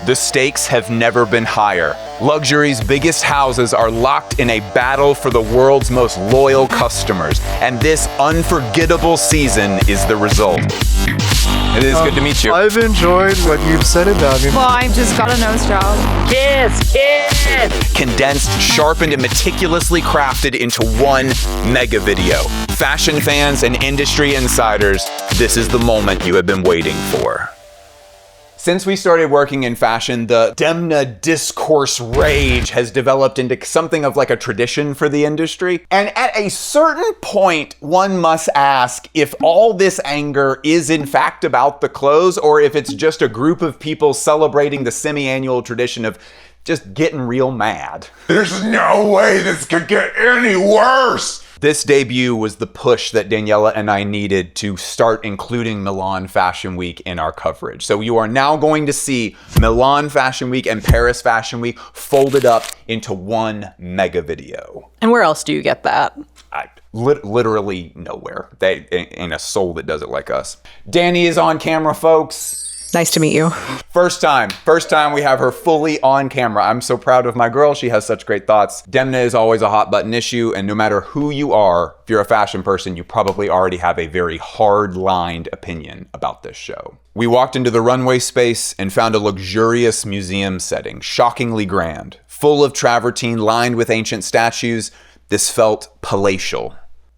The stakes have never been higher. Luxury's biggest houses are locked in a battle for the world's most loyal customers, and this unforgettable season is the result. It is good to meet you. I've enjoyed what you've said about me. Well, I just got a nose job. Kiss! Condensed, sharpened, and meticulously crafted into one mega video. Fashion fans and industry insiders, this is the moment you have been waiting for. Since we started working in fashion, the Demna discourse rage has developed into something of like a tradition for the industry. And at a certain point, one must ask if all this anger is in fact about the clothes, or if it's just a group of people celebrating the semi-annual tradition of just getting real mad. There's no way this could get any worse! This debut was the push that Daniella and I needed to start including Milan Fashion Week in our coverage. So you are now going to see Milan Fashion Week and Paris Fashion Week folded up into one mega video. And where else do you get that? Literally nowhere. They ain't a soul that does it like us. Danny is on camera, folks. Nice to meet you. First time we have her fully on camera. I'm so proud of my girl. She has such great thoughts. Demna is always a hot button issue, and no matter who you are, if you're a fashion person, you probably already have a very hard-lined opinion about this show. We walked into the runway space and found a luxurious museum setting, shockingly grand, full of travertine lined with ancient statues. This felt palatial.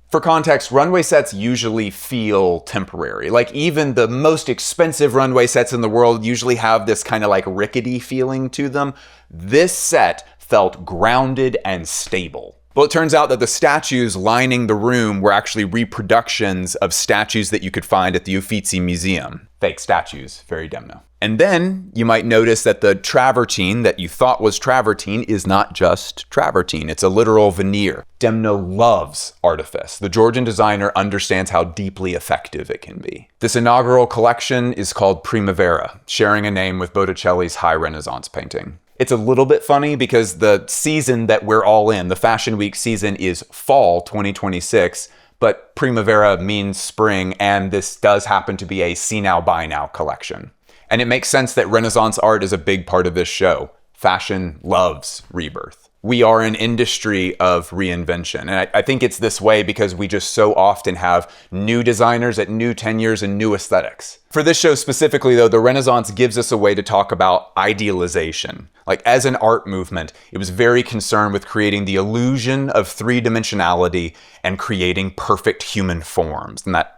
For context, runway sets usually feel temporary. Like even the most expensive runway sets in the world usually have this kind of like rickety feeling to them. This set felt grounded and stable. Well, it turns out that the statues lining the room were actually reproductions of statues that you could find at the Uffizi Museum. Fake statues, very Demna. And then you might notice that the travertine that you thought was travertine is not just travertine, it's a literal veneer. Demna loves artifice. The Georgian designer understands how deeply effective it can be. This inaugural collection is called Primavera, sharing a name with Botticelli's High Renaissance painting. It's a little bit funny because the season that we're all in, the Fashion Week season, is fall 2026, but Primavera means spring, and this does happen to be a see now, buy now collection. And it makes sense that Renaissance art is a big part of this show. Fashion loves rebirth. We are an industry of reinvention. And I think it's this way because we just so often have new designers at new tenures and new aesthetics. For this show specifically, though, the Renaissance gives us a way to talk about idealization. Like as an art movement, it was very concerned with creating the illusion of three-dimensionality and creating perfect human forms. And that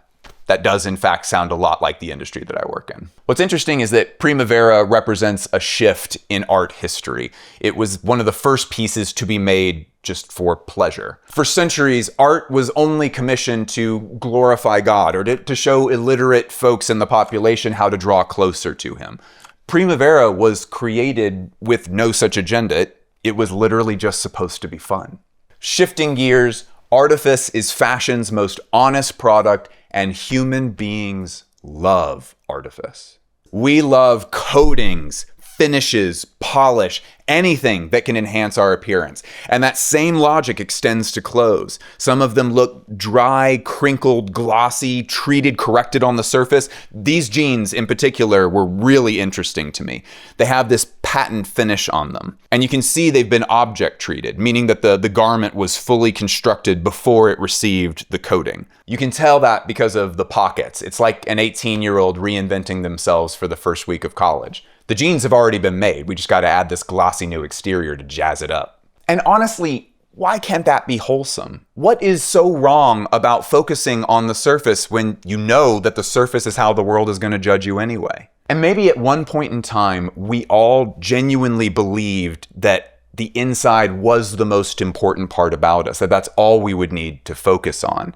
does in fact sound a lot like the industry that I work in. What's interesting is that Primavera represents a shift in art history. It was one of the first pieces to be made just for pleasure. For centuries, art was only commissioned to glorify God or to show illiterate folks in the population how to draw closer to him. Primavera was created with no such agenda. It was literally just supposed to be fun. Shifting gears, artifice is fashion's most honest product, and human beings love artifice. We love coatings, finishes, polish, anything that can enhance our appearance. And that same logic extends to clothes. Some of them look dry, crinkled, glossy, treated, corrected on the surface. These jeans in particular were really interesting to me. They have this patent finish on them. And you can see they've been object treated, meaning that the garment was fully constructed before it received the coating. You can tell that because of the pockets. It's like an 18-year-old reinventing themselves for the first week of college. The jeans have already been made. We just got to add this glossy new exterior to jazz it up. And honestly, why can't that be wholesome? What is so wrong about focusing on the surface when you know that the surface is how the world is going to judge you anyway? And maybe at one point in time, we all genuinely believed that the inside was the most important part about us, that that's all we would need to focus on.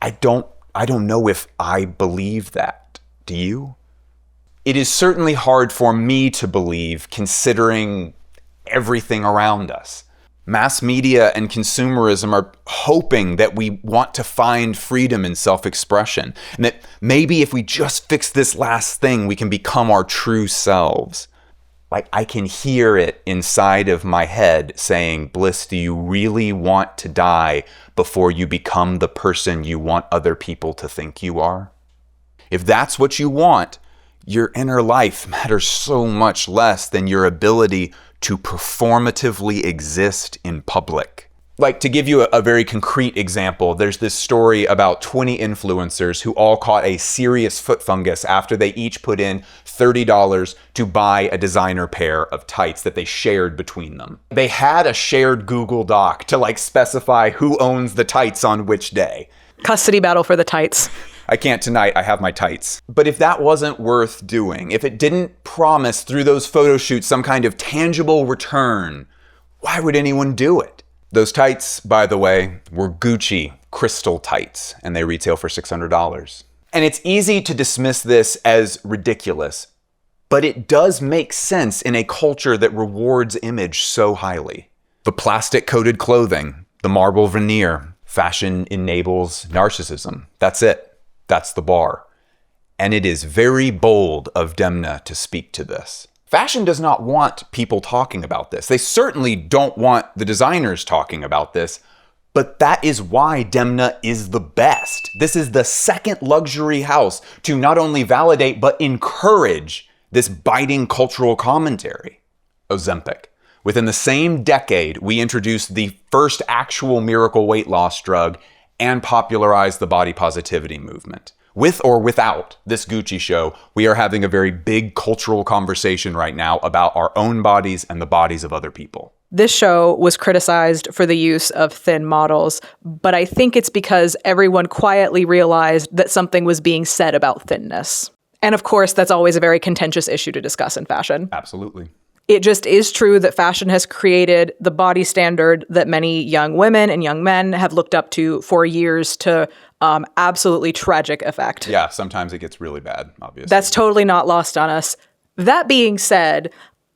I don't know if I believe that. Do you? It is certainly hard for me to believe, considering everything around us. Mass media and consumerism are hoping that we want to find freedom in self-expression, and that maybe if we just fix this last thing, we can become our true selves. Like, I can hear it inside of my head saying, Bliss, do you really want to die before you become the person you want other people to think you are? If that's what you want, Your inner life matters so much less than your ability to performatively exist in public. Like, to give you a very concrete example, there's this story about 20 influencers who all caught a serious foot fungus after they each put in $30 to buy a designer pair of tights that they shared between them. They had a shared Google Doc to specify who owns the tights on which day. Custody battle for the tights. I can't tonight, I have my tights. But if that wasn't worth doing, if it didn't promise through those photo shoots some kind of tangible return, why would anyone do it? Those tights, by the way, were Gucci crystal tights, and they retail for $600. And it's easy to dismiss this as ridiculous, but it does make sense in a culture that rewards image so highly. The plastic-coated clothing, the marble veneer, fashion enables narcissism. That's it. That's the bar. And it is very bold of Demna to speak to this. Fashion does not want people talking about this. They certainly don't want the designers talking about this, but that is why Demna is the best. This is the second luxury house to not only validate, but encourage this biting cultural commentary. Ozempic. Within the same decade, we introduced the first actual miracle weight loss drug and popularized the body positivity movement. With or without this Gucci show, we are having a very big cultural conversation right now about our own bodies and the bodies of other people. This show was criticized for the use of thin models, but I think it's because everyone quietly realized that something was being said about thinness. And of course, that's always a very contentious issue to discuss in fashion. Absolutely. It just is true that fashion has created the body standard that many young women and young men have looked up to for years to absolutely tragic effect. Yeah, sometimes it gets really bad, obviously. That's totally not lost on us. That being said,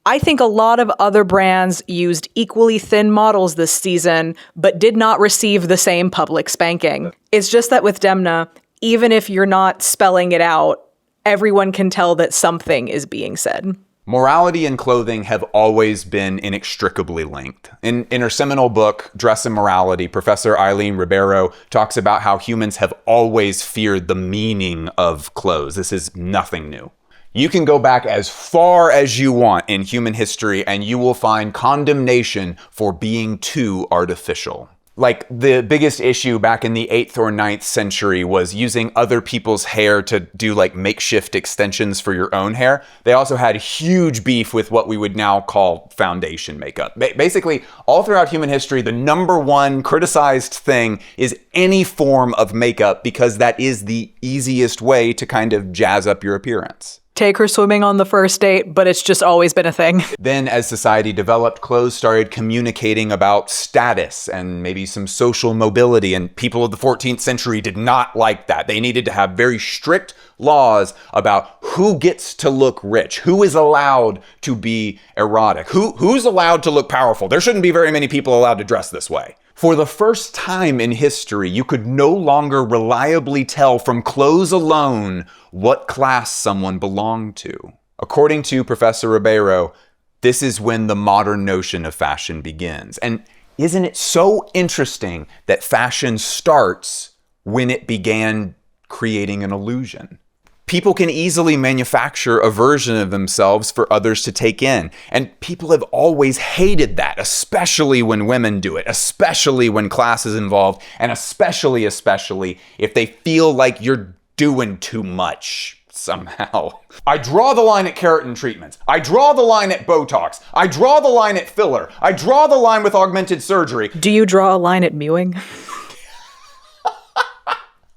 I think a lot of other brands used equally thin models this season, but did not receive the same public spanking. It's just that with Demna, even if you're not spelling it out, everyone can tell that something is being said. Morality and clothing have always been inextricably linked. In her seminal book, Dress and Morality, Professor Eileen Ribeiro talks about how humans have always feared the meaning of clothes. This is nothing new. You can go back as far as you want in human history and you will find condemnation for being too artificial. Like, the biggest issue back in the 8th or 9th century was using other people's hair to do makeshift extensions for your own hair. They also had huge beef with what we would now call foundation makeup. Basically, all throughout human history, the number one criticized thing is any form of makeup because that is the easiest way to kind of jazz up your appearance. Take her swimming on the first date, but it's just always been a thing. Then, as society developed, clothes started communicating about status and maybe some social mobility, and people of the 14th century did not like that. They needed to have very strict laws about who gets to look rich, who is allowed to be erotic, who's allowed to look powerful. There shouldn't be very many people allowed to dress this way. For the first time in history, you could no longer reliably tell from clothes alone what class someone belonged to. According to Professor Ribeiro, this is when the modern notion of fashion begins. And isn't it so interesting that fashion starts when it began creating an illusion? People can easily manufacture a version of themselves for others to take in. And people have always hated that, especially when women do it, especially when class is involved, and especially if they feel like you're doing too much somehow. I draw the line at keratin treatments. I draw the line at Botox. I draw the line at filler. I draw the line with augmented surgery. Do you draw a line at mewing?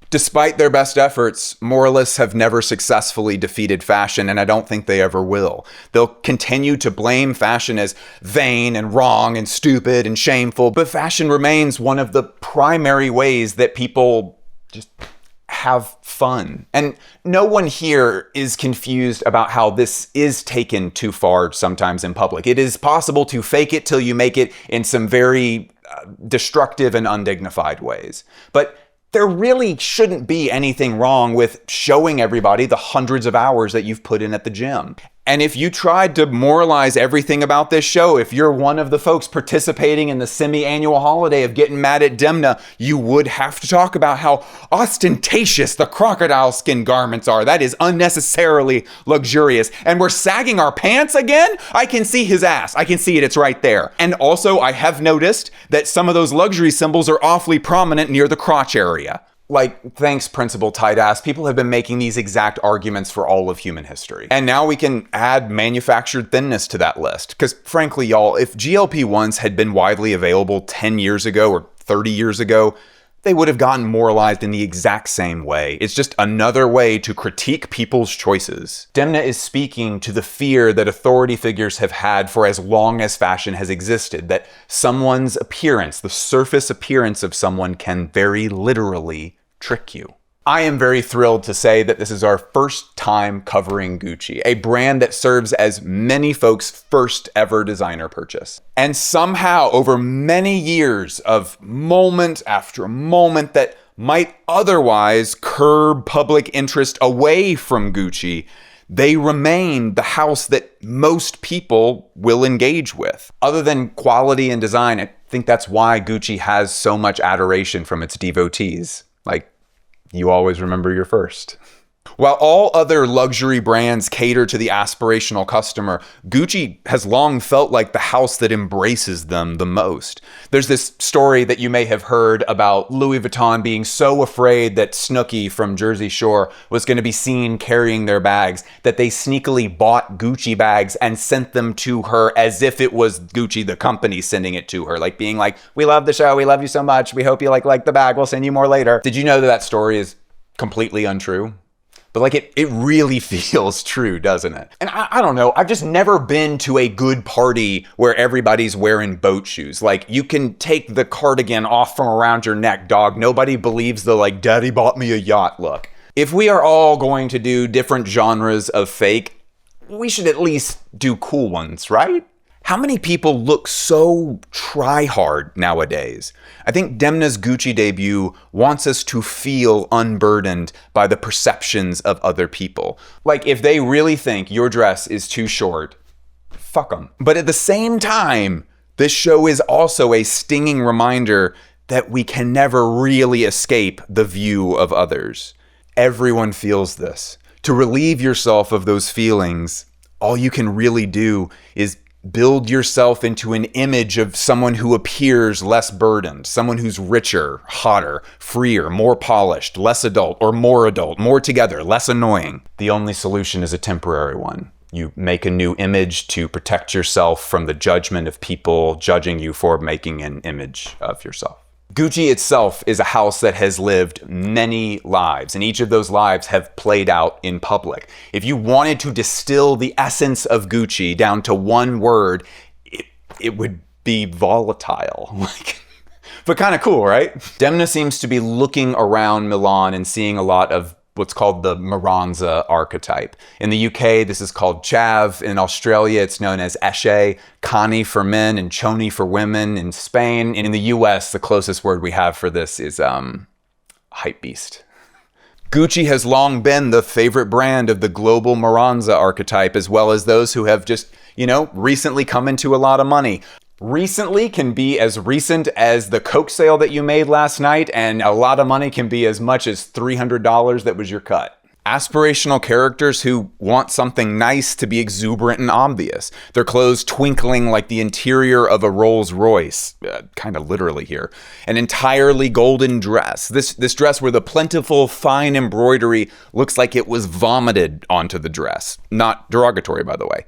Despite their best efforts, moralists have never successfully defeated fashion, and I don't think they ever will. They'll continue to blame fashion as vain and wrong and stupid and shameful, but fashion remains one of the primary ways that people just have fun. And no one here is confused about how this is taken too far sometimes in public. It is possible to fake it till you make it in some very destructive and undignified ways. But there really shouldn't be anything wrong with showing everybody the hundreds of hours that you've put in at the gym. And if you tried to moralize everything about this show, if you're one of the folks participating in the semi-annual holiday of getting mad at Demna, you would have to talk about how ostentatious the crocodile skin garments are. That is unnecessarily luxurious. And we're sagging our pants again? I can see his ass. I can see it. It's right there. And also, I have noticed that some of those luxury symbols are awfully prominent near the crotch area. Like, thanks, Principal Tight Ass. People have been making these exact arguments for all of human history. And now we can add manufactured thinness to that list. Because frankly, y'all, if GLP-1s had been widely available 10 years ago or 30 years ago, they would have gotten moralized in the exact same way. It's just another way to critique people's choices. Demna is speaking to the fear that authority figures have had for as long as fashion has existed, that someone's appearance, the surface appearance of someone, can very literally trick you. I am very thrilled to say that this is our first time covering Gucci, a brand that serves as many folks' first ever designer purchase. And somehow, over many years of moment after moment that might otherwise curb public interest away from Gucci, they remain the house that most people will engage with. Other than quality and design, I think that's why Gucci has so much adoration from its devotees. Like, you always remember your first. While all other luxury brands cater to the aspirational customer, Gucci has long felt like the house that embraces them the most. There's this story that you may have heard about Louis Vuitton being so afraid that Snooki from Jersey Shore was going to be seen carrying their bags that they sneakily bought Gucci bags and sent them to her as if it was Gucci, the company, sending it to her. Like being like, we love the show, we love you so much, we hope you like the bag, we'll send you more later. Did you know that story is completely untrue? But like it really feels true, doesn't it? And I don't know, I've just never been to a good party where everybody's wearing boat shoes. Like, you can take the cardigan off from around your neck, dog. Nobody believes the like, daddy bought me a yacht look. If we are all going to do different genres of fake, we should at least do cool ones, right? How many people look so try-hard nowadays? I think Demna's Gucci debut wants us to feel unburdened by the perceptions of other people. Like, if they really think your dress is too short, fuck them. But at the same time, this show is also a stinging reminder that we can never really escape the view of others. Everyone feels this. To relieve yourself of those feelings, all you can really do is build yourself into an image of someone who appears less burdened, someone who's richer, hotter, freer, more polished, less adult, more together, less annoying. The only solution is a temporary one. You make a new image to protect yourself from the judgment of people judging you for making an image of yourself. Gucci itself is a house that has lived many lives, and each of those lives have played out in public. If you wanted to distill the essence of Gucci down to one word, it would be volatile. But kind of cool, right? Demna seems to be looking around Milan and seeing a lot of what's called the Miranza archetype. In the UK, this is called Chav. In Australia, it's known as Esche, Cani for men and Choni for women. In Spain, and in the US, the closest word we have for this is hypebeast. Gucci has long been the favorite brand of the global Miranza archetype, as well as those who have just, recently come into a lot of money. Recently can be as recent as the Coke sale that you made last night, and a lot of money can be as much as $300 that was your cut. Aspirational characters who want something nice to be exuberant and obvious. Their clothes twinkling like the interior of a Rolls Royce, kind of literally here. An entirely golden dress. This dress where the plentiful fine embroidery looks like it was vomited onto the dress. Not derogatory, by the way.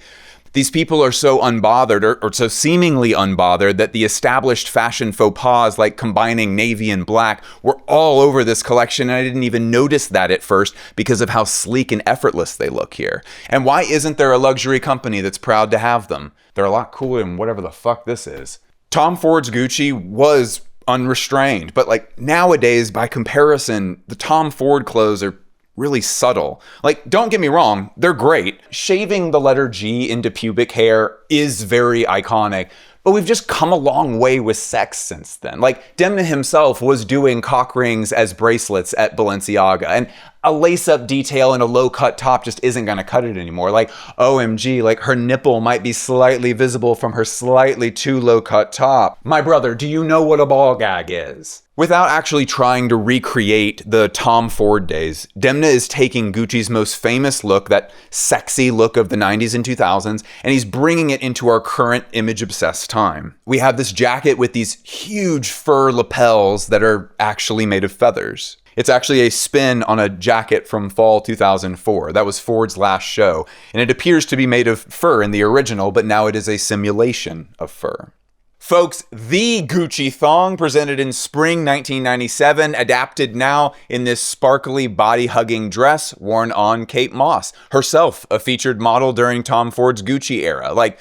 These people are so unbothered, or so seemingly unbothered, that the established fashion faux pas like combining navy and black were all over this collection, and I didn't even notice that at first because of how sleek and effortless they look here. And why isn't there a luxury company that's proud to have them? They're a lot cooler than whatever the fuck this is. Tom Ford's Gucci was unrestrained, but nowadays, by comparison, the Tom Ford clothes are really subtle. Don't get me wrong, they're great. Shaving the letter G into pubic hair is very iconic, but we've just come a long way with sex since then. Demna himself was doing cock rings as bracelets at Balenciaga, and a lace-up detail in a low-cut top just isn't going to cut it anymore. Like, OMG, like her nipple might be slightly visible from her slightly too low-cut top. My brother, do you know what a ball gag is? Without actually trying to recreate the Tom Ford days, Demna is taking Gucci's most famous look, that sexy look of the 90s and 2000s, and he's bringing it into our current image-obsessed time. We have this jacket with these huge fur lapels that are actually made of feathers. It's actually a spin on a jacket from fall 2004. That was Ford's last show, and it appears to be made of fur in the original, but now it is a simulation of fur. Folks, the Gucci thong presented in spring 1997, adapted now in this sparkly body-hugging dress worn on Kate Moss, herself a featured model during Tom Ford's Gucci era. Like,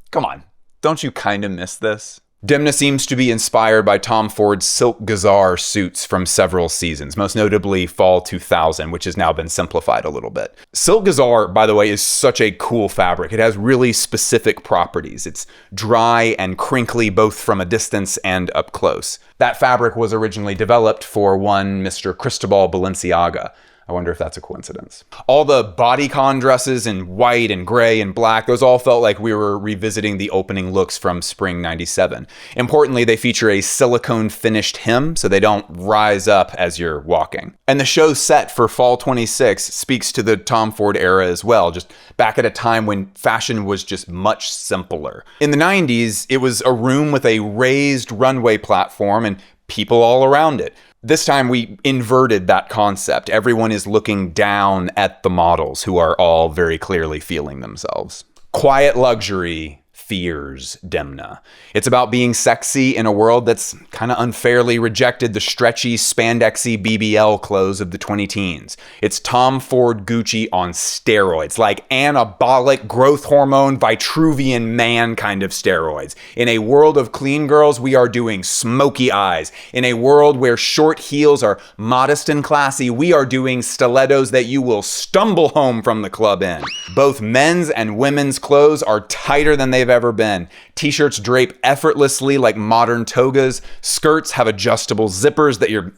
come on, don't you kind of miss this? Demna seems to be inspired by Tom Ford's silk gazar suits from several seasons, most notably fall 2000, which has now been simplified a little bit. Silk gazar, by the way, is such a cool fabric. It has really specific properties. It's dry and crinkly both from a distance and up close. That fabric was originally developed for one Mr. Cristobal Balenciaga. I wonder if that's a coincidence. All the bodycon dresses in white and gray and black, those all felt like we were revisiting the opening looks from spring 97. Importantly, they feature a silicone finished hem so they don't rise up as you're walking. And the show set for fall 26 speaks to the Tom Ford era as well, just back at a time when fashion was just much simpler. In the 90s, it was a room with a raised runway platform and people all around it. This time we inverted that concept. Everyone is looking down at the models who are all very clearly feeling themselves. Quiet luxury fears Demna. It's about being sexy in a world that's kind of unfairly rejected the stretchy, spandexy BBL clothes of the 20-teens. It's Tom Ford Gucci on steroids, like anabolic growth hormone Vitruvian man kind of steroids. In a world of clean girls, we are doing smoky eyes. In a world where short heels are modest and classy, we are doing stilettos that you will stumble home from the club in. Both men's and women's clothes are tighter than they've ever been. T-shirts drape effortlessly like modern togas. Skirts have adjustable zippers that you're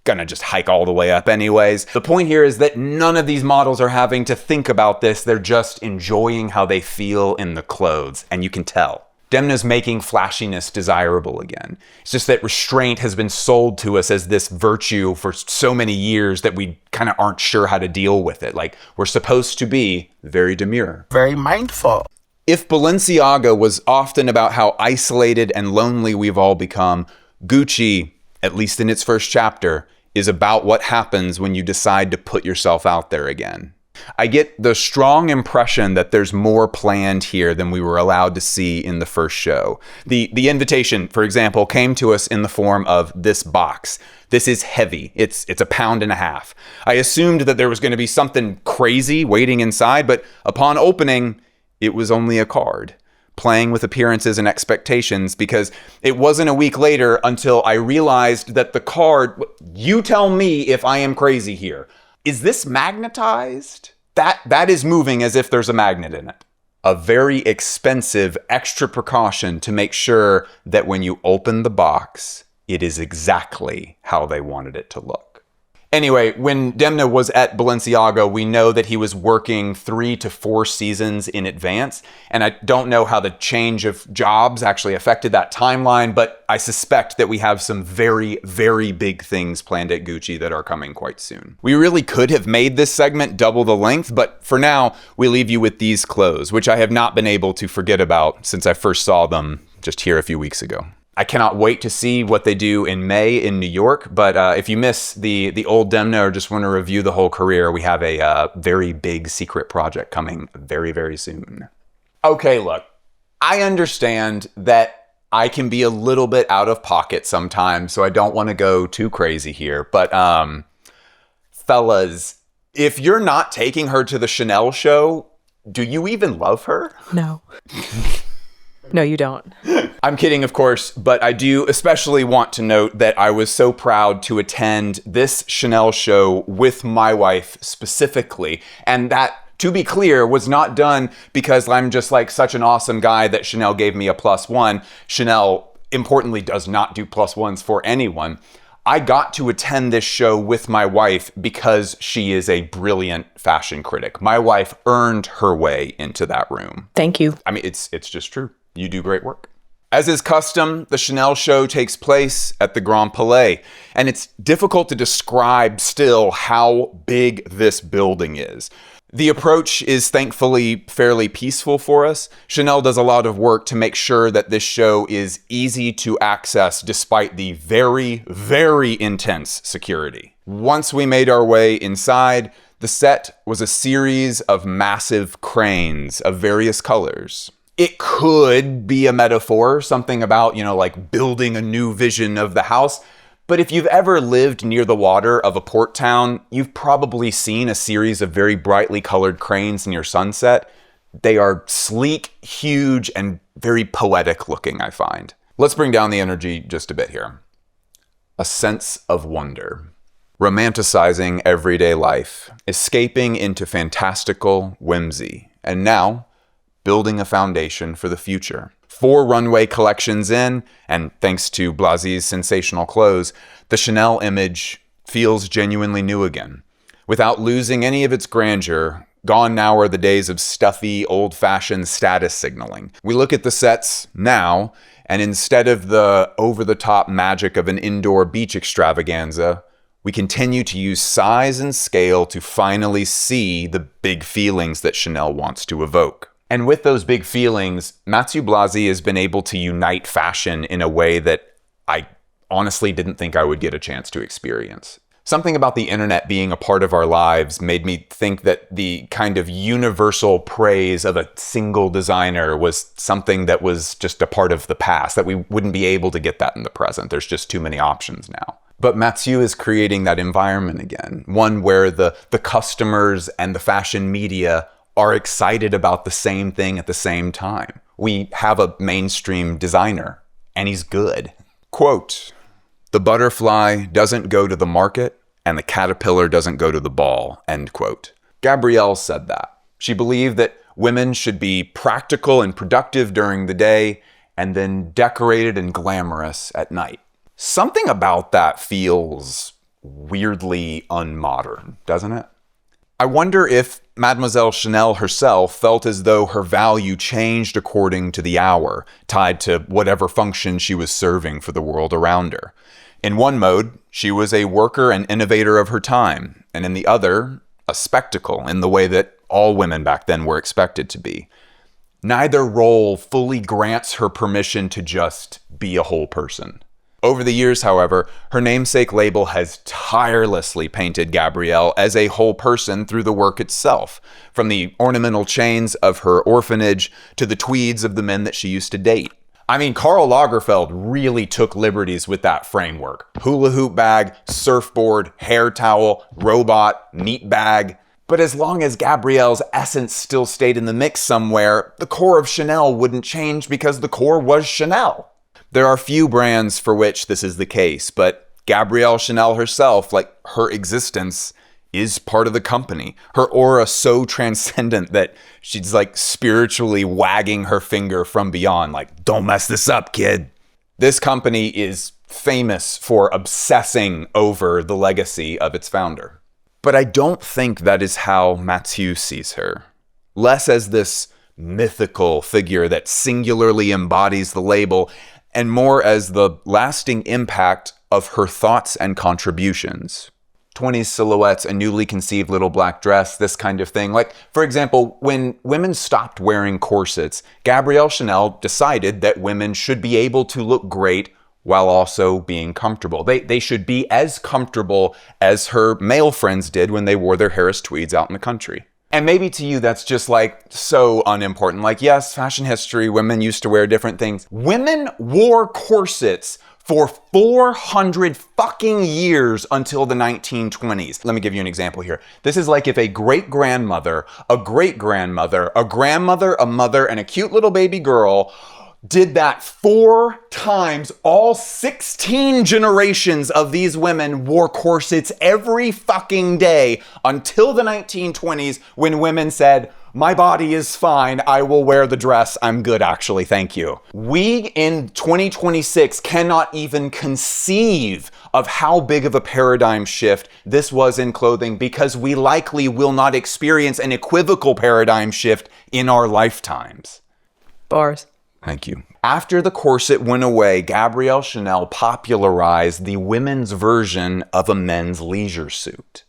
gonna just hike all the way up anyways. The point here is that none of these models are having to think about this. They're just enjoying how they feel in the clothes, and you can tell. Demna's making flashiness desirable again. It's just that restraint has been sold to us as this virtue for so many years that we kind of aren't sure how to deal with it. Like, we're supposed to be very demure. Very mindful. If Balenciaga was often about how isolated and lonely we've all become, Gucci, at least in its first chapter, is about what happens when you decide to put yourself out there again. I get the strong impression that there's more planned here than we were allowed to see in the first show. The invitation, for example, came to us in the form of this box. This is heavy. It's a pound and a half. I assumed that there was going to be something crazy waiting inside, but upon opening, it was only a card, playing with appearances and expectations, because it wasn't a week later until I realized that the card, you tell me if I am crazy here. Is this magnetized? That is moving as if there's a magnet in it. A very expensive extra precaution to make sure that when you open the box, it is exactly how they wanted it to look. Anyway, when Demna was at Balenciaga, we know that he was working 3 to 4 seasons in advance. And I don't know how the change of jobs actually affected that timeline, but I suspect that we have some very, very big things planned at Gucci that are coming quite soon. We really could have made this segment double the length, but for now, we leave you with these clothes, which I have not been able to forget about since I first saw them just here a few weeks ago. I cannot wait to see what they do in May in New York, but if you miss the old Demna or just want to review the whole career, we have a very big secret project coming very, very soon. Okay, look, I understand that I can be a little bit out of pocket sometimes, so I don't want to go too crazy here, but fellas, if you're not taking her to the Chanel show, do you even love her? No. No, you don't. I'm kidding, of course, but I do especially want to note that I was so proud to attend this Chanel show with my wife specifically, and that, to be clear, was not done because I'm just like such an awesome guy that Chanel gave me a +1. Chanel, importantly, does not do +1s for anyone. I got to attend this show with my wife because she is a brilliant fashion critic. My wife earned her way into that room. Thank you. I mean, it's just true. You do great work. As is custom, the Chanel show takes place at the Grand Palais, and it's difficult to describe still how big this building is. The approach is thankfully fairly peaceful for us. Chanel does a lot of work to make sure that this show is easy to access despite the very, very intense security. Once we made our way inside, the set was a series of massive cranes of various colors. It could be a metaphor, something about, like building a new vision of the house. But if you've ever lived near the water of a port town, you've probably seen a series of very brightly colored cranes near sunset. They are sleek, huge, and very poetic looking, I find. Let's bring down the energy just a bit here. A sense of wonder. Romanticizing everyday life, escaping into fantastical whimsy, and now building a foundation for the future. 4 runway collections in, and thanks to Blazy's sensational clothes, the Chanel image feels genuinely new again. Without losing any of its grandeur, gone now are the days of stuffy, old-fashioned status signaling. We look at the sets now, and instead of the over-the-top magic of an indoor beach extravaganza, we continue to use size and scale to finally see the big feelings that Chanel wants to evoke. And with those big feelings, Matthieu Blazy has been able to unite fashion in a way that I honestly didn't think I would get a chance to experience. Something about the internet being a part of our lives made me think that the kind of universal praise of a single designer was something that was just a part of the past, that we wouldn't be able to get that in the present. There's just too many options now. But Matthieu is creating that environment again, one where the customers and the fashion media are excited about the same thing at the same time. We have a mainstream designer, and he's good. Quote, "The butterfly doesn't go to the market, and the caterpillar doesn't go to the ball," end quote. Gabrielle said that. She believed that women should be practical and productive during the day, and then decorated and glamorous at night. Something about that feels weirdly unmodern, doesn't it? I wonder if Mademoiselle Chanel herself felt as though her value changed according to the hour, tied to whatever function she was serving for the world around her. In one mode, she was a worker and innovator of her time, and in the other, a spectacle in the way that all women back then were expected to be. Neither role fully grants her permission to just be a whole person. Over the years, however, her namesake label has tirelessly painted Gabrielle as a whole person through the work itself, from the ornamental chains of her orphanage to the tweeds of the men that she used to date. I mean, Karl Lagerfeld really took liberties with that framework. Hula hoop bag, surfboard, hair towel, robot, neat bag. But as long as Gabrielle's essence still stayed in the mix somewhere, the core of Chanel wouldn't change because the core was Chanel. There are few brands for which this is the case, but Gabrielle Chanel herself, like her existence, is part of the company. Her aura so transcendent that she's like spiritually wagging her finger from beyond, like, don't mess this up, kid. This company is famous for obsessing over the legacy of its founder. But I don't think that is how Matthieu sees her. Less as this mythical figure that singularly embodies the label, and more as the lasting impact of her thoughts and contributions. 20s silhouettes, a newly conceived little black dress, this kind of thing. Like, for example, when women stopped wearing corsets, Gabrielle Chanel decided that women should be able to look great while also being comfortable. They should be as comfortable as her male friends did when they wore their Harris tweeds out in the country. And maybe to you, that's just like so unimportant. Like, yes, fashion history, women used to wear different things. Women wore corsets for 400 fucking years until the 1920s. Let me give you an example here. This is like if a great-grandmother, a great-grandmother, a grandmother, a mother, and a cute little baby girl did that 4 times. All 16 generations of these women wore corsets every fucking day until the 1920s when women said, My body is fine. I will wear the dress. I'm good, actually. Thank you. We in 2026 cannot even conceive of how big of a paradigm shift this was in clothing because we likely will not experience an equivocal paradigm shift in our lifetimes. Bars. Thank you. After the corset went away, Gabrielle Chanel popularized the women's version of a men's leisure suit.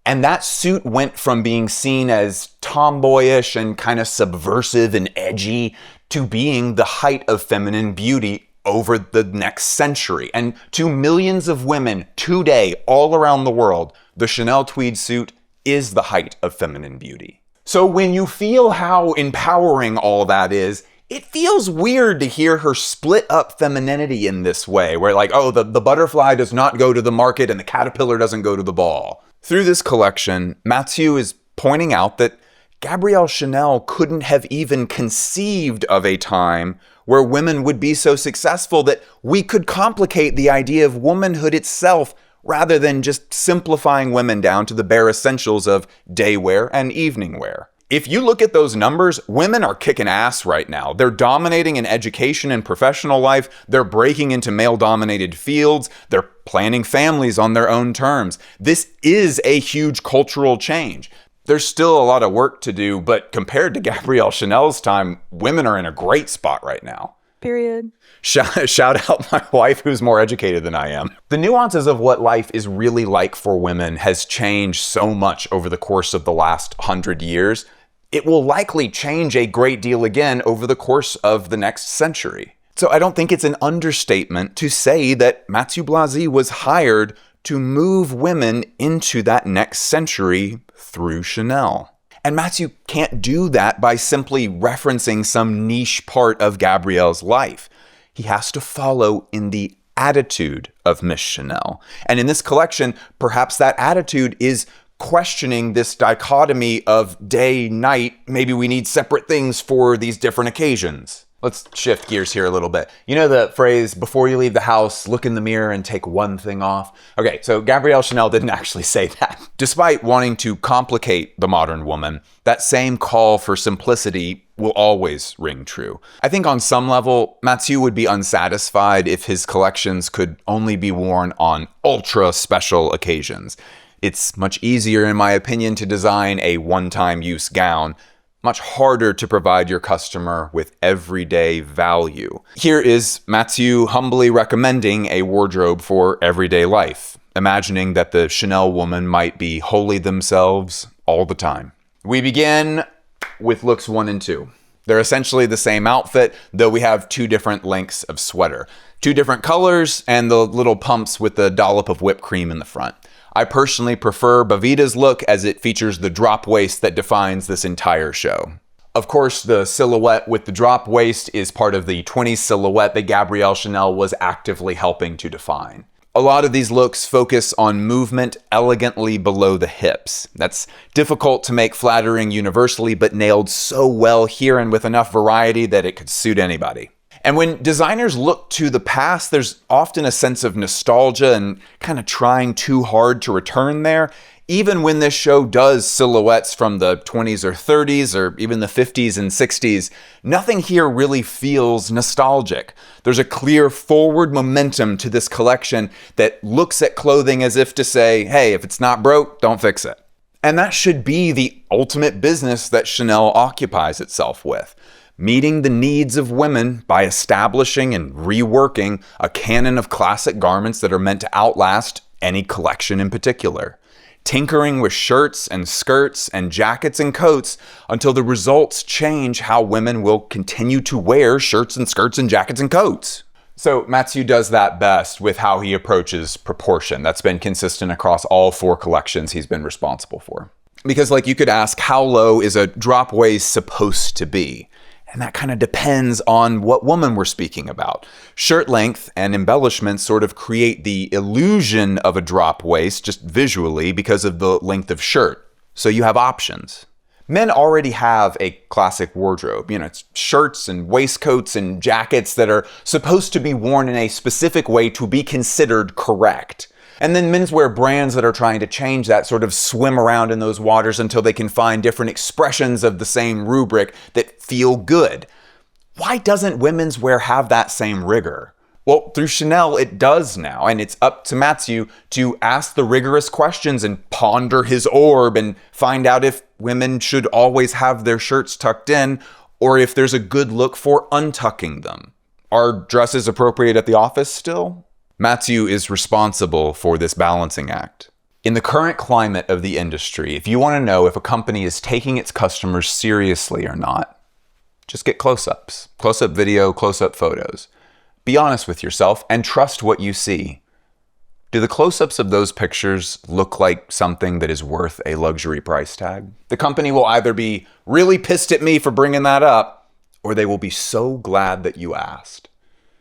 And that suit went from being seen as tomboyish and kind of subversive and edgy to being the height of feminine beauty over the next century. And to millions of women today, all around the world, the Chanel tweed suit is the height of feminine beauty. So when you feel how empowering all that is, it feels weird to hear her split up femininity in this way, where like, oh, the butterfly does not go to the market and the caterpillar doesn't go to the ball. Through this collection, Matthieu is pointing out that Gabrielle Chanel couldn't have even conceived of a time where women would be so successful that we could complicate the idea of womanhood itself rather than just simplifying women down to the bare essentials of day wear and evening wear. If you look at those numbers, women are kicking ass right now. They're dominating in education and professional life. They're breaking into male-dominated fields. They're planning families on their own terms. This is a huge cultural change. There's still a lot of work to do, but compared to Gabrielle Chanel's time, women are in a great spot right now. Period. Shout out my wife, who's more educated than I am. The nuances of what life is really like for women has changed so much over the course of the last 100 years. It will likely change a great deal again over the course of the next century. So I don't think it's an understatement to say that Matthieu Blazy was hired to move women into that next century through Chanel. And Matthieu can't do that by simply referencing some niche part of Gabrielle's life. He has to follow in the attitude of Miss Chanel. And in this collection, perhaps that attitude is questioning this dichotomy of day, night. Maybe we need separate things for these different occasions. Let's shift gears here a little bit. You know the phrase, before you leave the house, look in the mirror and take one thing off? Okay, so Gabrielle Chanel didn't actually say that. Despite wanting to complicate the modern woman, that same call for simplicity will always ring true. I think on some level, Matthieu would be unsatisfied if his collections could only be worn on ultra special occasions. It's much easier, in my opinion, to design a one-time use gown, much harder to provide your customer with everyday value. Here is Matthieu humbly recommending a wardrobe for everyday life, imagining that the Chanel woman might be wholly themselves all the time. We begin with looks 1 and 2. They're essentially the same outfit, though we have 2 different lengths of sweater, 2 different colors, and the little pumps with the dollop of whipped cream in the front. I personally prefer Bavita's look as it features the drop waist that defines this entire show. Of course, the silhouette with the drop waist is part of the 20s silhouette that Gabrielle Chanel was actively helping to define. A lot of these looks focus on movement elegantly below the hips. That's difficult to make flattering universally, but nailed so well here and with enough variety that it could suit anybody. And when designers look to the past, there's often a sense of nostalgia and kind of trying too hard to return there. Even when this show does silhouettes from the 20s or 30s or even the 50s and 60s, nothing here really feels nostalgic. There's a clear forward momentum to this collection that looks at clothing as if to say, hey, if it's not broke, don't fix it. And that should be the ultimate business that Chanel occupies itself with. Meeting the needs of women by establishing and reworking a canon of classic garments that are meant to outlast any collection in particular. Tinkering with shirts and skirts and jackets and coats until the results change how women will continue to wear shirts and skirts and jackets and coats. So Matthieu does that best with how he approaches proportion. That's been consistent across all 4 collections he's been responsible for. Because you could ask, how low is a drop waist supposed to be? And that kind of depends on what woman we're speaking about. Shirt length and embellishments sort of create the illusion of a drop waist just visually because of the length of shirt. So you have options. Men already have a classic wardrobe. It's shirts and waistcoats and jackets that are supposed to be worn in a specific way to be considered correct. And then menswear brands that are trying to change that sort of swim around in those waters until they can find different expressions of the same rubric that feel good. Why doesn't women's wear have that same rigor? Well, through Chanel, it does now, and it's up to Matthieu to ask the rigorous questions and ponder his orb and find out if women should always have their shirts tucked in or if there's a good look for untucking them. Are dresses appropriate at the office still? Matthieu is responsible for this balancing act. In the current climate of the industry, if you want to know if a company is taking its customers seriously or not, just get close-ups, close-up video, close-up photos. Be honest with yourself and trust what you see. Do the close-ups of those pictures look like something that is worth a luxury price tag? The company will either be really pissed at me for bringing that up, or they will be so glad that you asked.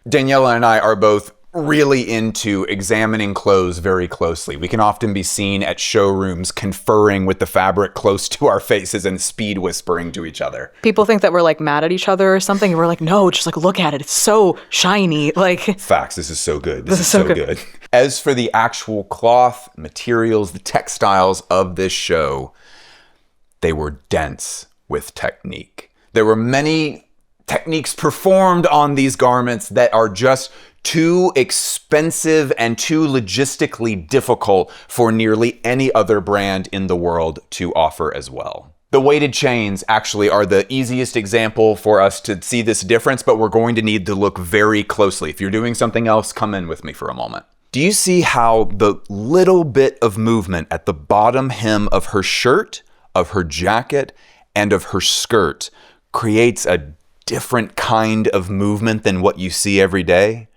Daniella and I are both really into examining clothes very closely. We can often be seen at showrooms conferring with the fabric close to our faces and speed whispering to each other. People think that we're like mad at each other or something, and we're like, no, just like look at it. It's so shiny. Like, facts, this is so good. This is so good. As for the actual cloth, materials, the textiles of this show, they were dense with technique. There were many techniques performed on these garments that are just too expensive and too logistically difficult for nearly any other brand in the world to offer as well. The weighted chains actually are the easiest example for us to see this difference, but we're going to need to look very closely. If you're doing something else, come in with me for a moment. Do you see how the little bit of movement at the bottom hem of her shirt, of her jacket, and of her skirt creates a different kind of movement than what you see every day?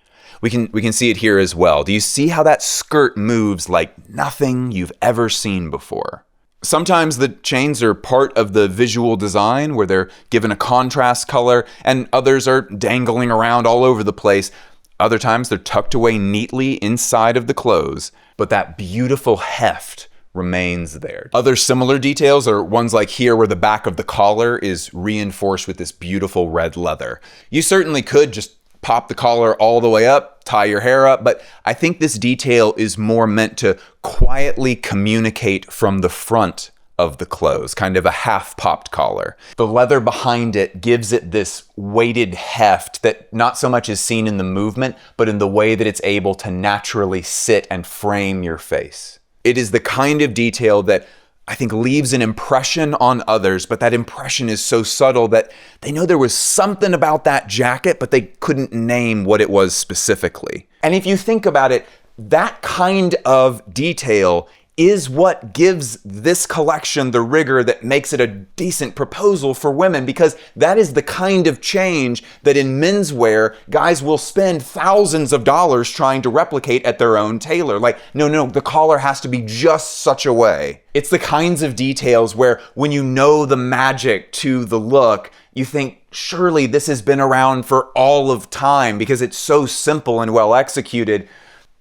We can see it here as well. Do you see how that skirt moves like nothing you've ever seen before? Sometimes the chains are part of the visual design where they're given a contrast color, and others are dangling around all over the place. Other times they're tucked away neatly inside of the clothes, but that beautiful heft remains there. Other similar details are ones like here where the back of the collar is reinforced with this beautiful red leather. You certainly could just pop the collar all the way up, tie your hair up, but I think this detail is more meant to quietly communicate from the front of the clothes, kind of a half-popped collar. The leather behind it gives it this weighted heft that not so much is seen in the movement, but in the way that it's able to naturally sit and frame your face. It is the kind of detail that I think leaves an impression on others, but that impression is so subtle that they know there was something about that jacket, but they couldn't name what it was specifically. And if you think about it, that kind of detail is what gives this collection the rigor that makes it a decent proposal for women, because that is the kind of change that in menswear, guys will spend thousands of dollars trying to replicate at their own tailor. Like, no, the collar has to be just such a way. It's the kinds of details where when you know the magic to the look, you think, surely this has been around for all of time because it's so simple and well executed,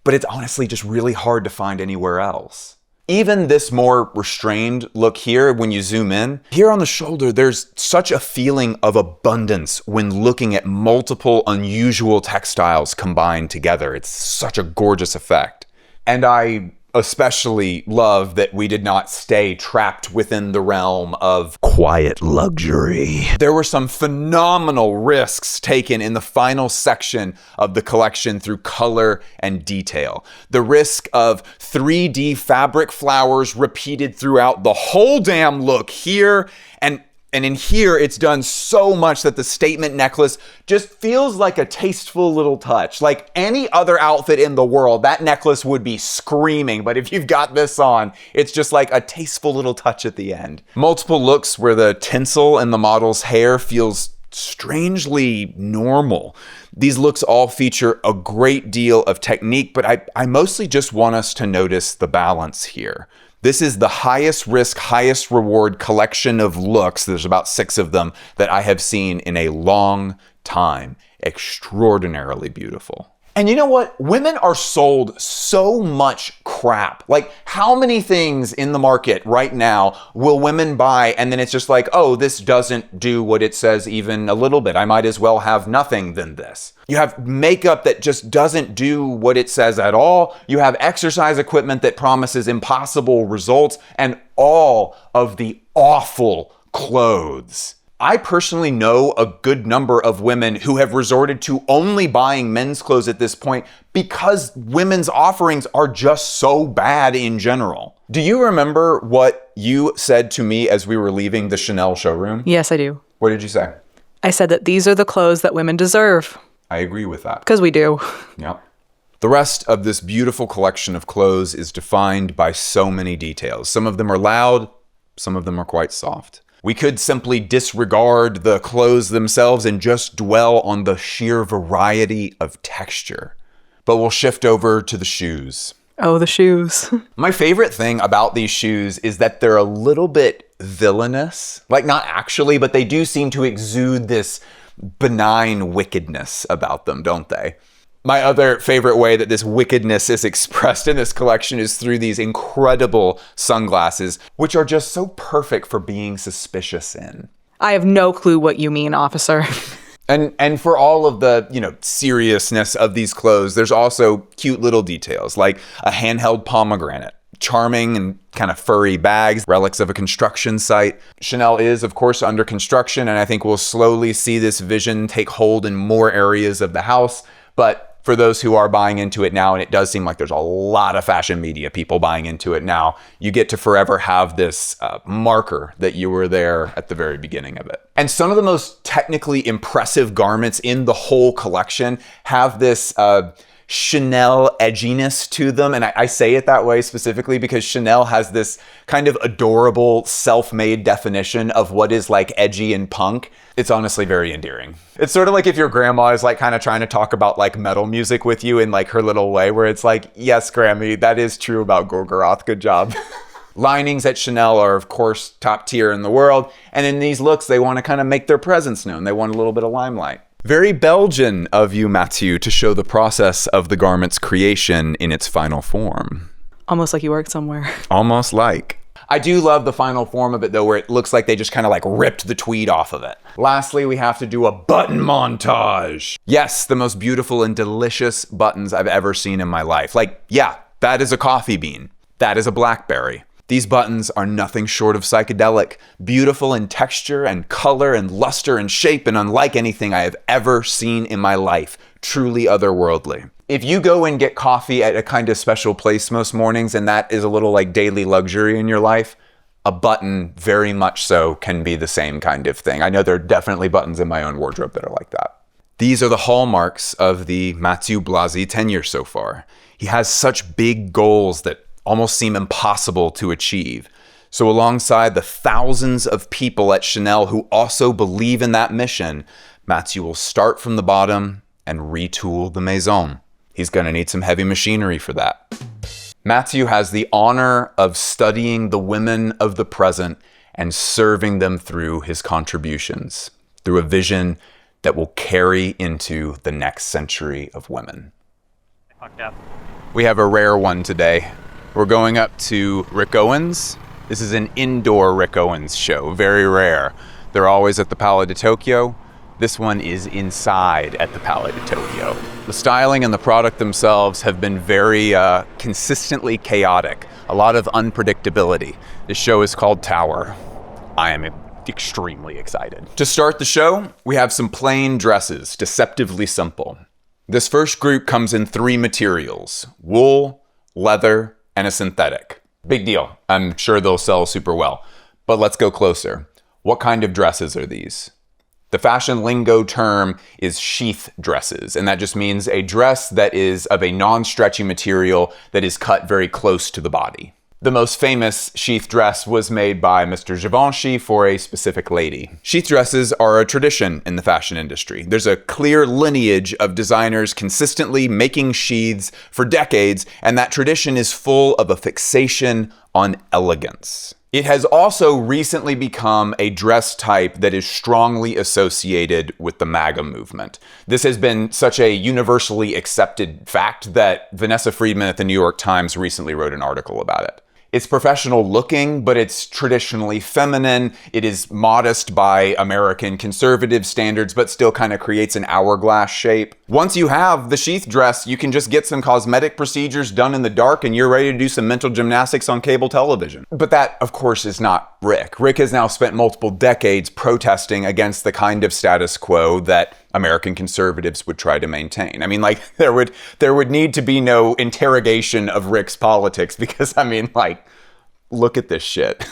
but it's honestly just really hard to find anywhere else. Even this more restrained look here, when you zoom in, here on the shoulder, there's such a feeling of abundance when looking at multiple unusual textiles combined together. It's such a gorgeous effect. And I especially love that we did not stay trapped within the realm of quiet luxury. There were some phenomenal risks taken in the final section of the collection through color and detail. The risk of 3D fabric flowers repeated throughout the whole damn look here, and in here, it's done so much that the statement necklace just feels like a tasteful little touch. Like any other outfit in the world, that necklace would be screaming. But if you've got this on, it's just like a tasteful little touch at the end. Multiple looks where the tinsel in the model's hair feels strangely normal. These looks all feature a great deal of technique, but I mostly just want us to notice the balance here. This is the highest risk, highest reward collection of looks, there's about 6 of them, that I have seen in a long time. Extraordinarily beautiful. And you know what? Women are sold so much crap. Like, how many things in the market right now will women buy and then it's just like, oh, this doesn't do what it says even a little bit. I might as well have nothing than this. You have makeup that just doesn't do what it says at all. You have exercise equipment that promises impossible results and all of the awful clothes. I personally know a good number of women who have resorted to only buying men's clothes at this point because women's offerings are just so bad in general. Do you remember what you said to me as we were leaving the Chanel showroom? Yes, I do. What did you say? I said that these are the clothes that women deserve. I agree with that. Because we do. Yep. The rest of this beautiful collection of clothes is defined by so many details. Some of them are loud, some of them are quite soft. We could simply disregard the clothes themselves and just dwell on the sheer variety of texture. But we'll shift over to the shoes. Oh, the shoes. My favorite thing about these shoes is that they're a little bit villainous. Like, not actually, but they do seem to exude this benign wickedness about them, don't they? My other favorite way that this wickedness is expressed in this collection is through these incredible sunglasses, which are just so perfect for being suspicious in. I have no clue what you mean, officer. And for all of the, seriousness of these clothes, there's also cute little details like a handheld pomegranate, charming and kind of furry bags, relics of a construction site. Chanel is, of course, under construction, and I think we'll slowly see this vision take hold in more areas of the house. But for those who are buying into it now, and it does seem like there's a lot of fashion media people buying into it now, you get to forever have this marker that you were there at the very beginning of it. And some of the most technically impressive garments in the whole collection have this Chanel edginess to them. And I say it that way specifically because Chanel has this kind of adorable self-made definition of what is like edgy and punk. It's honestly very endearing. It's sort of like if your grandma is like kind of trying to talk about like metal music with you in like her little way where it's like, yes, Grammy, that is true about Gorgoroth. Good job. Linings at Chanel are, of course, top tier in the world. And in these looks, they want to kind of make their presence known. They want a little bit of limelight. Very Belgian of you, Matthieu, to show the process of the garment's creation in its final form. Almost like you worked somewhere. Almost like. I do love the final form of it, though, where it looks like they just kind of like ripped the tweed off of it. Lastly, we have to do a button montage. Yes, the most beautiful and delicious buttons I've ever seen in my life. Like, yeah, that is a coffee bean. That is a blackberry. These buttons are nothing short of psychedelic, beautiful in texture and color and luster and shape, and unlike anything I have ever seen in my life, truly otherworldly. If you go and get coffee at a kind of special place most mornings, and that is a little like daily luxury in your life, a button very much so can be the same kind of thing. I know there are definitely buttons in my own wardrobe that are like that. These are the hallmarks of the Matthieu Blazy tenure so far. He has such big goals that almost seem impossible to achieve. So alongside the thousands of people at Chanel who also believe in that mission, Matthieu will start from the bottom and retool the maison. He's going to need some heavy machinery for that. Matthieu has the honor of studying the women of the present and serving them through his contributions, through a vision that will carry into the next century of women. We have a rare one today. We're going up to Rick Owens. This is an indoor Rick Owens show, very rare. They're always at the Palais de Tokyo. This one is inside at the Palais de Tokyo. The styling and the product themselves have been very consistently chaotic, a lot of unpredictability. This show is called Tower. I am extremely excited. To start the show, we have some plain dresses, deceptively simple. This first group comes in 3 materials: wool, leather, and a synthetic. Big deal. I'm sure they'll sell super well. But let's go closer. What kind of dresses are these? The fashion lingo term is sheath dresses, and that just means a dress that is of a non-stretchy material that is cut very close to the body. The most famous sheath dress was made by Mr. Givenchy for a specific lady. Sheath dresses are a tradition in the fashion industry. There's a clear lineage of designers consistently making sheaths for decades, and that tradition is full of a fixation on elegance. It has also recently become a dress type that is strongly associated with the MAGA movement. This has been such a universally accepted fact that Vanessa Friedman at the New York Times recently wrote an article about it. It's professional looking, but it's traditionally feminine. It is modest by American conservative standards, but still kind of creates an hourglass shape. Once you have the sheath dress, you can just get some cosmetic procedures done in the dark and you're ready to do some mental gymnastics on cable television. But that, of course, is not Rick. Rick has now spent multiple decades protesting against the kind of status quo that American conservatives would try to maintain. I mean, like, there would need to be no interrogation of Rick's politics because, I mean, like, look at this shit.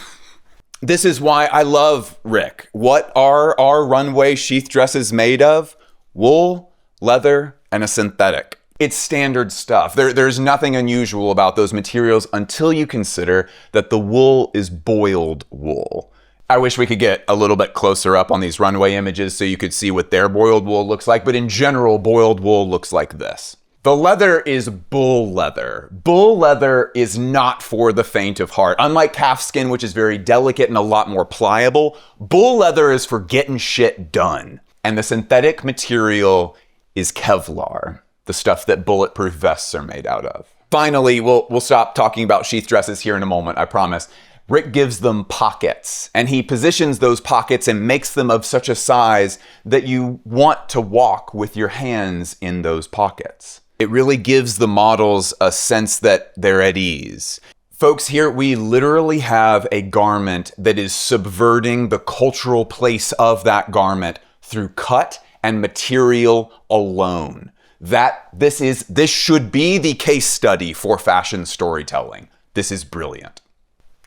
This is why I love Rick. What are our runway sheath dresses made of? Wool, leather, and a synthetic. It's standard stuff. There's nothing unusual about those materials until you consider that the wool is boiled wool. I wish we could get a little bit closer up on these runway images so you could see what their boiled wool looks like, but in general, boiled wool looks like this. The leather is bull leather. Bull leather is not for the faint of heart. Unlike calf skin, which is very delicate and a lot more pliable, bull leather is for getting shit done. And the synthetic material is Kevlar, the stuff that bulletproof vests are made out of. Finally, we'll stop talking about sheath dresses here in a moment, I promise. Rick gives them pockets, and he positions those pockets and makes them of such a size that you want to walk with your hands in those pockets. It really gives the models a sense that they're at ease. Folks, here we literally have a garment that is subverting the cultural place of that garment through cut and material alone. This should be the case study for fashion storytelling. This is brilliant.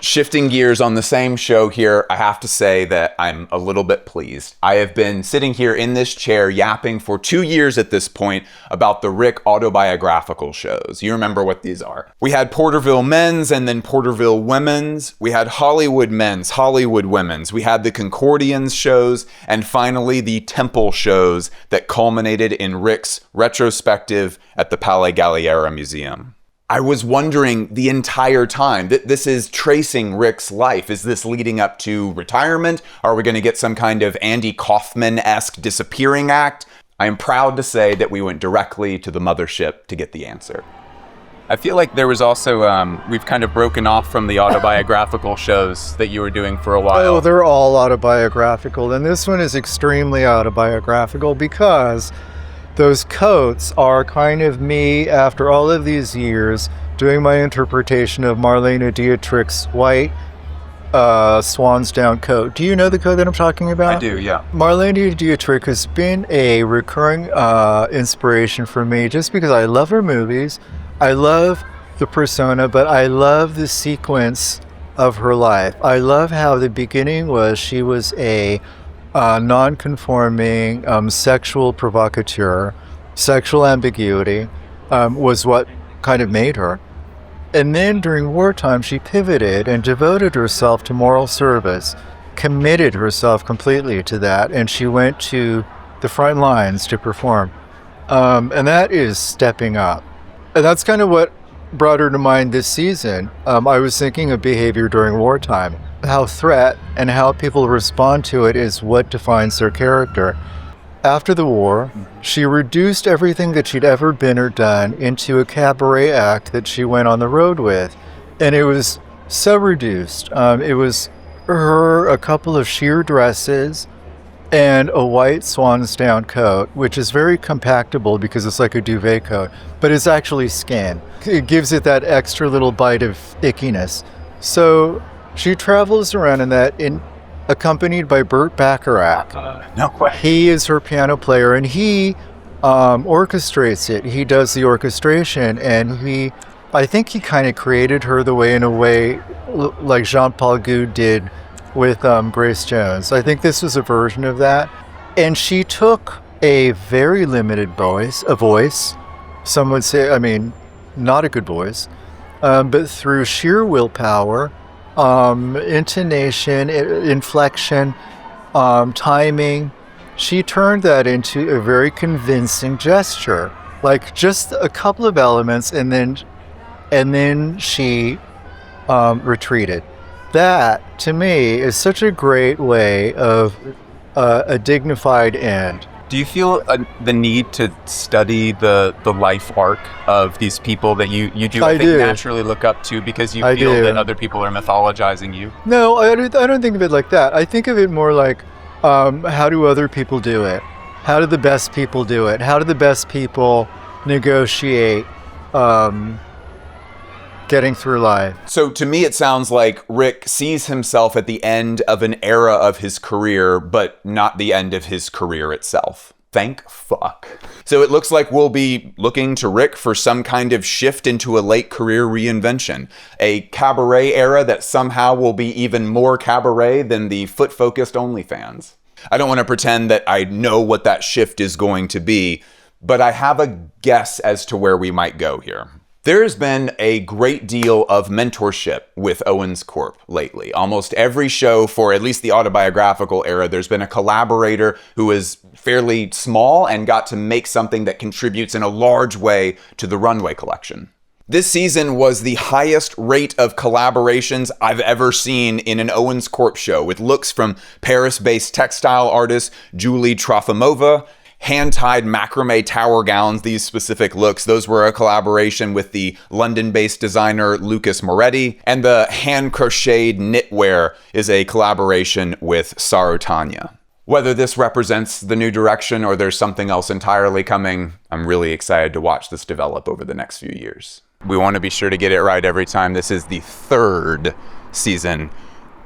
Shifting gears on the same show here, I have to say that I'm a little bit pleased. I have been sitting here in this chair yapping for 2 years at this point about the Rick autobiographical shows. You remember what these are. We had Porterville Men's and then Porterville Women's. We had Hollywood Men's, Hollywood Women's. We had the Concordians shows, and finally the Temple shows that culminated in Rick's retrospective at the Palais Galliera Museum. I was wondering the entire time that this is tracing Rick's life. Is this leading up to retirement? Are we going to get some kind of Andy Kaufman-esque disappearing act? I am proud to say that we went directly to the mothership to get the answer. I feel like there was also, we've kind of broken off from the autobiographical shows that you were doing for a while. Oh, they're all autobiographical, and this one is extremely autobiographical because those coats are kind of me after all of these years doing my interpretation of Marlene Dietrich's white swan's down coat. Do you know the coat that I'm talking about? I do, yeah. Marlene Dietrich has been a recurring inspiration for me just because I love her movies. I love the persona, but I love the sequence of her life. I love how the beginning was she was a non-conforming sexual provocateur. Sexual ambiguity was what kind of made her. And then during wartime, she pivoted and devoted herself to moral service, committed herself completely to that, and she went to the front lines to perform. And that is stepping up. And that's kind of what brought her to mind this season. I was thinking of behavior during wartime. How threat and how people respond to it is what defines their character. After the war, she reduced everything that she'd ever been or done into a cabaret act that she went on the road with. And it was so reduced. It was her, a couple of sheer dresses, and a white swan's down coat, which is very compactable because it's like a duvet coat, but it's actually skin. It gives it that extra little bite of ickiness. So she travels around in that, accompanied by Burt Bacharach. No way. He is her piano player, and he orchestrates it. He does the orchestration, and I think he kind of created her in a way like Jean-Paul Goude did with Grace Jones. I think this was a version of that. And she took a very limited voice, some would say, not a good voice, but through sheer willpower, intonation, inflection, timing, she turned that into a very convincing gesture. Like just a couple of elements, and then she retreated. that, to me, is such a great way of a dignified end. Do you feel the need to study the life arc of these people that you do I do. naturally look up to because you I feel do. that other people are mythologizing you? No, I don't think of it like that. I think of it more like, how do other people do it? How do the best people do it? How do the best people negotiate getting through life? So to me, it sounds like Rick sees himself at the end of an era of his career, but not the end of his career itself. Thank fuck. So it looks like we'll be looking to Rick for some kind of shift into a late career reinvention. A cabaret era that somehow will be even more cabaret than the foot-focused OnlyFans. I don't want to pretend that I know what that shift is going to be, but I have a guess as to where we might go here. There's been a great deal of mentorship with Owens Corp lately. Almost every show for at least the autobiographical era, there's been a collaborator who is fairly small and got to make something that contributes in a large way to the runway collection. This season was the highest rate of collaborations I've ever seen in an Owens Corp show, with looks from Paris-based textile artist Julie Trofimova, hand-tied macrame tower gowns, these specific looks. Those were a collaboration with the London-based designer Lucas Moretti, and the hand-crocheted knitwear is a collaboration with Sarotanya. Whether this represents the new direction or there's something else entirely coming, I'm really excited to watch this develop over the next few years. We want to be sure to get it right every time. This is the third season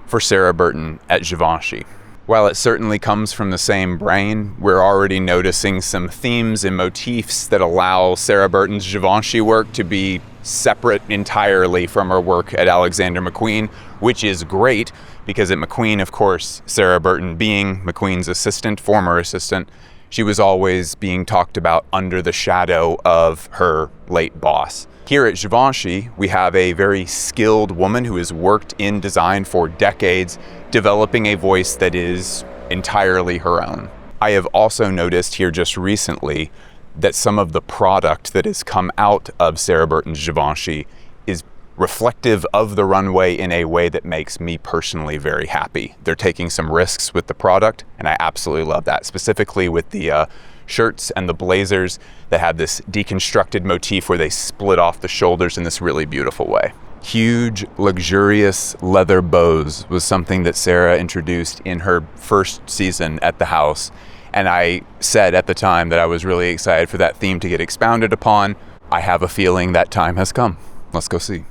for Sarah Burton at Givenchy. While it certainly comes from the same brain, we're already noticing some themes and motifs that allow Sarah Burton's Givenchy work to be separate entirely from her work at Alexander McQueen, which is great because at McQueen, of course, Sarah Burton being McQueen's assistant, former assistant, she was always being talked about under the shadow of her late boss. Here at Givenchy, we have a very skilled woman who has worked in design for decades, developing a voice that is entirely her own. I have also noticed here just recently that some of the product that has come out of Sarah Burton's Givenchy is reflective of the runway in a way that makes me personally very happy. They're taking some risks with the product, and I absolutely love that, specifically with the shirts and the blazers that have this deconstructed motif where they split off the shoulders in this really beautiful way. Huge, luxurious leather bows was something that Sarah introduced in her first season at the house. And I said at the time that I was really excited for that theme to get expounded upon. I have a feeling that time has come. Let's go see.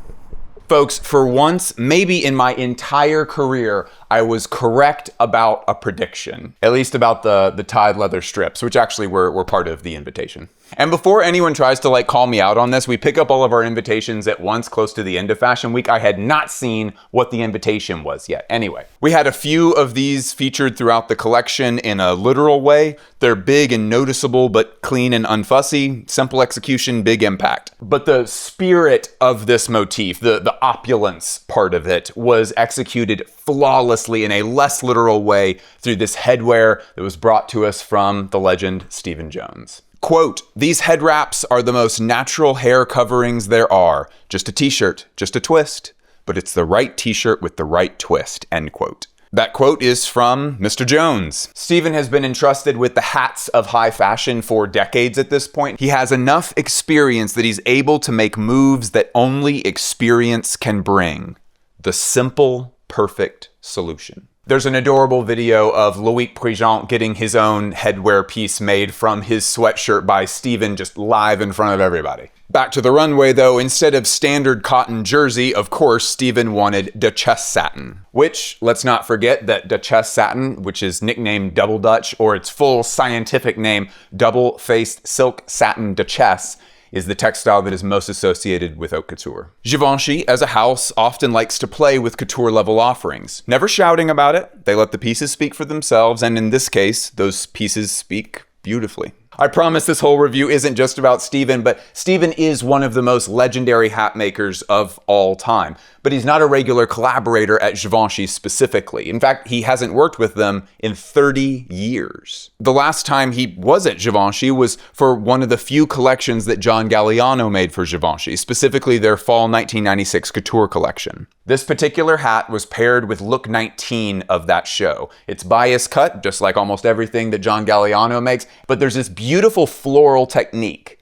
Folks, for once, maybe in my entire career, I was correct about a prediction. At least about the tied leather strips, which actually were part of the invitation. And before anyone tries to call me out on this, we pick up all of our invitations at once close to the end of Fashion Week. I had not seen what the invitation was yet. Anyway, we had a few of these featured throughout the collection in a literal way. They're big and noticeable, but clean and unfussy. Simple execution, big impact. But the spirit of this motif, the opulence part of it, was executed flawlessly in a less literal way through this headwear that was brought to us from the legend Stephen Jones. Quote, "These head wraps are the most natural hair coverings there are. Just a t-shirt, just a twist, but it's the right t-shirt with the right twist," end quote. That quote is from Mr. Jones. Stephen has been entrusted with the hats of high fashion for decades at this point. He has enough experience that he's able to make moves that only experience can bring. The simple, perfect solution. There's an adorable video of Loic Prigent getting his own headwear piece made from his sweatshirt by Stephen just live in front of everybody. Back to the runway though, instead of standard cotton jersey, of course, Stephen wanted Duchesse satin. Which, let's not forget that Duchesse satin, which is nicknamed Double Dutch, or its full scientific name, double-faced silk satin Duchesse, is the textile that is most associated with haute couture. Givenchy, as a house, often likes to play with couture-level offerings. Never shouting about it, they let the pieces speak for themselves, and in this case, those pieces speak beautifully. I promise this whole review isn't just about Steven, but Steven is one of the most legendary hat makers of all time. But he's not a regular collaborator at Givenchy specifically. In fact, he hasn't worked with them in 30 years. The last time he was at Givenchy was for one of the few collections that John Galliano made for Givenchy, specifically their fall 1996 couture collection. This particular hat was paired with look 19 of that show. It's bias cut, just like almost everything that John Galliano makes, but there's this beautiful floral technique.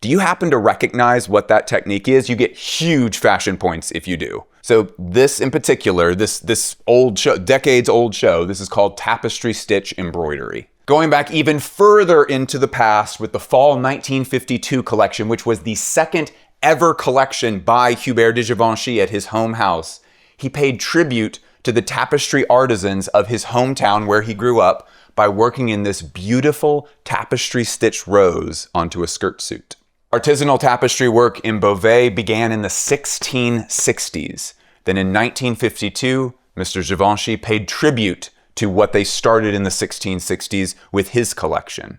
Do you happen to recognize what that technique is? You get huge fashion points if you do. So this in particular, this old show, decades old show, this is called tapestry stitch embroidery. Going back even further into the past with the fall 1952 collection, which was the second ever collection by Hubert de Givenchy at his home house, he paid tribute to the tapestry artisans of his hometown where he grew up by working in this beautiful tapestry stitch rose onto a skirt suit. Artisanal tapestry work in Beauvais began in the 1660s. Then in 1952, Mr. Givenchy paid tribute to what they started in the 1660s with his collection.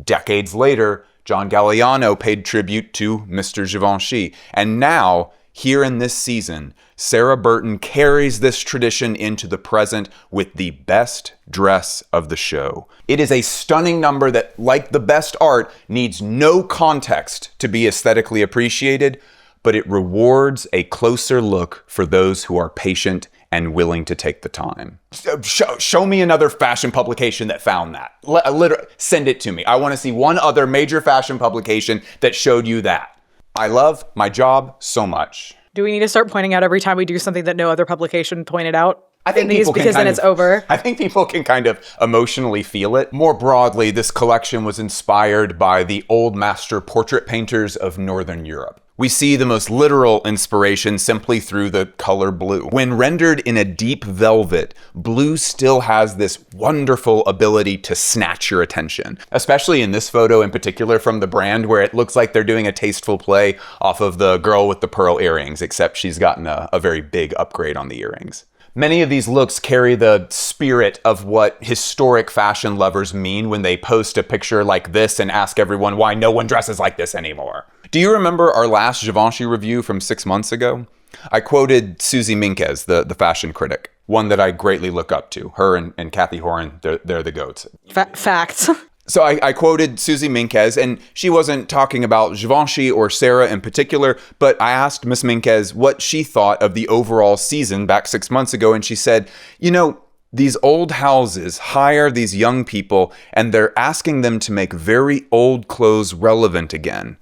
Decades later, John Galliano paid tribute to Mr. Givenchy. And now, here in this season, Sarah Burton carries this tradition into the present with the best dress of the show. It is a stunning number that, like the best art, needs no context to be aesthetically appreciated, but it rewards a closer look for those who are patient and willing to take the time. Show me another fashion publication that found that. Literally, send it to me. I want to see one other major fashion publication that showed you that. I love my job so much. Do we need to start pointing out every time we do something that no other publication pointed out? I think these, because then it's over. I think people can kind of emotionally feel it. More broadly, this collection was inspired by the old master portrait painters of Northern Europe. We see the most literal inspiration simply through the color blue. When rendered in a deep velvet, blue still has this wonderful ability to snatch your attention, especially in this photo in particular from the brand, where it looks like they're doing a tasteful play off of the girl with the pearl earrings, except she's gotten a very big upgrade on the earrings. Many of these looks carry the spirit of what historic fashion lovers mean when they post a picture like this and ask everyone why no one dresses like this anymore. Do you remember our last Givenchy review from 6 months ago? I quoted Suzy Minkes, the fashion critic, one that I greatly look up to. Her and Kathy Horan, they're the goats. Facts. So I quoted Suzy Minkes, and she wasn't talking about Givenchy or Sarah in particular, but I asked Miss Minkes what she thought of the overall season back 6 months ago, and she said, you know, these old houses hire these young people, and they're asking them to make very old clothes relevant again.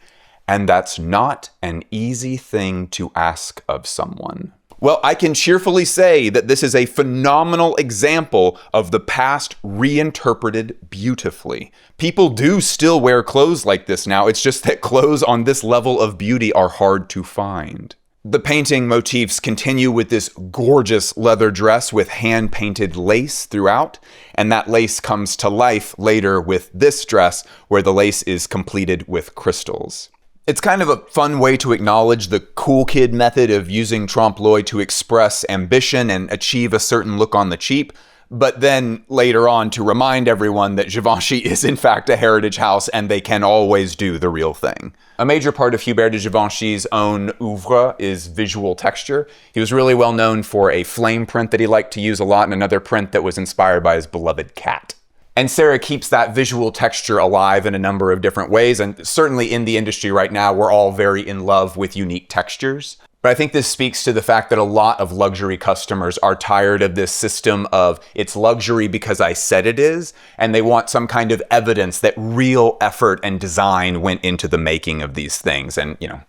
And that's not an easy thing to ask of someone. Well, I can cheerfully say that this is a phenomenal example of the past reinterpreted beautifully. People do still wear clothes like this now. It's just that clothes on this level of beauty are hard to find. The painting motifs continue with this gorgeous leather dress with hand-painted lace throughout, and that lace comes to life later with this dress where the lace is completed with crystals. It's kind of a fun way to acknowledge the cool kid method of using trompe-l'oeil to express ambition and achieve a certain look on the cheap, but then later on to remind everyone that Givenchy is in fact a heritage house and they can always do the real thing. A major part of Hubert de Givenchy's own oeuvre is visual texture. He was really well known for a flame print that he liked to use a lot and another print that was inspired by his beloved cat. And Sarah keeps that visual texture alive in a number of different ways, and certainly in the industry right now, we're all very in love with unique textures. But I think this speaks to the fact that a lot of luxury customers are tired of this system of it's luxury because I said it is, and they want some kind of evidence that real effort and design went into the making of these things. And, you know,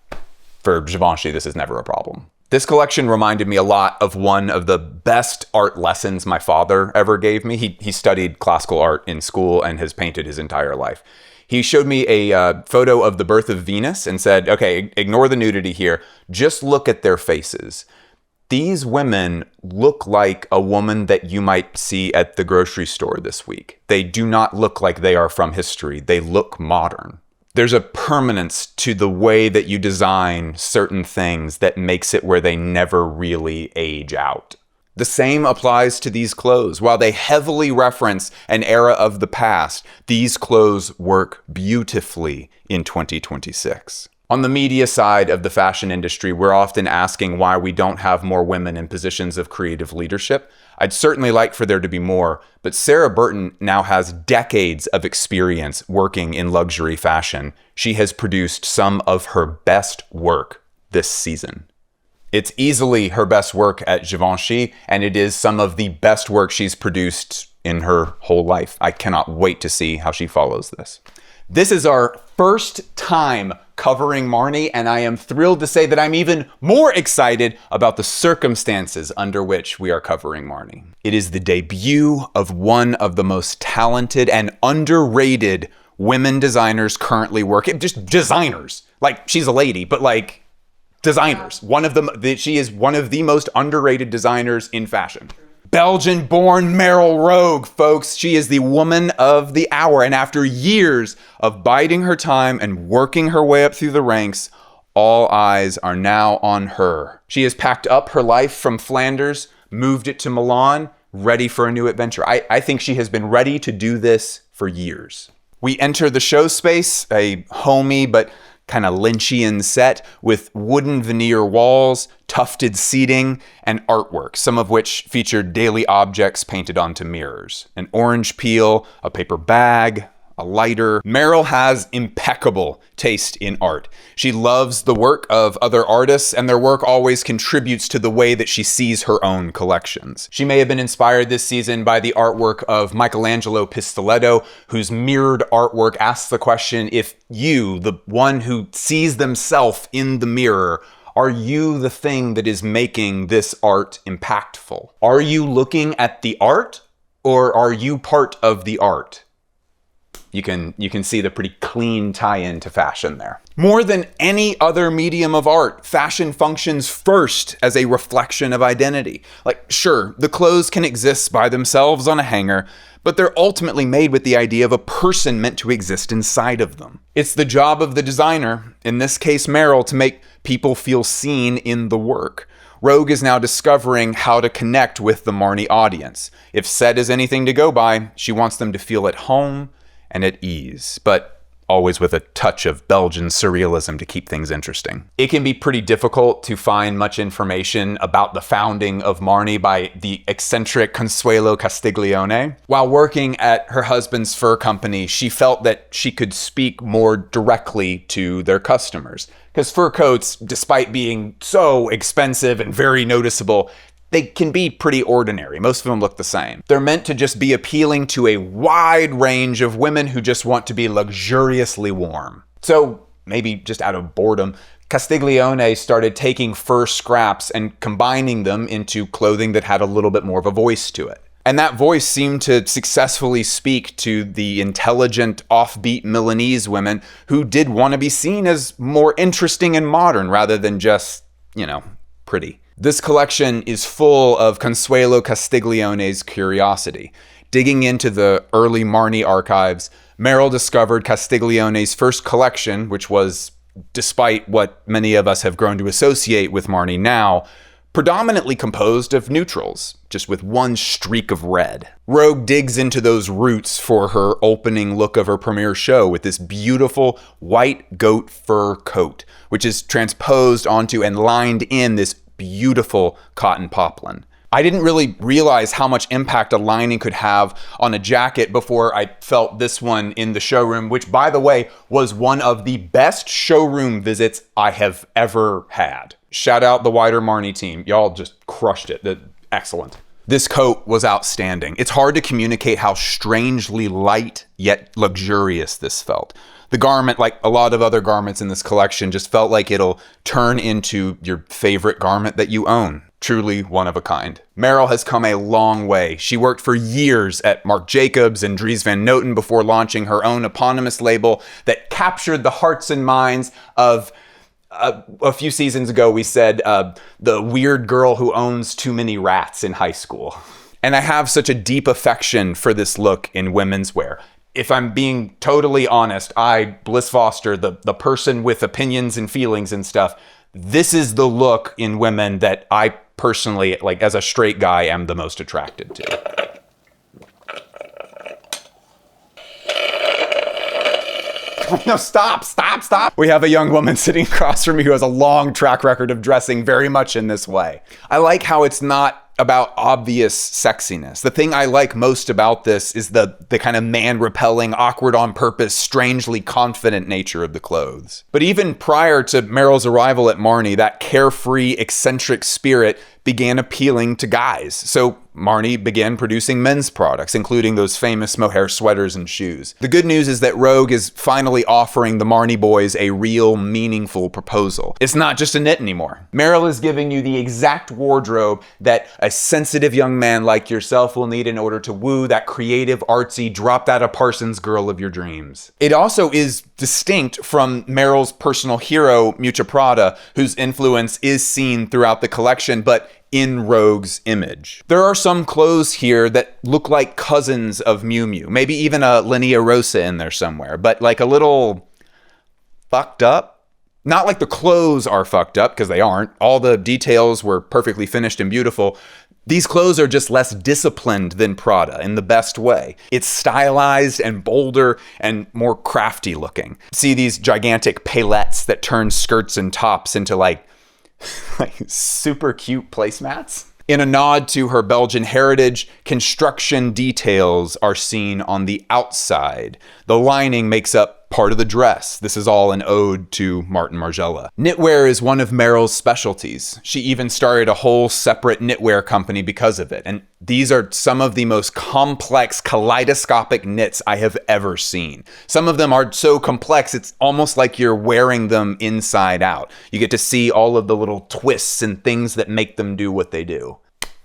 for Givenchy, this is never a problem. This collection reminded me a lot of one of the best art lessons my father ever gave me. He studied classical art in school and has painted his entire life. He showed me a photo of the birth of Venus and said, okay, ignore the nudity here. Just look at their faces. These women look like a woman that you might see at the grocery store this week. They do not look like they are from history. They look modern. There's a permanence to the way that you design certain things that makes it where they never really age out. The same applies to these clothes. While they heavily reference an era of the past, these clothes work beautifully in 2026. On the media side of the fashion industry, we're often asking why we don't have more women in positions of creative leadership. I'd certainly like for there to be more, but Sarah Burton now has decades of experience working in luxury fashion. She has produced some of her best work this season. It's easily her best work at Givenchy, and it is some of the best work she's produced in her whole life. I cannot wait to see how she follows this. This is our first time covering Marni, and I am thrilled to say that I'm even more excited about the circumstances under which we are covering Marni. It is the debut of one of the most talented and underrated women designers currently working. Just designers. Like, she's a lady, but like, designers. She is one of the most underrated designers in fashion. Belgian-born Meryll Rogge, folks. She is the woman of the hour. And after years of biding her time and working her way up through the ranks, all eyes are now on her. She has packed up her life from Flanders, moved it to Milan, ready for a new adventure. I think she has been ready to do this for years. We enter the show space, a homey but kind of Lynchian set with wooden veneer walls, tufted seating, and artwork, some of which featured daily objects painted onto mirrors. An orange peel, a paper bag, a lighter. Meryll has impeccable taste in art. She loves the work of other artists, and their work always contributes to the way that she sees her own collections. She may have been inspired this season by the artwork of Michelangelo Pistoletto, whose mirrored artwork asks the question, if you, the one who sees themselves in the mirror, are you the thing that is making this art impactful? Are you looking at the art, or are you part of the art? You can see the pretty clean tie-in to fashion there. More than any other medium of art, fashion functions first as a reflection of identity. Like, sure, the clothes can exist by themselves on a hanger, but they're ultimately made with the idea of a person meant to exist inside of them. It's the job of the designer, in this case Meryll, to make people feel seen in the work. Rogge is now discovering how to connect with the Marni audience. If set is anything to go by, she wants them to feel at home and at ease, but always with a touch of Belgian surrealism to keep things interesting. It can be pretty difficult to find much information about the founding of Marni by the eccentric Consuelo Castiglione. While working at her husband's fur company, she felt that she could speak more directly to their customers. Because fur coats, despite being so expensive and very noticeable, they can be pretty ordinary. Most of them look the same. They're meant to just be appealing to a wide range of women who just want to be luxuriously warm. So maybe just out of boredom, Castiglione started taking fur scraps and combining them into clothing that had a little bit more of a voice to it. And that voice seemed to successfully speak to the intelligent, offbeat Milanese women who did want to be seen as more interesting and modern rather than just, pretty. This collection is full of Consuelo Castiglione's curiosity. Digging into the early Marni archives, Meryll discovered Castiglione's first collection, which was, despite what many of us have grown to associate with Marni now, predominantly composed of neutrals, just with one streak of red. Rogge digs into those roots for her opening look of her premiere show with this beautiful white goat fur coat, which is transposed onto and lined in this beautiful cotton poplin. I didn't really realize how much impact a lining could have on a jacket before I felt this one in the showroom, which, by the way, was one of the best showroom visits I have ever had. Shout out the wider Marni team. Y'all just crushed it. Excellent. This coat was outstanding. It's hard to communicate how strangely light yet luxurious this felt. The garment, like a lot of other garments in this collection, just felt like it'll turn into your favorite garment that you own. Truly one of a kind. Meryll has come a long way. She worked for years at Marc Jacobs and Dries van Noten before launching her own eponymous label that captured the hearts and minds of, a few seasons ago we said, the weird girl who owns too many rats in high school. And I have such a deep affection for this look in women's wear. If I'm being totally honest, Bliss Foster, the person with opinions and feelings and stuff, this is the look in women that I personally, like as a straight guy, am the most attracted to. No, stop. We have a young woman sitting across from me who has a long track record of dressing very much in this way. I like how it's not about obvious sexiness. The thing I like most about this is the kind of man-repelling, awkward on purpose, strangely confident nature of the clothes. But even prior to Meryll's arrival at Marni, that carefree, eccentric spirit began appealing to guys. So Marni began producing men's products, including those famous mohair sweaters and shoes. The good news is that Rogge is finally offering the Marni boys a real, meaningful proposal. It's not just a knit anymore. Meryll is giving you the exact wardrobe that a sensitive young man like yourself will need in order to woo that creative, artsy, dropped-out-of-Parsons girl of your dreams. It also is distinct from Meryll's personal hero, Miuccia Prada, whose influence is seen throughout the collection, but in Rogge's image. There are some clothes here that look like cousins of Miu Miu, maybe even a Linea Rosa in there somewhere, but like a little fucked up. Not like the clothes are fucked up, because they aren't. All the details were perfectly finished and beautiful. These clothes are just less disciplined than Prada in the best way. It's stylized and bolder and more crafty looking. See these gigantic palettes that turn skirts and tops into like super cute placemats? In a nod to her Belgian heritage, construction details are seen on the outside. The lining makes up part of the dress. This is all an ode to Martin Margiela. Knitwear is one of Meryll's specialties. She even started a whole separate knitwear company because of it. And these are some of the most complex, kaleidoscopic knits I have ever seen. Some of them are so complex, it's almost like you're wearing them inside out. You get to see all of the little twists and things that make them do what they do.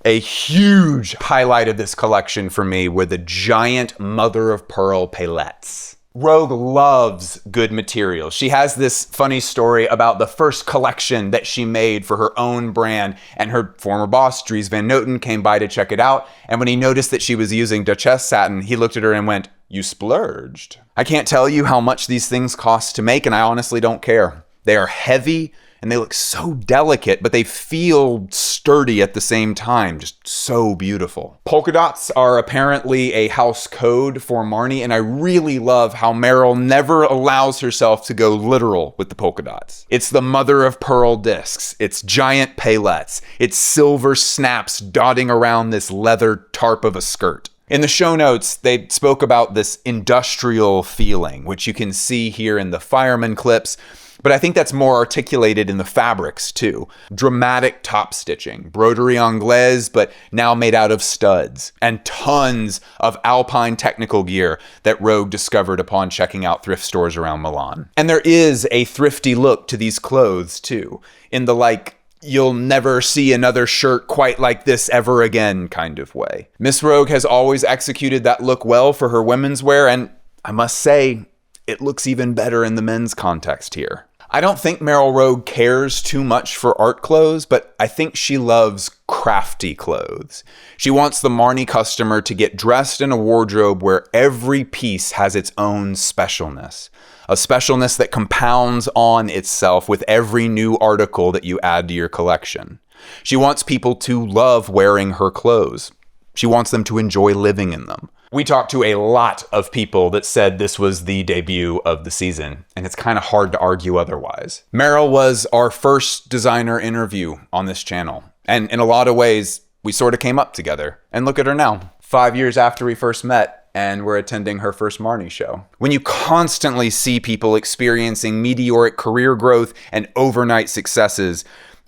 A huge highlight of this collection for me were the giant mother-of-pearl palettes. Rogge loves good materials. She has this funny story about the first collection that she made for her own brand, and her former boss, Dries van Noten, came by to check it out, and when he noticed that she was using Duchesse satin, he looked at her and went, "You splurged." I can't tell you how much these things cost to make, and I honestly don't care. They are heavy, and they look so delicate, but they feel sturdy at the same time. Just so beautiful. Polka dots are apparently a house code for Marni, and I really love how Meryll never allows herself to go literal with the polka dots. It's the mother of pearl discs. It's giant palettes. It's silver snaps dotting around this leather tarp of a skirt. In the show notes, they spoke about this industrial feeling, which you can see here in the fireman clips. But I think that's more articulated in the fabrics too. Dramatic top stitching, broderie anglaise, but now made out of studs, and tons of alpine technical gear that Rogge discovered upon checking out thrift stores around Milan. And there is a thrifty look to these clothes too, in the like, you'll never see another shirt quite like this ever again kind of way. Miss Rogge has always executed that look well for her women's wear, and I must say, it looks even better in the men's context here. I don't think Meryll Rogge cares too much for art clothes, but I think she loves crafty clothes. She wants the Marni customer to get dressed in a wardrobe where every piece has its own specialness. A specialness that compounds on itself with every new article that you add to your collection. She wants people to love wearing her clothes. She wants them to enjoy living in them. We talked to a lot of people that said this was the debut of the season, and it's kind of hard to argue otherwise. Meryll was our first designer interview on this channel, and in a lot of ways, we sort of came up together. And look at her now, 5 years after we first met, and we're attending her first Marni show. When you constantly see people experiencing meteoric career growth and overnight successes,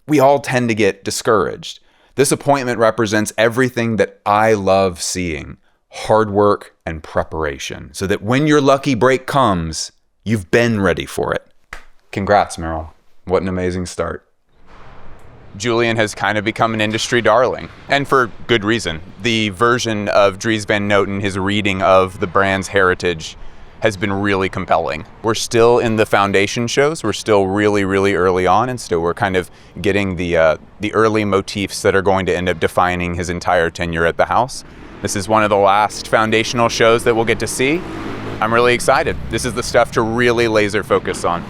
we all tend to get discouraged. This appointment represents everything that I love seeing. Hard work and preparation, so that when your lucky break comes, you've been ready for it. Congrats, Meryll. What an amazing start. Julian has kind of become an industry darling, and for good reason. The version of Dries van Noten, his reading of the brand's heritage, has been really compelling. We're still in the foundation shows. We're still really, really early on, and still we're kind of getting the early motifs that are going to end up defining his entire tenure at the house. This is one of the last foundational shows that we'll get to see. I'm really excited. This is the stuff to really laser focus on.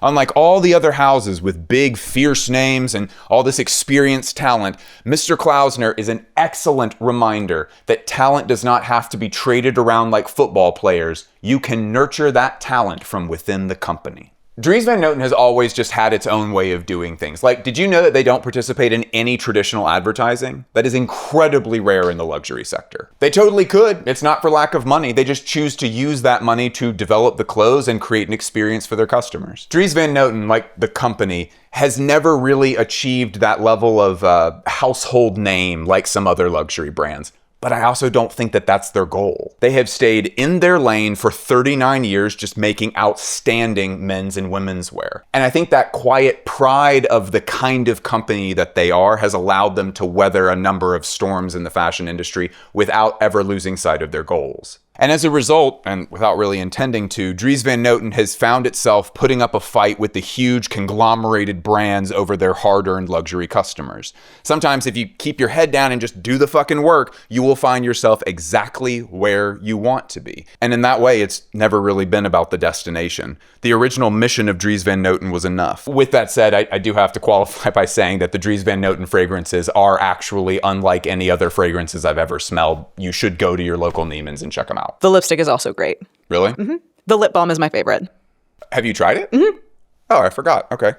Unlike all the other houses with big, fierce names and all this experienced talent, Mr. Klausner is an excellent reminder that talent does not have to be traded around like football players. You can nurture that talent from within the company. Dries Van Noten has always just had its own way of doing things. Like, did you know that they don't participate in any traditional advertising? That is incredibly rare in the luxury sector. They totally could. It's not for lack of money. They just choose to use that money to develop the clothes and create an experience for their customers. Dries Van Noten, like the company, has never really achieved that level of household name like some other luxury brands. But I also don't think that that's their goal. They have stayed in their lane for 39 years, just making outstanding men's and women's wear. And I think that quiet pride of the kind of company that they are has allowed them to weather a number of storms in the fashion industry without ever losing sight of their goals. And as a result, and without really intending to, Dries Van Noten has found itself putting up a fight with the huge conglomerated brands over their hard-earned luxury customers. Sometimes if you keep your head down and just do the fucking work, you will find yourself exactly where you want to be. And in that way, it's never really been about the destination. The original mission of Dries Van Noten was enough. With that said, I do have to qualify by saying that the Dries Van Noten fragrances are actually unlike any other fragrances I've ever smelled. You should go to your local Neiman's and check them out. The lipstick is also great. Really? Mm-hmm. The lip balm is my favorite. Have you tried it? Mm-hmm. Oh, I forgot. Okay.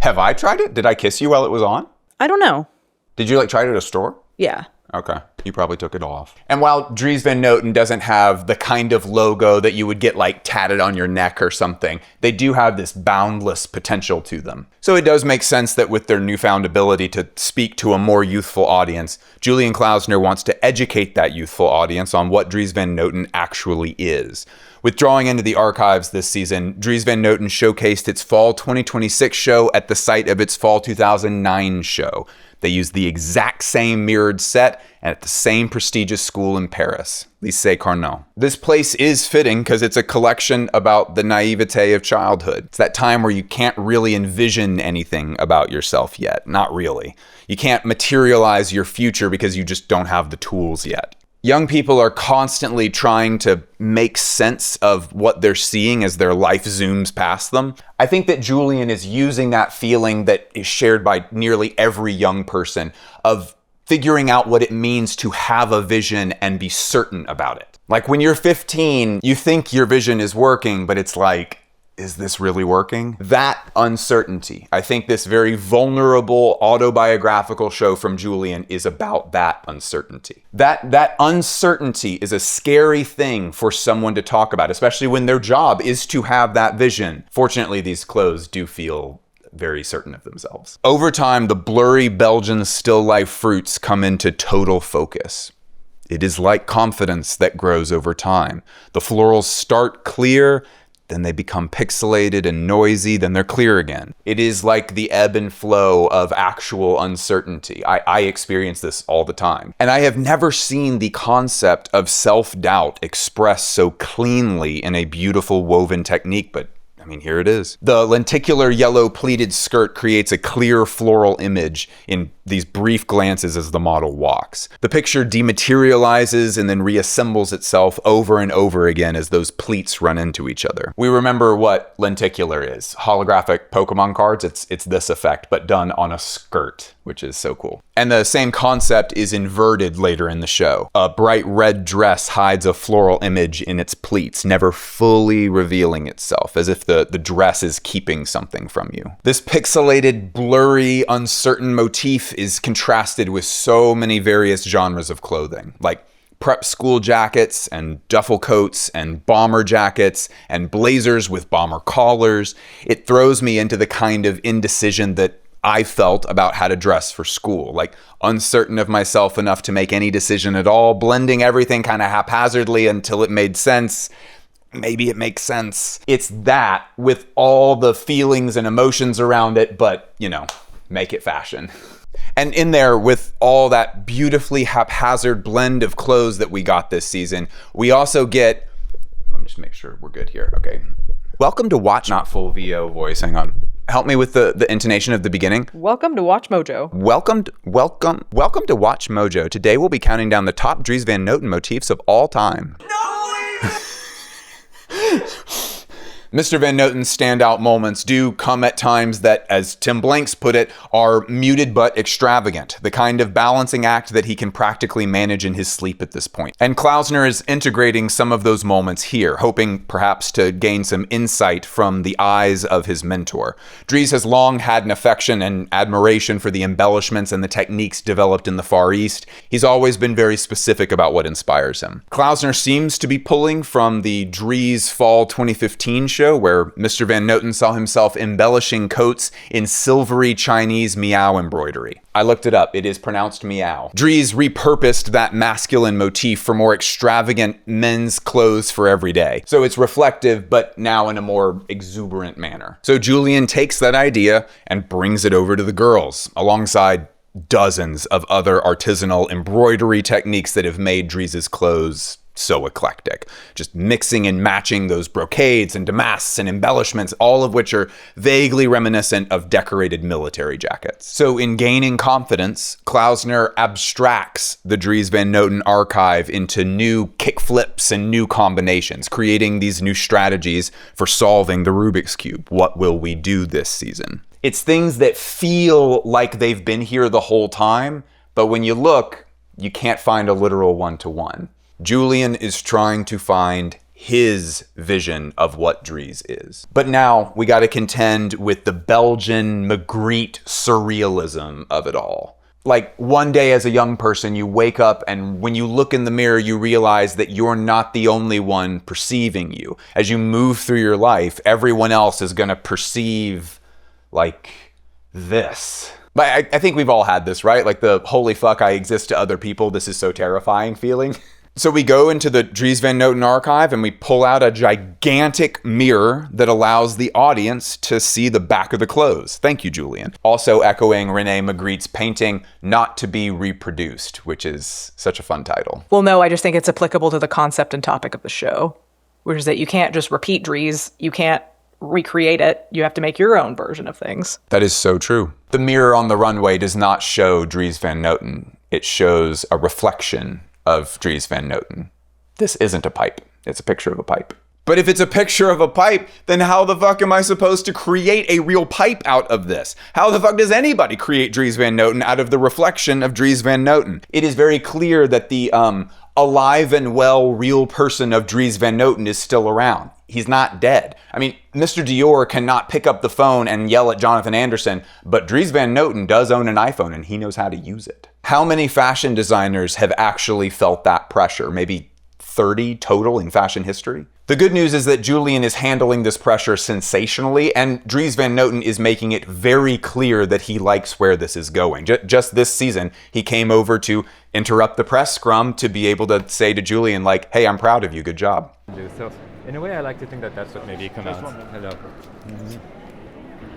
Have I tried it? Did I kiss you while it was on? I don't know. Did you try it at a store? Yeah. Okay. You probably took it off. And while Dries Van Noten doesn't have the kind of logo that you would get tatted on your neck or something, they do have this boundless potential to them. So it does make sense that with their newfound ability to speak to a more youthful audience, Julian Klausner wants to educate that youthful audience on what Dries Van Noten actually is. Withdrawing into the archives this season, Dries Van Noten showcased its Fall 2026 show at the site of its Fall 2009 show. They used the exact same mirrored set and at the same prestigious school in Paris, Lycée Carnot. This place is fitting because it's a collection about the naivete of childhood. It's that time where you can't really envision anything about yourself yet. Not really. You can't materialize your future because you just don't have the tools yet. Young people are constantly trying to make sense of what they're seeing as their life zooms past them. I think that Julian is using that feeling that is shared by nearly every young person of figuring out what it means to have a vision and be certain about it. Like when you're 15, you think your vision is working, but it's like, is this really working? That uncertainty. I think this very vulnerable autobiographical show from Julian is about that uncertainty. That uncertainty is a scary thing for someone to talk about, especially when their job is to have that vision. Fortunately, these clothes do feel very certain of themselves. Over time, the blurry Belgian still life fruits come into total focus. It is like confidence that grows over time. The florals start clear, then they become pixelated and noisy, then they're clear again. It is like the ebb and flow of actual uncertainty. I experience this all the time. And I have never seen the concept of self-doubt expressed so cleanly in a beautiful woven technique, but I mean, here it is. The lenticular yellow pleated skirt creates a clear floral image in these brief glances as the model walks. The picture dematerializes and then reassembles itself over and over again as those pleats run into each other. We remember what lenticular is. Holographic Pokemon cards, it's this effect, but done on a skirt, which is so cool. And the same concept is inverted later in the show. A bright red dress hides a floral image in its pleats, never fully revealing itself, as if the dress is keeping something from you. This pixelated, blurry, uncertain motif is contrasted with so many various genres of clothing, like prep school jackets and duffel coats and bomber jackets and blazers with bomber collars. It throws me into the kind of indecision that I felt about how to dress for school, like uncertain of myself enough to make any decision at all, blending everything kind of haphazardly until it made sense. Maybe it makes sense. It's that with all the feelings and emotions around it, but, make it fashion. And in there, with all that beautifully haphazard blend of clothes that we got this season, we also get, let me just make sure we're good here. Okay. Welcome to Watch, not full VO voice. Hang on. Help me with the intonation of the beginning. Welcome to Watch Mojo. Welcome to Watch Mojo. Today we'll be counting down the top Dries Van Noten motifs of all time. Mr. Van Noten's standout moments do come at times that, as Tim Blanks put it, are muted but extravagant, the kind of balancing act that he can practically manage in his sleep at this point. And Klausner is integrating some of those moments here, hoping perhaps to gain some insight from the eyes of his mentor. Dries has long had an affection and admiration for the embellishments and the techniques developed in the Far East. He's always been very specific about what inspires him. Klausner seems to be pulling from the Dries Fall 2015 show, where Mr. Van Noten saw himself embellishing coats in silvery Chinese meow embroidery. I looked it up. It is pronounced meow. Dries repurposed that masculine motif for more extravagant men's clothes for every day. So it's reflective, but now in a more exuberant manner. So Julian takes that idea and brings it over to the girls, alongside dozens of other artisanal embroidery techniques that have made Dries's clothes so eclectic. Just mixing and matching those brocades and damasks and embellishments, all of which are vaguely reminiscent of decorated military jackets. So in gaining confidence, Klausner abstracts the Dries Van Noten archive into new kickflips and new combinations, creating these new strategies for solving the Rubik's Cube. What will we do this season? It's things that feel like they've been here the whole time, but when you look, you can't find a literal one-to-one. Julian is trying to find his vision of what Dries is. But now we got to contend with the Belgian Magritte surrealism of it all. Like, one day as a young person, you wake up and when you look in the mirror, you realize that you're not the only one perceiving you. As you move through your life, everyone else is going to perceive like this. But I think we've all had this, right? Like the holy fuck, I exist to other people, this is so terrifying feeling. So we go into the Dries Van Noten archive and we pull out a gigantic mirror that allows the audience to see the back of the clothes. Thank you, Julian. Also echoing René Magritte's painting, Not to be Reproduced, which is such a fun title. Well, no, I just think it's applicable to the concept and topic of the show, which is that you can't just repeat Dries. You can't recreate it. You have to make your own version of things. That is so true. The mirror on the runway does not show Dries Van Noten. It shows a reflection of Dries Van Noten. This isn't a pipe. It's a picture of a pipe. But if it's a picture of a pipe, then how the fuck am I supposed to create a real pipe out of this? How the fuck does anybody create Dries Van Noten out of the reflection of Dries Van Noten? It is very clear that the alive and well real person of Dries Van Noten is still around. He's not dead. I mean, Mr. Dior cannot pick up the phone and yell at Jonathan Anderson, but Dries Van Noten does own an iPhone and he knows how to use it. How many fashion designers have actually felt that pressure? Maybe 30 total in fashion history? The good news is that Julian is handling this pressure sensationally, and Dries Van Noten is making it very clear that he likes where this is going. Just this season, he came over to interrupt the press scrum to be able to say to Julian, like, hey, I'm proud of you, good job. So, in a way, I like to think that that's what maybe come out. Hello.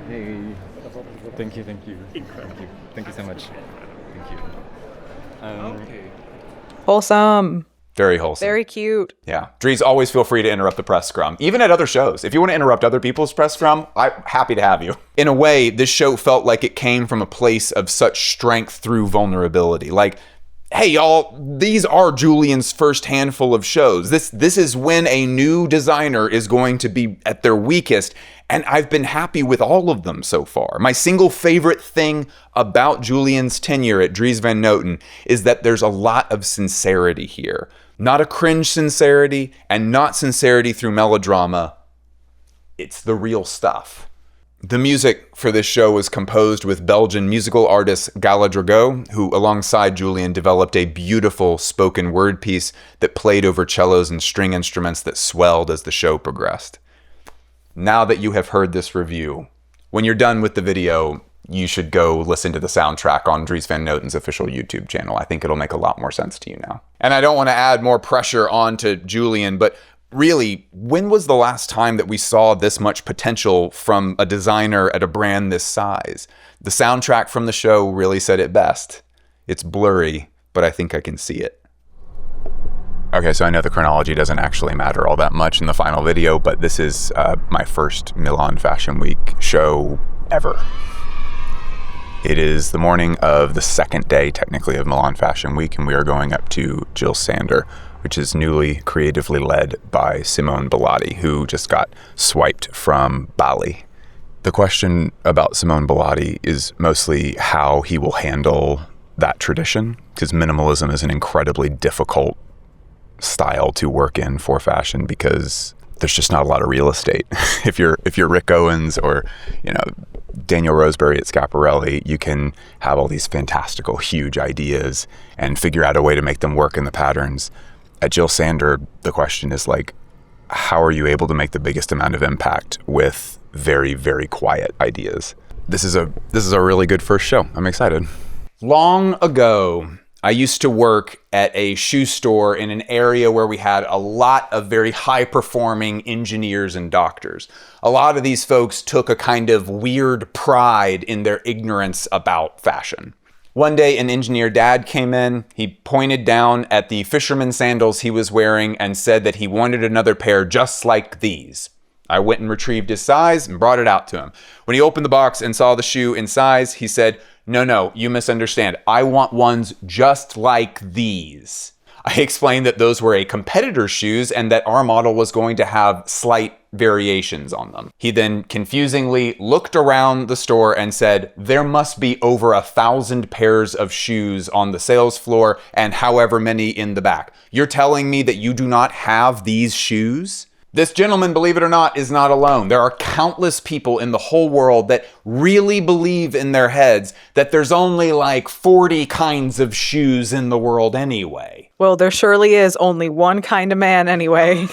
Hey. Thank you. Thank you so much. Thank you. Okay. Wholesome. Very wholesome. Very cute. Yeah. Dries, always feel free to interrupt the press scrum, even at other shows. If you want to interrupt other people's press scrum, I'm happy to have you. In a way, this show felt like it came from a place of such strength through vulnerability. Like, hey, y'all, these are Julian's first handful of shows. This is when a new designer is going to be at their weakest, and I've been happy with all of them so far. My single favorite thing about Julian's tenure at Dries Van Noten is that there's a lot of sincerity here. Not a cringe sincerity, and not sincerity through melodrama. It's the real stuff. The music for this show was composed with Belgian musical artist Gala Drago, who alongside Julian developed a beautiful spoken word piece that played over cellos and string instruments that swelled as the show progressed. Now that you have heard this review, when you're done with the video, you should go listen to the soundtrack on Dries Van Noten's official YouTube channel. I think it'll make a lot more sense to you now. And I don't want to add more pressure onto Julian, but really, when was the last time that we saw this much potential from a designer at a brand this size? The soundtrack from the show really said it best. It's blurry, but I think I can see it. Okay, so I know the chronology doesn't actually matter all that much in the final video, but this is my first Milan Fashion Week show ever. It is the morning of the second day, technically, of Milan Fashion Week, and we are going up to Jill Sander, which is newly creatively led by Simone Bellotti, who just got swiped from Bali. The question about Simone Bellotti is mostly how he will handle that tradition, because minimalism is an incredibly difficult style to work in for fashion because there's just not a lot of real estate. If you're Rick Owens or, Daniel Roseberry at Schiaparelli, you can have all these fantastical, huge ideas and figure out a way to make them work in the patterns. At Jill Sander, the question is like, how are you able to make the biggest amount of impact with very, very quiet ideas? This is a really good first show. I'm excited. Long ago, I used to work at a shoe store in an area where we had a lot of very high-performing engineers and doctors. A lot of these folks took a kind of weird pride in their ignorance about fashion. One day, an engineer dad came in. He pointed down at the fisherman sandals he was wearing and said that he wanted another pair just like these. I went and retrieved his size and brought it out to him. When he opened the box and saw the shoe in size, he said, No, you misunderstand. I want ones just like these. I explained that those were a competitor's shoes and that our model was going to have slight variations on them. He then confusingly looked around the store and said, there must be over 1,000 pairs of shoes on the sales floor and however many in the back. You're telling me that you do not have these shoes? This gentleman, believe it or not, is not alone. There are countless people in the whole world that really believe in their heads that there's only like 40 kinds of shoes in the world anyway. Well, there surely is only one kind of man anyway.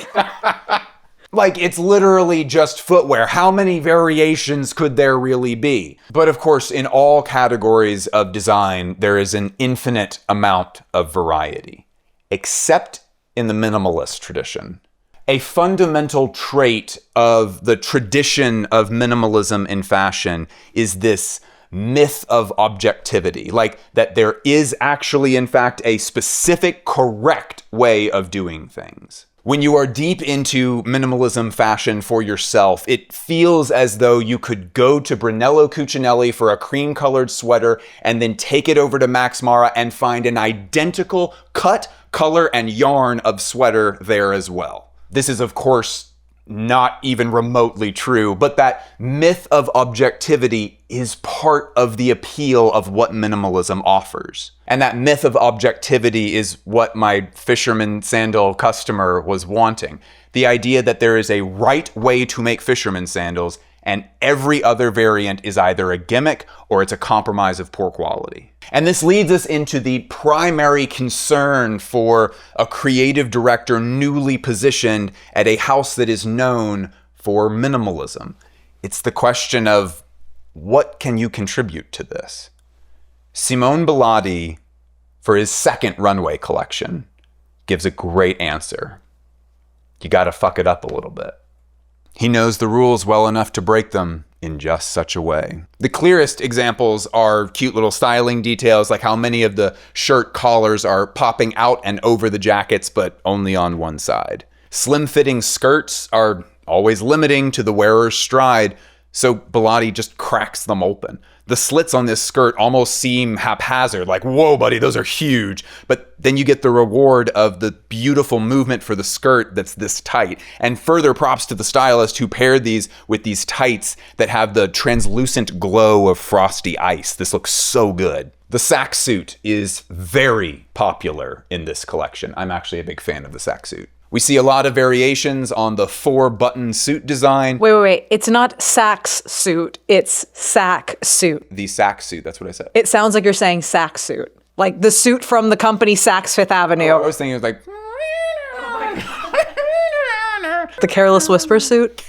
Like, it's literally just footwear. How many variations could there really be? But of course, in all categories of design, there is an infinite amount of variety, except in the minimalist tradition. A fundamental trait of the tradition of minimalism in fashion is this myth of objectivity, like that there is actually, in fact, a specific correct way of doing things. When you are deep into minimalism fashion for yourself, it feels as though you could go to Brunello Cucinelli for a cream-colored sweater and then take it over to Max Mara and find an identical cut, color, and yarn of sweater there as well. This is, of course, not even remotely true, but that myth of objectivity is part of the appeal of what minimalism offers. And that myth of objectivity is what my fisherman sandal customer was wanting. The idea that there is a right way to make fisherman sandals and every other variant is either a gimmick or it's a compromise of poor quality. And this leads us into the primary concern for a creative director newly positioned at a house that is known for minimalism. It's the question of, what can you contribute to this? Simone Bellotti, for his second runway collection, gives a great answer. You gotta fuck it up a little bit. He knows the rules well enough to break them in just such a way. The clearest examples are cute little styling details, like how many of the shirt collars are popping out and over the jackets, but only on one side. Slim-fitting skirts are always limiting to the wearer's stride, so Bellotti just cracks them open. The slits on this skirt almost seem haphazard, like, whoa, buddy, those are huge. But then you get the reward of the beautiful movement for the skirt that's this tight. And further props to the stylist who paired these with these tights that have the translucent glow of frosty ice. This looks so good. The sack suit is very popular in this collection. I'm actually a big fan of the sack suit. We see a lot of variations on the 4-button suit design. Wait. It's not sax suit. It's sack suit. The sack suit, that's what I said. It sounds like you're saying sack suit. Like the suit from the company Saks Fifth Avenue. Oh, I was thinking it was like... The Careless Whisper suit?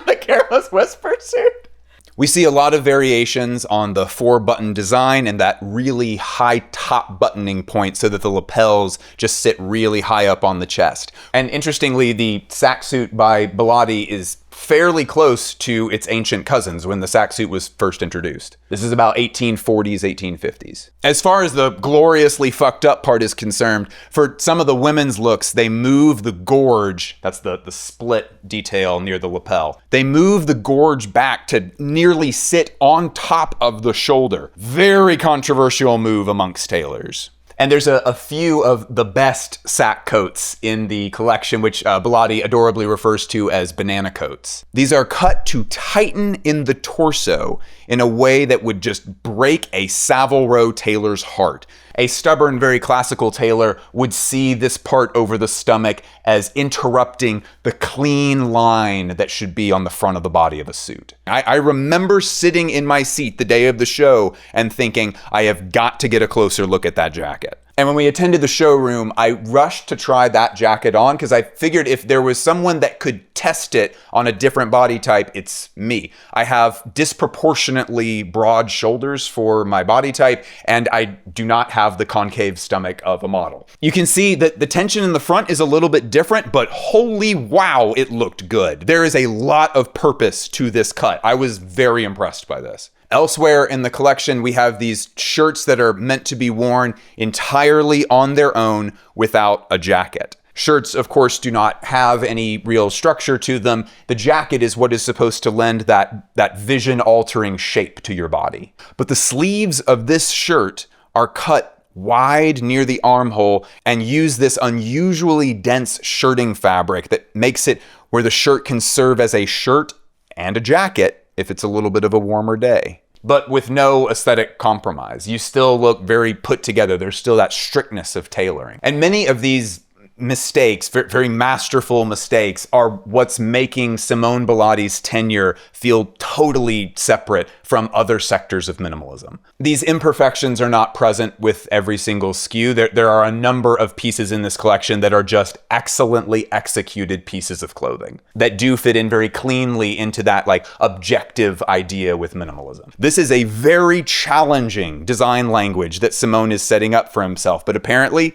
The Careless Whisper suit. We see a lot of variations on the 4-button design and that really high top buttoning point so that the lapels just sit really high up on the chest. And interestingly, the sack suit by Bellotti is fairly close to its ancient cousins when the sack suit was first introduced. This is about 1840s, 1850s. As far as the gloriously fucked up part is concerned, for some of the women's looks, they move the gorge, that's the split detail near the lapel. They move the gorge back to nearly sit on top of the shoulder. Very controversial move amongst tailors. And there's a few of the best sack coats in the collection, which Bellotti adorably refers to as banana coats. These are cut to tighten in the torso in a way that would just break a Savile Row tailor's heart. A stubborn, very classical tailor would see this part over the stomach as interrupting the clean line that should be on the front of the body of a suit. I remember sitting in my seat the day of the show and thinking, I have got to get a closer look at that jacket. And when we attended the showroom, I rushed to try that jacket on because I figured if there was someone that could test it on a different body type, it's me. I have disproportionately broad shoulders for my body type, and I do not have the concave stomach of a model. You can see that the tension in the front is a little bit different, but holy wow, it looked good. There is a lot of purpose to this cut. I was very impressed by this. Elsewhere in the collection, we have these shirts that are meant to be worn entirely on their own without a jacket. Shirts, of course, do not have any real structure to them. The jacket is what is supposed to lend that vision-altering shape to your body. But the sleeves of this shirt are cut wide near the armhole and use this unusually dense shirting fabric that makes it where the shirt can serve as a shirt and a jacket if it's a little bit of a warmer day. But with no aesthetic compromise. You still look very put together. There's still that strictness of tailoring. And many of these mistakes, very masterful mistakes, are what's making Simone Bellotti's tenure feel totally separate from other sectors of minimalism. These imperfections are not present with every single SKU. There are a number of pieces in this collection that are just excellently executed pieces of clothing that do fit in very cleanly into that like objective idea with minimalism. This is a very challenging design language that Simone is setting up for himself, but apparently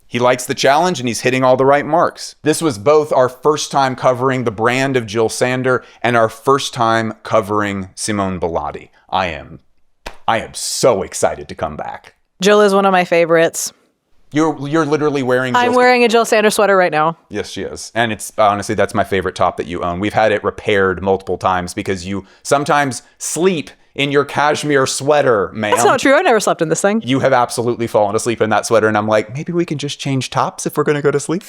he likes the challenge and he's hitting all the right marks. This was both our first time covering the brand of Jill Sander and our first time covering Simone Bellotti. I am so excited to come back. Jill is one of my favorites. You're literally wearing I'm wearing a Jill Sander sweater right now. Yes, she is. And it's honestly, that's my favorite top that you own. We've had it repaired multiple times because you sometimes sleep in your cashmere sweater, ma'am. That's not true. I never slept in this thing. You have absolutely fallen asleep in that sweater. And I'm like, maybe we can just change tops if we're going to go to sleep.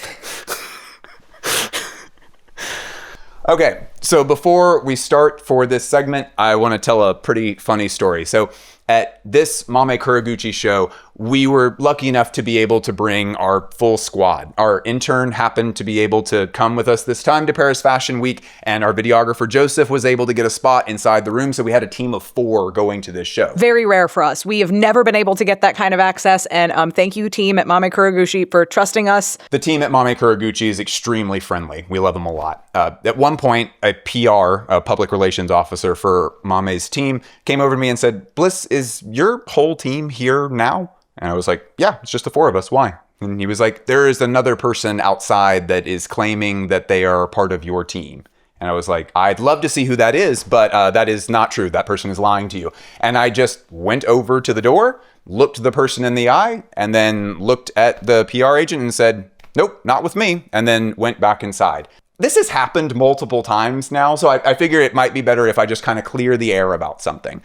Okay, so before we start for this segment, I want to tell a pretty funny story. So at this Mame Kurogouchi show, we were lucky enough to be able to bring our full squad. Our intern happened to be able to come with us this time to Paris Fashion Week, and our videographer Joseph was able to get a spot inside the room, so we had a team of 4 going to this show. Very rare for us. We have never been able to get that kind of access, and thank you, team at Mame Kurogouchi, for trusting us. The team at Mame Kurogouchi is extremely friendly. We love them a lot. At one point, a PR, a public relations officer for Mame's team, came over to me and said, "Bliss, is your whole team here now?" And I was like, "Yeah, it's just the 4 of us. Why?" And he was like, "There is another person outside that is claiming that they are part of your team." And I was like, "I'd love to see who that is, but that is not true. That person is lying to you." And I just went over to the door, looked the person in the eye, and then looked at the PR agent and said, "Nope, not with me," and then went back inside. This has happened multiple times now, so I figure it might be better if I just kind of clear the air about something.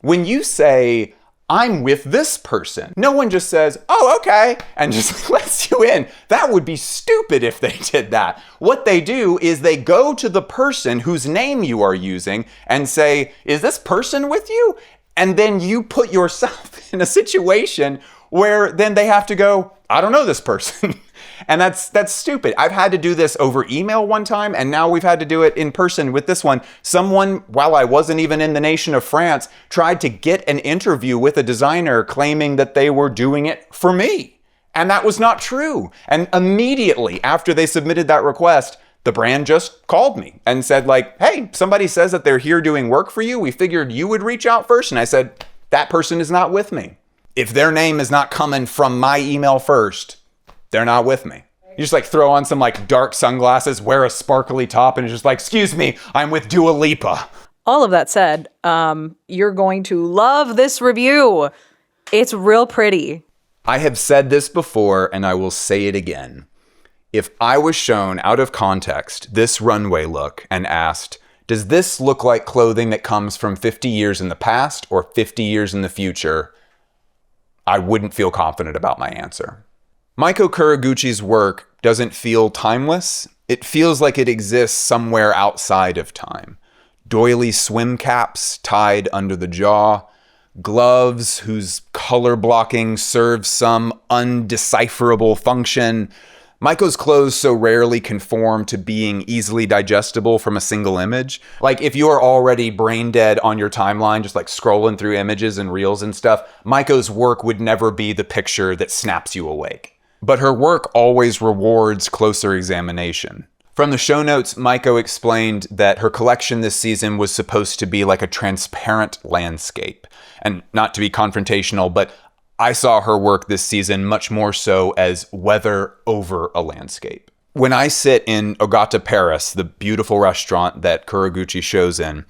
When you say, "I'm with this person," no one just says, "Oh, okay," and just lets you in. That would be stupid if they did that. What they do is they go to the person whose name you are using and say, "Is this person with you?" And then you put yourself in a situation where then they have to go, "I don't know this person." And that's stupid. I've had to do this over email one time, and now we've had to do it in person with this one. Someone, while I wasn't even in the nation of France, tried to get an interview with a designer claiming that they were doing it for me. And that was not true. And immediately after they submitted that request, the brand just called me and said like, "Hey, somebody says that they're here doing work for you. We figured you would reach out first." And I said, "That person is not with me. If their name is not coming from my email first, they're not with me." You just like throw on some like dark sunglasses, wear a sparkly top, and it's just like, "Excuse me, I'm with Dua Lipa." All of that said, you're going to love this review. It's real pretty. I have said this before, and I will say it again. If I was shown out of context this runway look and asked, "Does this look like clothing that comes from 50 years in the past or 50 years in the future?" I wouldn't feel confident about my answer. Maiko Kurogouchi's work doesn't feel timeless. It feels like it exists somewhere outside of time. Doily swim caps tied under the jaw, gloves whose color blocking serves some undecipherable function. Maiko's clothes so rarely conform to being easily digestible from a single image. Like, if you are already brain dead on your timeline, just like scrolling through images and reels and stuff, Maiko's work would never be the picture that snaps you awake. But her work always rewards closer examination. From the show notes, Maiko explained that her collection this season was supposed to be like a transparent landscape. And not to be confrontational, but I saw her work this season much more so as weather over a landscape. When I sit in Ogata Paris, the beautiful restaurant that Kurogouchi shows in,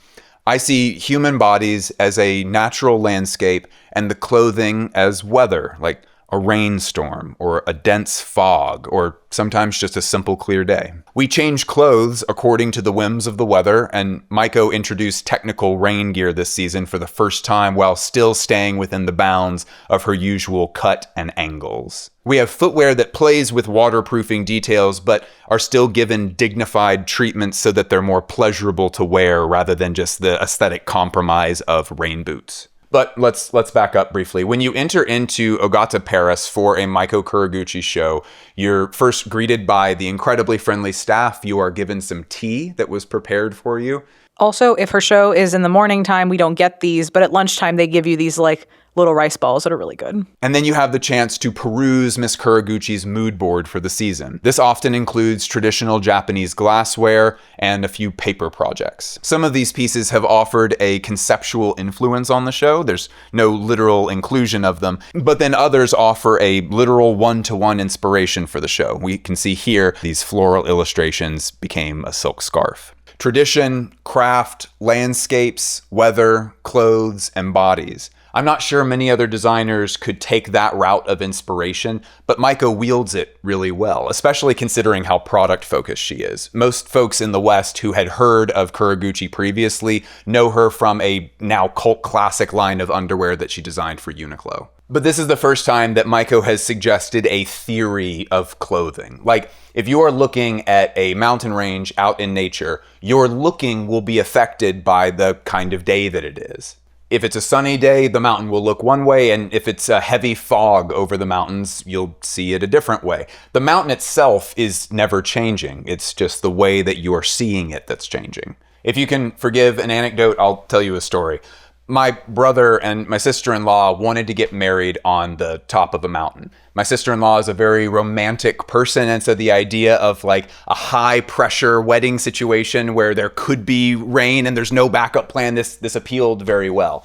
I see human bodies as a natural landscape and the clothing as weather, like a rainstorm or a dense fog, or sometimes just a simple clear day. We change clothes according to the whims of the weather, and Maiko introduced technical rain gear this season for the first time while still staying within the bounds of her usual cut and angles. We have footwear that plays with waterproofing details, but are still given dignified treatments so that they're more pleasurable to wear rather than just the aesthetic compromise of rain boots. But let's back up briefly. When you enter into Ogata Paris for a Maiko Kurogouchi show, you're first greeted by the incredibly friendly staff. You are given some tea that was prepared for you. Also, if her show is in the morning time, we don't get these, but at lunchtime they give you these like little rice balls that are really good. And then you have the chance to peruse Miss Kurogouchi's mood board for the season. This often includes traditional Japanese glassware and a few paper projects. Some of these pieces have offered a conceptual influence on the show. There's no literal inclusion of them, but then others offer a literal one-to-one inspiration for the show. We can see here these floral illustrations became a silk scarf. Tradition, craft, landscapes, weather, clothes, and bodies. I'm not sure many other designers could take that route of inspiration, but Maiko wields it really well, especially considering how product-focused she is. Most folks in the West who had heard of Kurogouchi previously know her from a now cult classic line of underwear that she designed for Uniqlo. But this is the first time that Maiko has suggested a theory of clothing. Like, if you are looking at a mountain range out in nature, your looking will be affected by the kind of day that it is. If it's a sunny day, the mountain will look one way, and if it's a heavy fog over the mountains, you'll see it a different way. The mountain itself is never changing. It's just the way that you are seeing it that's changing. If you can forgive an anecdote, I'll tell you a story. My brother and my sister-in-law wanted to get married on the top of a mountain. My sister-in-law is a very romantic person, and so the idea of like a high-pressure wedding situation where there could be rain and there's no backup plan, this appealed very well.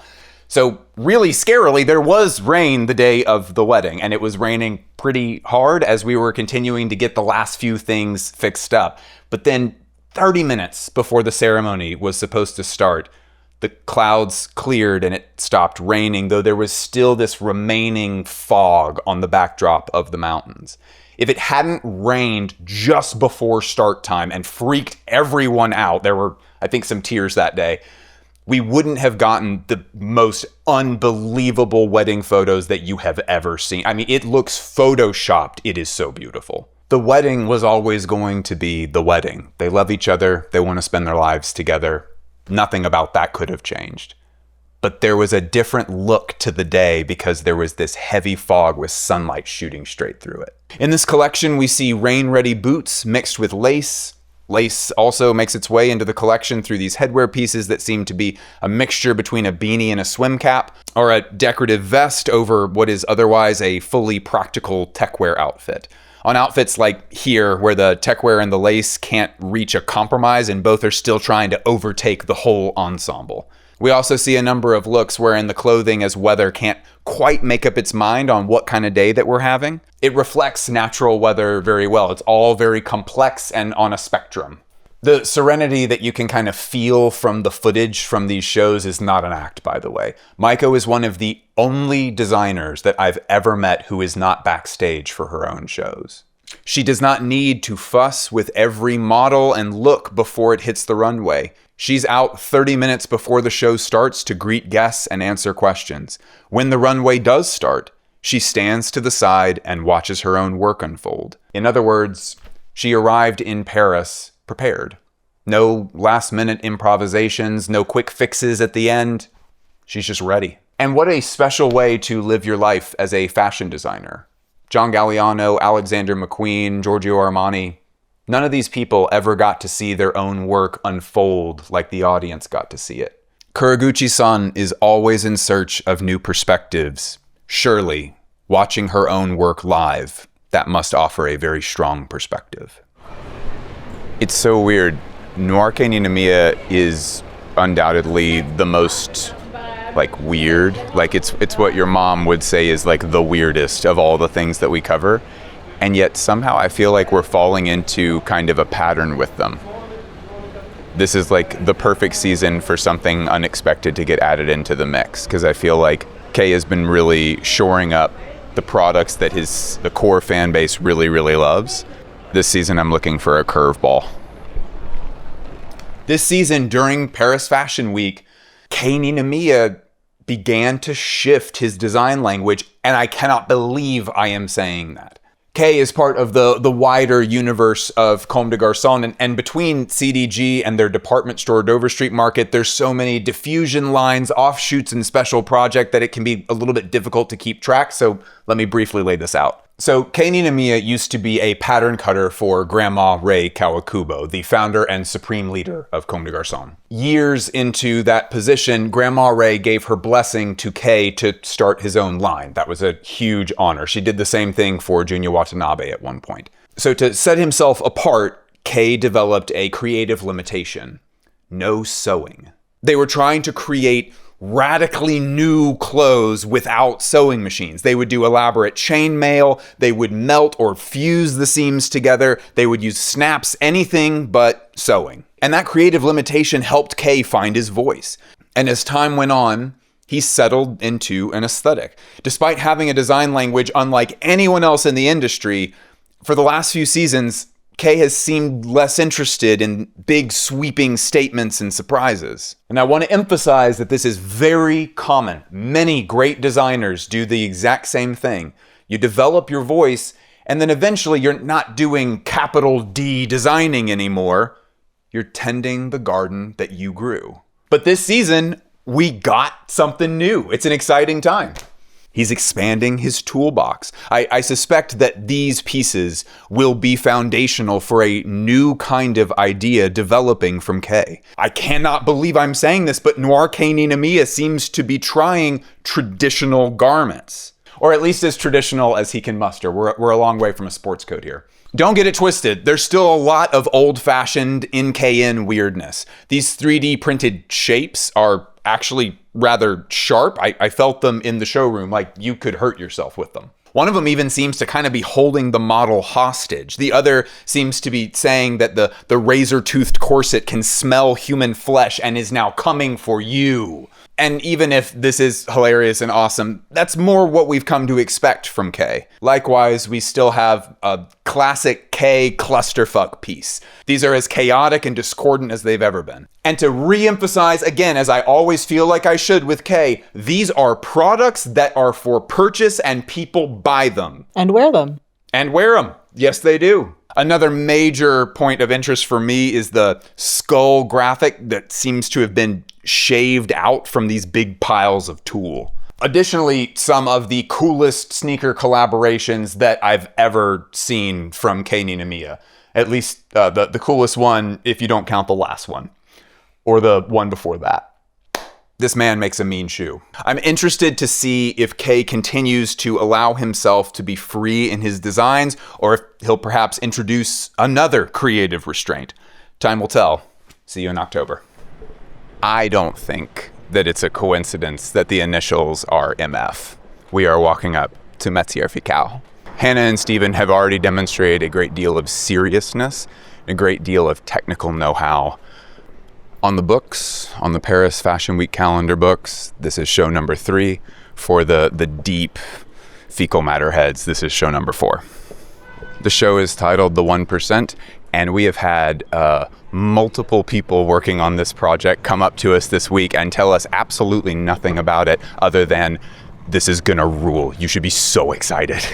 So really scarily, there was rain the day of the wedding, and it was raining pretty hard as we were continuing to get the last few things fixed up. But then 30 minutes before the ceremony was supposed to start, the clouds cleared and it stopped raining, though there was still this remaining fog on the backdrop of the mountains. If it hadn't rained just before start time and freaked everyone out, there were, I think, some tears that day, we wouldn't have gotten the most unbelievable wedding photos that you have ever seen. I mean, it looks photoshopped. It is so beautiful. The wedding was always going to be the wedding. They love each other. They want to spend their lives together. Nothing about that could have changed. But there was a different look to the day because there was this heavy fog with sunlight shooting straight through it. In this collection, we see rain-ready boots mixed with lace. Lace also makes its way into the collection through these headwear pieces that seem to be a mixture between a beanie and a swim cap, or a decorative vest over what is otherwise a fully practical techwear outfit. On outfits like here, where the techwear and the lace can't reach a compromise and both are still trying to overtake the whole ensemble. We also see a number of looks wherein the clothing as weather can't quite make up its mind on what kind of day that we're having. It reflects natural weather very well. It's all very complex and on a spectrum. The serenity that you can kind of feel from the footage from these shows is not an act, by the way. Maiko is one of the only designers that I've ever met who is not backstage for her own shows. She does not need to fuss with every model and look before it hits the runway. She's out 30 minutes before the show starts to greet guests and answer questions. When the runway does start, She stands to the side and watches her own work unfold. In other words, she arrived in Paris prepared. No last-minute improvisations, no quick fixes at the end. She's just ready. And what a special way to live your life as a fashion designer. John Galliano, Alexander McQueen, Giorgio Armani, none of these people ever got to see their own work unfold like the audience got to see it. Kurogouchi-san is always in search of new perspectives. Surely, watching her own work live, that must offer a very strong perspective. It's so weird. Noir Ninomiya is undoubtedly the most weird. It's what your mom would say is the weirdest of all the things that we cover. And yet somehow I feel like we're falling into kind of a pattern with them. This is the perfect season for something unexpected to get added into the mix, because I feel like Kei has been really shoring up the products that the core fan base really, really loves. This season I'm looking for a curveball. This season, during Paris Fashion Week, Kei Ninomiya began to shift his design language, and I cannot believe I am saying that. Kei is part of the wider universe of Comme des Garçons, and between CDG and their department store Dover Street Market, there's so many diffusion lines, offshoots, and special project that it can be a little bit difficult to keep track, so let me briefly lay this out. So Kei Ninomiya used to be a pattern cutter for Grandma Rei Kawakubo, the founder and supreme leader of Comme des Garçons. Years into that position, Grandma Rei gave her blessing to Kei to start his own line. That was a huge honor. She did the same thing for Junya Watanabe at one point. So to set himself apart, Kei developed a creative limitation: no sewing. They were trying to create radically new clothes without sewing machines. They would do elaborate chainmail, they would melt or fuse the seams together, they would use snaps, anything but sewing. And that creative limitation helped Kei find his voice. And as time went on, he settled into an aesthetic. Despite having a design language unlike anyone else in the industry, for the last few seasons, Kei has seemed less interested in big sweeping statements and surprises. And I want to emphasize that this is very common. Many great designers do the exact same thing. You develop your voice, and then eventually you're not doing capital D designing anymore. You're tending the garden that you grew. But this season, we got something new. It's an exciting time. He's expanding his toolbox. I suspect that these pieces will be foundational for a new kind of idea developing from Kei. I cannot believe I'm saying this, but Noir Ninomiya seems to be trying traditional garments. Or at least as traditional as he can muster. We're a long way from a sports coat here. Don't get it twisted. There's still a lot of old-fashioned NKN weirdness. These 3D printed shapes are actually rather sharp. I felt them in the showroom, like you could hurt yourself with them. One of them even seems to kind of be holding the model hostage. The other seems to be saying that the razor-toothed corset can smell human flesh and is now coming for you. And even if this is hilarious and awesome, that's more what we've come to expect from Kei. Likewise, we still have a classic Kei clusterfuck piece. These are as chaotic and discordant as they've ever been. And to re-emphasize, again, as I always feel like I should with Kei, these are products that are for purchase and people buy them. And wear them. And wear them. Yes, they do. Another major point of interest for me is the skull graphic that seems to have been shaved out from these big piles of tulle. Additionally, some of the coolest sneaker collaborations that I've ever seen from Kei Ninomiya. At least the coolest one, if you don't count the last one. Or the one before that. This man makes a mean shoe. I'm interested to see if Kei continues to allow himself to be free in his designs, or if he'll perhaps introduce another creative restraint. Time will tell. See you in October. I don't think that it's a coincidence that the initials are MF. We are walking up to Matières Fécales. Hannah and Steven have already demonstrated a great deal of seriousness, a great deal of technical know-how. On the books, on the Paris Fashion Week calendar books, this is show number 3. For the deep fecal matter heads, this is show number 4. The show is titled The 1%, and we have had multiple people working on this project come up to us this week and tell us absolutely nothing about it other than This is gonna rule. You should be so excited.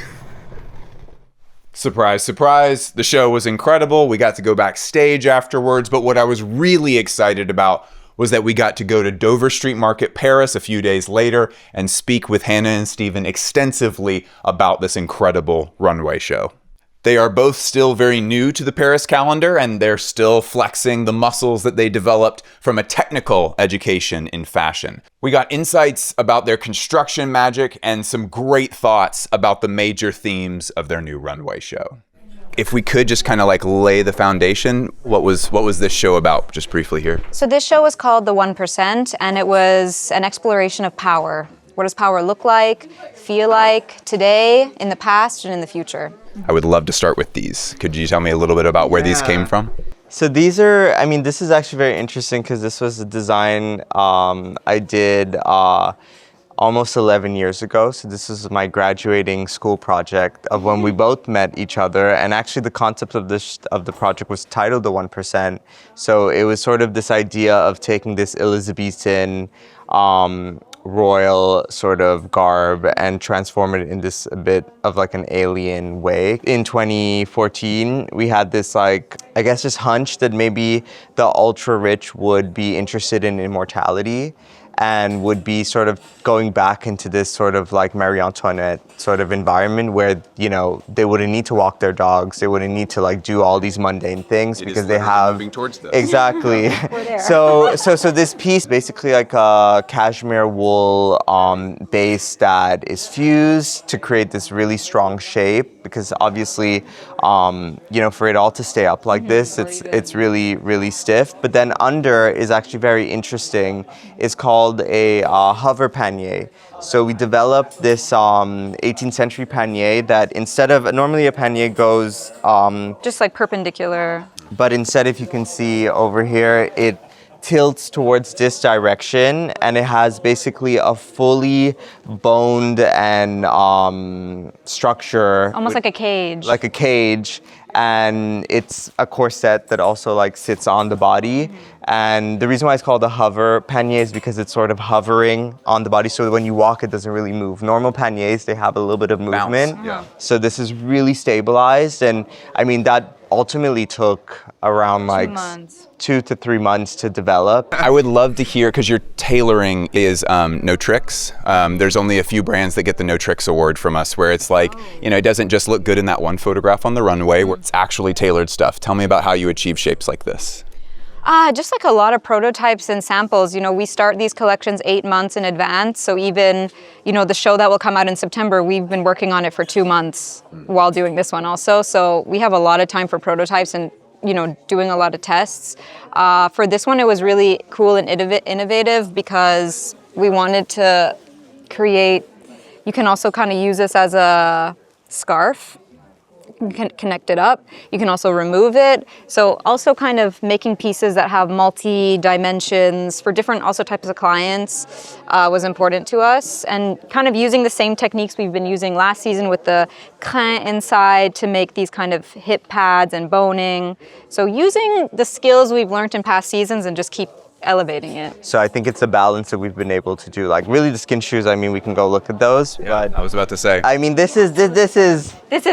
Surprise, surprise. The show was incredible. We got to go backstage afterwards, but what I was really excited about was that we got to go to Dover Street Market, Paris a few days later and speak with Hannah and Steven extensively about this incredible runway show. They are both still very new to the Paris calendar, and they're still flexing the muscles that they developed from a technical education in fashion. We got insights about their construction magic and some great thoughts about the major themes of their new runway show. If we could just kind of like lay the foundation, what was this show about, just briefly here? So this show was called The 1%, and it was an exploration of power. What does power look like, feel like today, in the past, and in the future? I would love to start with these. Could you tell me a little bit about where these came from? So these are, I mean, this is actually very interesting because this was a design I did almost 11 years ago. So this was my graduating school project of when we both met each other. And actually the concept of the project was titled The 1%. So it was sort of this idea of taking this Elizabethan royal sort of garb and transform it in this a bit of like an alien way. In 2014, we had this like, I guess this hunch that maybe the ultra rich would be interested in immortality and would be sort of going back into this sort of like Marie Antoinette sort of environment where, you know, they wouldn't need to walk their dogs, they wouldn't need to like do all these mundane things because they have moving towards this. Exactly. So this piece basically like a cashmere wool base that is fused to create this really strong shape because obviously you know, for it all to stay up like this, it's really stiff. But then under is actually very interesting. It's called a hover panier. So we developed this 18th century panier that instead of, normally a panier goes Just like perpendicular. but instead, if you can see over here, it tilts towards this direction and it has basically a fully boned and structure. Almost like a cage. Like a cage, and it's a corset that also like sits on the body. And the reason why it's called a hover panier is because it's sort of hovering on the body, so that when you walk, it doesn't really move. Normal paniers, they have a little bit of movement. Bounce, yeah. So this is really stabilized, and I mean that ultimately took around like 2 to 3 months to develop. I would love to hear, because your tailoring is no tricks. There's only a few brands that get the no tricks award from us, where it's like, you know, it doesn't just look good in that one photograph on the runway, where it's actually tailored stuff. Tell me about how you achieve shapes like this. Just like a lot of prototypes and samples, you know, we start these collections 8 months in advance. So even, you know, the show that will come out in September, we've been working on it for 2 months while doing this one also. So we have a lot of time for prototypes and, you know, doing a lot of tests. For this one, it was really cool and innovative because we wanted to create, you can also kind of use this as a scarf. You can connect it up. You can also remove it. So also kind of making pieces that have multi-dimensions for different also types of clients was important to us. And kind of using the same techniques we've been using last season with the crin inside to make these kind of hip pads and boning. So using the skills we've learned in past seasons and just keep elevating it. So I think it's a balance that we've been able to do. Like really the skin shoes, I mean, we can go look at those. Yeah, but I was about to say. I mean, this is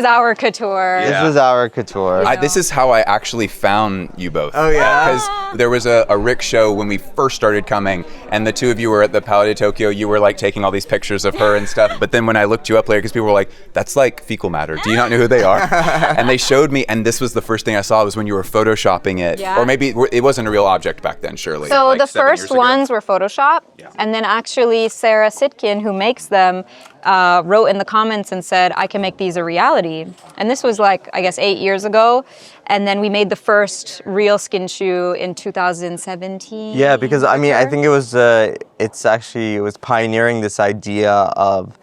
our couture. Yeah. This is our couture. This is how I actually found you both. Oh, yeah? Because there was a Rick show when we first started coming, and the two of you were at the Palais de Tokyo. You were like taking all these pictures of her and stuff. But then when I looked you up later, because people were like, that's like fecal matter. Do you not know who they are? And they showed me, and this was the first thing I saw was when you were photoshopping it. Yeah. Or maybe it wasn't a real object back then, surely. So like the 7 years first ago. ones were Photoshop, and then actually Sarah Sitkin, who makes them, wrote in the comments and said, I can make these a reality. And this was like, I guess, 8 years ago. And then we made the first real skin shoe in 2017. Yeah, because I mean, I think it was, it was pioneering this idea of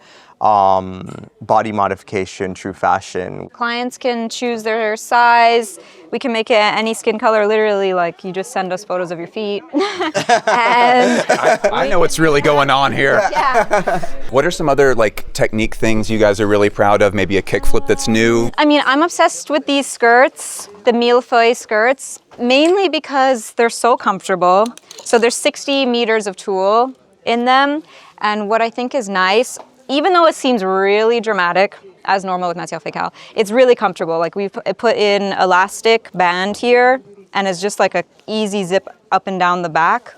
body modification through fashion. Clients can choose their size. We can make it any skin color, literally, like you just send us photos of your feet. And I know what's really going on here. yeah. What are some other like technique things you guys are really proud of? Maybe a kickflip that's new? I mean, I'm obsessed with these skirts, the millefeuille skirts, mainly because they're so comfortable. So there's 60 meters of tulle in them. And what I think is nice, even though it seems really dramatic, as normal with Matières Fécales, it's really comfortable. Like we've put in elastic band here, and it's just like a easy zip up and down the back.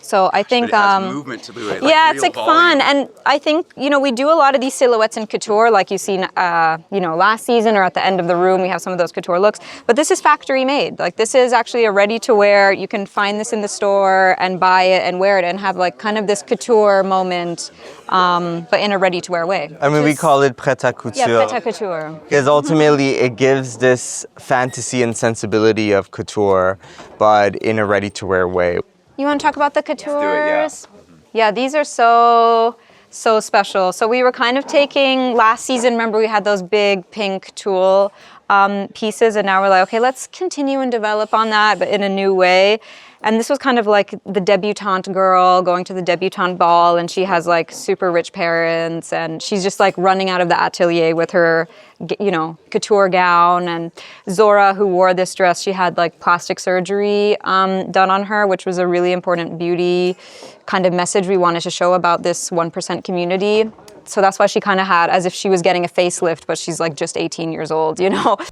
So I think, But it has movement to it. yeah, it's like fun. And I think, we do a lot of these silhouettes in couture, like you've seen, last season or at the end of the room, we have some of those couture looks. But this is factory made. Like this is actually a ready to wear. You can find this in the store and buy it and wear it and have like kind of this couture moment, but in a ready to wear way. I mean, we call it prêt-à-couture. Yeah, prêt-à-couture. Because ultimately it gives this fantasy and sensibility of couture, but in a ready to wear way. You want to talk about the coutures? do it, Yeah, these are so special. So we were kind of taking, last season, remember we had those big pink tulle pieces, and now we're like, okay, let's continue and develop on that, but in a new way. And this was kind of like the debutante girl going to the debutante ball, and she has like super rich parents, and she's just like running out of the atelier with her, couture gown. And Zora, who wore this dress, she had like plastic surgery done on her, which was a really important beauty kind of message we wanted to show about this 1% community. So that's why she kind of had, as if she was getting a facelift, but she's like just 18 years old,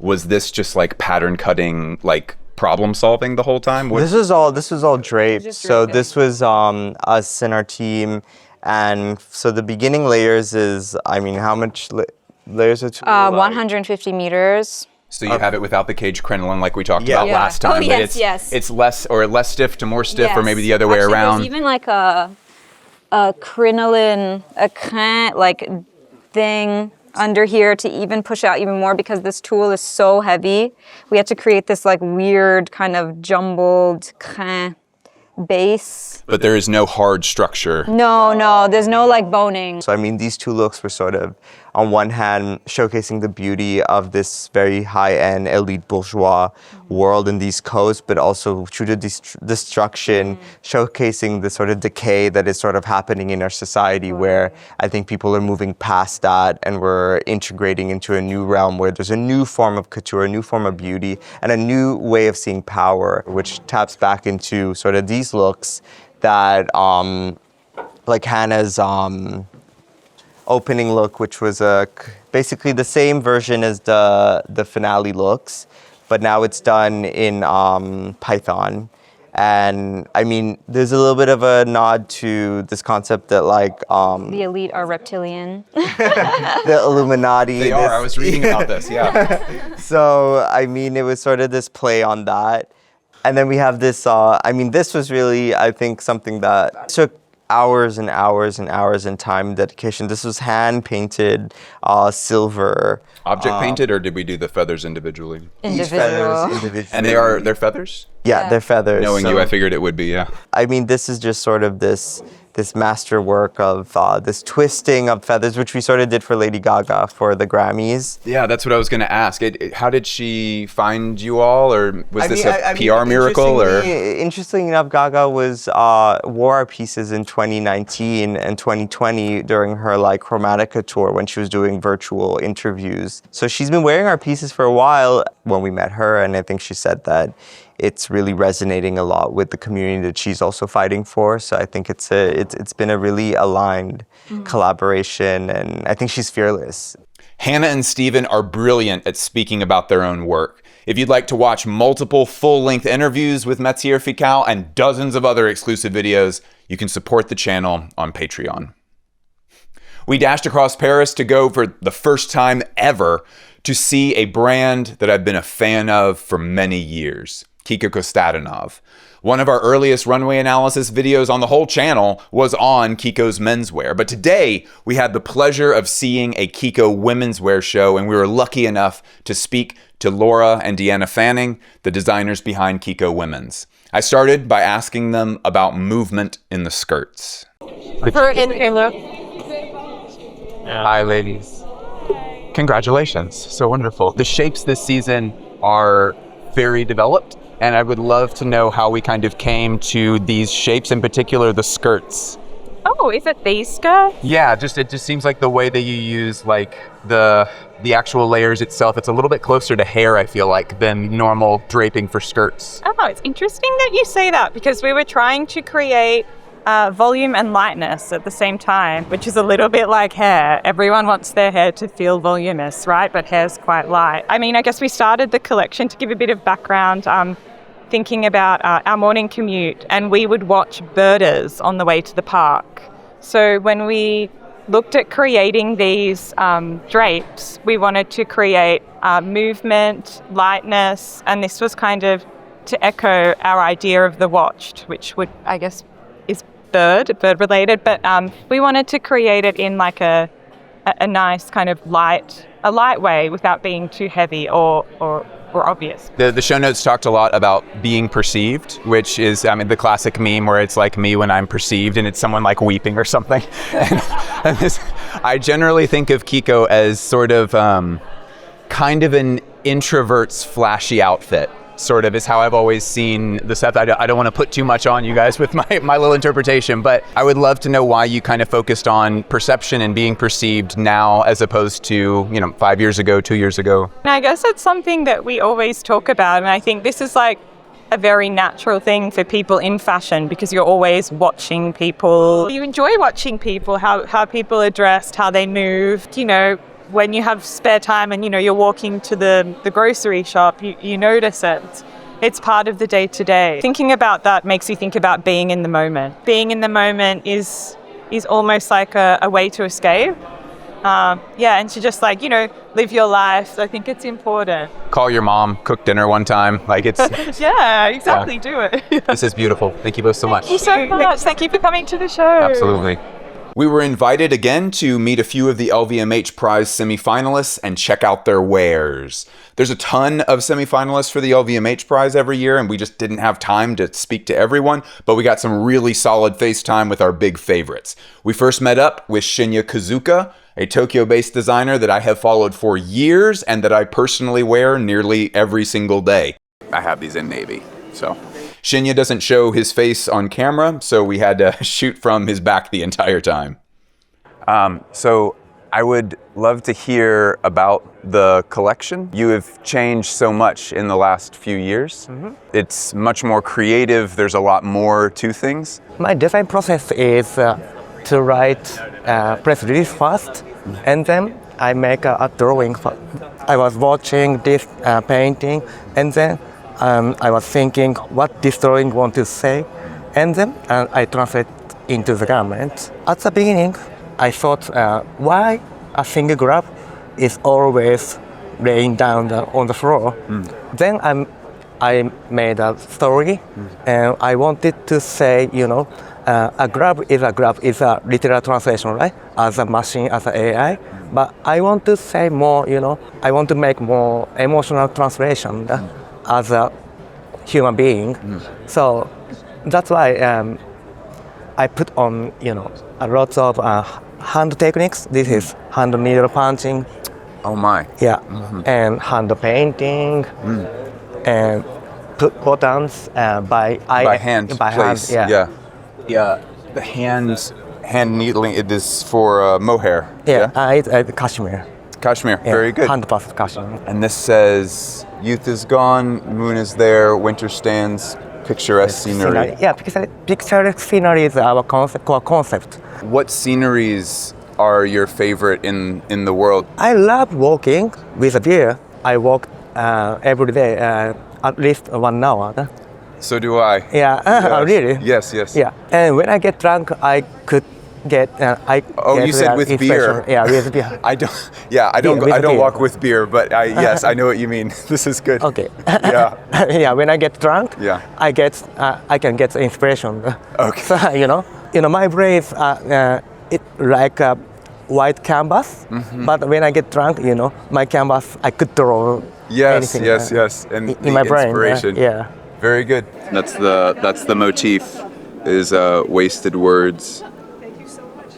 Was this just like pattern cutting, like problem solving the whole time? This was all draped. Just So draping. this was us and our team. And so the beginning layers is, how much layers are 150 meters. So you have it without the cage crinoline like we talked Yeah. about Yeah. last time. Oh, but yes, yes. It's less stiff to more stiff, or Yes. maybe the other way Actually, around. There's even like a crinoline, like thing under here to even push out even more, because this tool is so heavy. We had to create this like weird kind of jumbled crin base. But there is no hard structure. No, there's no like boning. So these two looks were sort of, on one hand, showcasing the beauty of this very high-end elite bourgeois world in these coats, but also true to destruction, showcasing the sort of decay that is sort of happening in our society, where I think people are moving past that and we're integrating into a new realm where there's a new form of couture, a new form of beauty, and a new way of seeing power, which taps back into sort of these looks that, like Hannah's opening look, which was basically the same version as the finale looks, but now it's done in Python. And there's a little bit of a nod to this concept that The elite are reptilian. the Illuminati. They are. I was reading about this, yeah. So, it was sort of this play on that. And then we have this, this was really, I think, something that took hours and hours and hours in time and dedication. This was hand-painted silver. Object painted, or did we do the feathers individually? Each feathers individually. And they're feathers? Yeah, they're feathers. Knowing you, I figured it would be, yeah. This is just sort of this masterwork of this twisting of feathers, which we sort of did for Lady Gaga for the Grammys. Yeah, that's what I was going to ask. How did she find you all, or was this a PR miracle? Or Interestingly enough, Gaga wore our pieces in 2019 and 2020 during her Chromatica tour when she was doing virtual interviews. So she's been wearing our pieces for a while when we met her, and I think she said that it's really resonating a lot with the community that she's also fighting for. So I think it's been a really aligned collaboration, and I think she's fearless. Hannah and Steven are brilliant at speaking about their own work. If you'd like to watch multiple full-length interviews with Matières Fécales and dozens of other exclusive videos, you can support the channel on Patreon. We dashed across Paris to go for the first time ever to see a brand that I've been a fan of for many years. Kiko Kostadinov. One of our earliest runway analysis videos on the whole channel was on Kiko's menswear, but today we had the pleasure of seeing a Kiko women's wear show, and we were lucky enough to speak to Laura and Deanna Fanning, the designers behind Kiko Women's. I started by asking them about movement in the skirts. For in look. Hi, ladies. Congratulations. So wonderful. The shapes this season are very developed, and I would love to know how we kind of came to these shapes, in particular the skirts. Oh, is it these skirts? Yeah, it just seems like the way that you use the actual layers itself, it's a little bit closer to hair, I feel like, than normal draping for skirts. Oh, it's interesting that you say that, because we were trying to create volume and lightness at the same time, which is a little bit like hair. Everyone wants their hair to feel voluminous, right? But hair's quite light. I mean, I guess we started the collection to give a bit of background, thinking about our morning commute, and we would watch birders on the way to the park. So when we looked at creating these drapes, we wanted to create movement, lightness, and this was kind of to echo our idea of the watched, which would, I guess, is bird related, but we wanted to create it in like a nice kind of light way without being too heavy or obvious. The show notes talked a lot about being perceived, which is, I mean, the classic meme where it's like me when I'm perceived and it's someone like weeping or something. and this, I generally think of Kiko as sort of kind of an introvert's flashy outfit. Sort of is how I've always seen the set. I don't want to put too much on you guys with my little interpretation, but I would love to know why you kind of focused on perception and being perceived now as opposed to, 5 years ago, 2 years ago. And I guess it's something that we always talk about, and I think this is like a very natural thing for people in fashion because you're always watching people. You enjoy watching people, how people are dressed, how they move, when you have spare time and you're walking to the grocery shop, you notice it. It's part of the day-to-day. Thinking about that makes you think about being in the moment. Being in the moment is almost like a way to escape. And to just live your life. I think it's important. Call your mom, cook dinner one time. Like it's yeah, exactly. Yeah. Do it. This is beautiful. Thank you both so much. Thank you so much. Thank you for coming to the show. Absolutely. We were invited again to meet a few of the LVMH prize semifinalists and check out their wares. There's a ton of semifinalists for the LVMH prize every year, and we just didn't have time to speak to everyone, but we got some really solid FaceTime with our big favorites. We first met up with SHINYAKOZUKA, a Tokyo-based designer that I have followed for years and that I personally wear nearly every single day. I have these in navy, so... Shinya doesn't show his face on camera, so we had to shoot from his back the entire time. So I would love to hear about the collection. You have changed so much in the last few years. Mm-hmm. It's much more creative. There's a lot more to things. My design process is to write press release first, and then I make a drawing. I was watching this painting, and then I was thinking what this drawing want to say, and then I translate into the garment. At the beginning, I thought why a single grab is always laying down on the floor. Then I made a story, and I wanted to say, a grab is a literal translation, right? As a machine, as an AI. But I want to say more, I want to make more emotional translation. As a human being. So that's why I put on, a lot of hand techniques. This is hand needle punching. Oh my. Yeah, and hand painting, and put buttons by hand. By place. hand, yeah. The hand needling, it is for mohair. Yeah, it's cashmere. Cashmere, very good. Hand puffed cashmere. And this says, youth is gone, moon is there, winter stands, picturesque scenery. Yeah, picturesque scenery is our core concept. What sceneries are your favorite in the world? I love walking with a beer. I walk every day, at least 1 hour. So do I. Yeah, yes. Really? Yes. Yeah, and when I get drunk, I could get. You said with beer. Yeah, with beer. I don't walk with beer, but yes, I know what you mean. This is good. Okay. Yeah. Yeah, when I get drunk, yeah, I can get inspiration. Okay. So, my braids are it like a white canvas, but when I get drunk, my canvas, I could draw. Yes, anything, yes, and in my brain. Inspiration. Yeah. Very good. That's the motif. Is wasted words.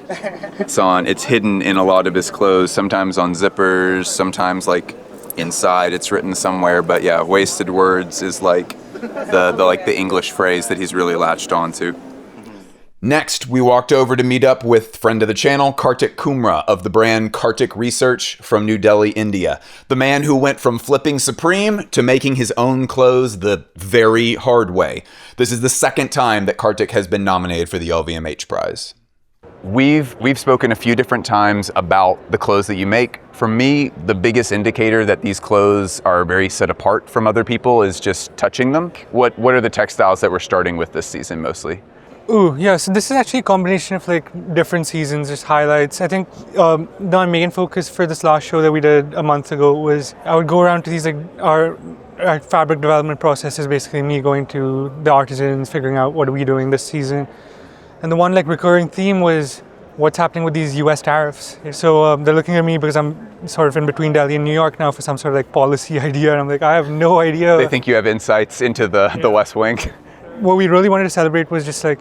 It's hidden in a lot of his clothes, sometimes on zippers, sometimes like inside it's written somewhere, but yeah, wasted words is like the English phrase that he's really latched onto. Next, we walked over to meet up with friend of the channel, Kartik Kumra of the brand Kartik Research from New Delhi, India. The man who went from flipping Supreme to making his own clothes the very hard way. This is the second time that Kartik has been nominated for the LVMH prize. We've spoken a few different times about the clothes that you make. For me, the biggest indicator that these clothes are very set apart from other people is just touching them. What are the textiles that we're starting with this season mostly? Ooh, yeah, so this is actually a combination of like different seasons, just highlights. I think the main focus for this last show that we did a month ago was I would go around to these like our fabric development process is basically me going to the artisans, figuring out what are we doing this season. And the one like recurring theme was what's happening with these US tariffs. So they're looking at me because I'm sort of in between Delhi and New York now for some sort of like policy idea. And I'm like, I have no idea. They think you have insights into the West Wing. What we really wanted to celebrate was just like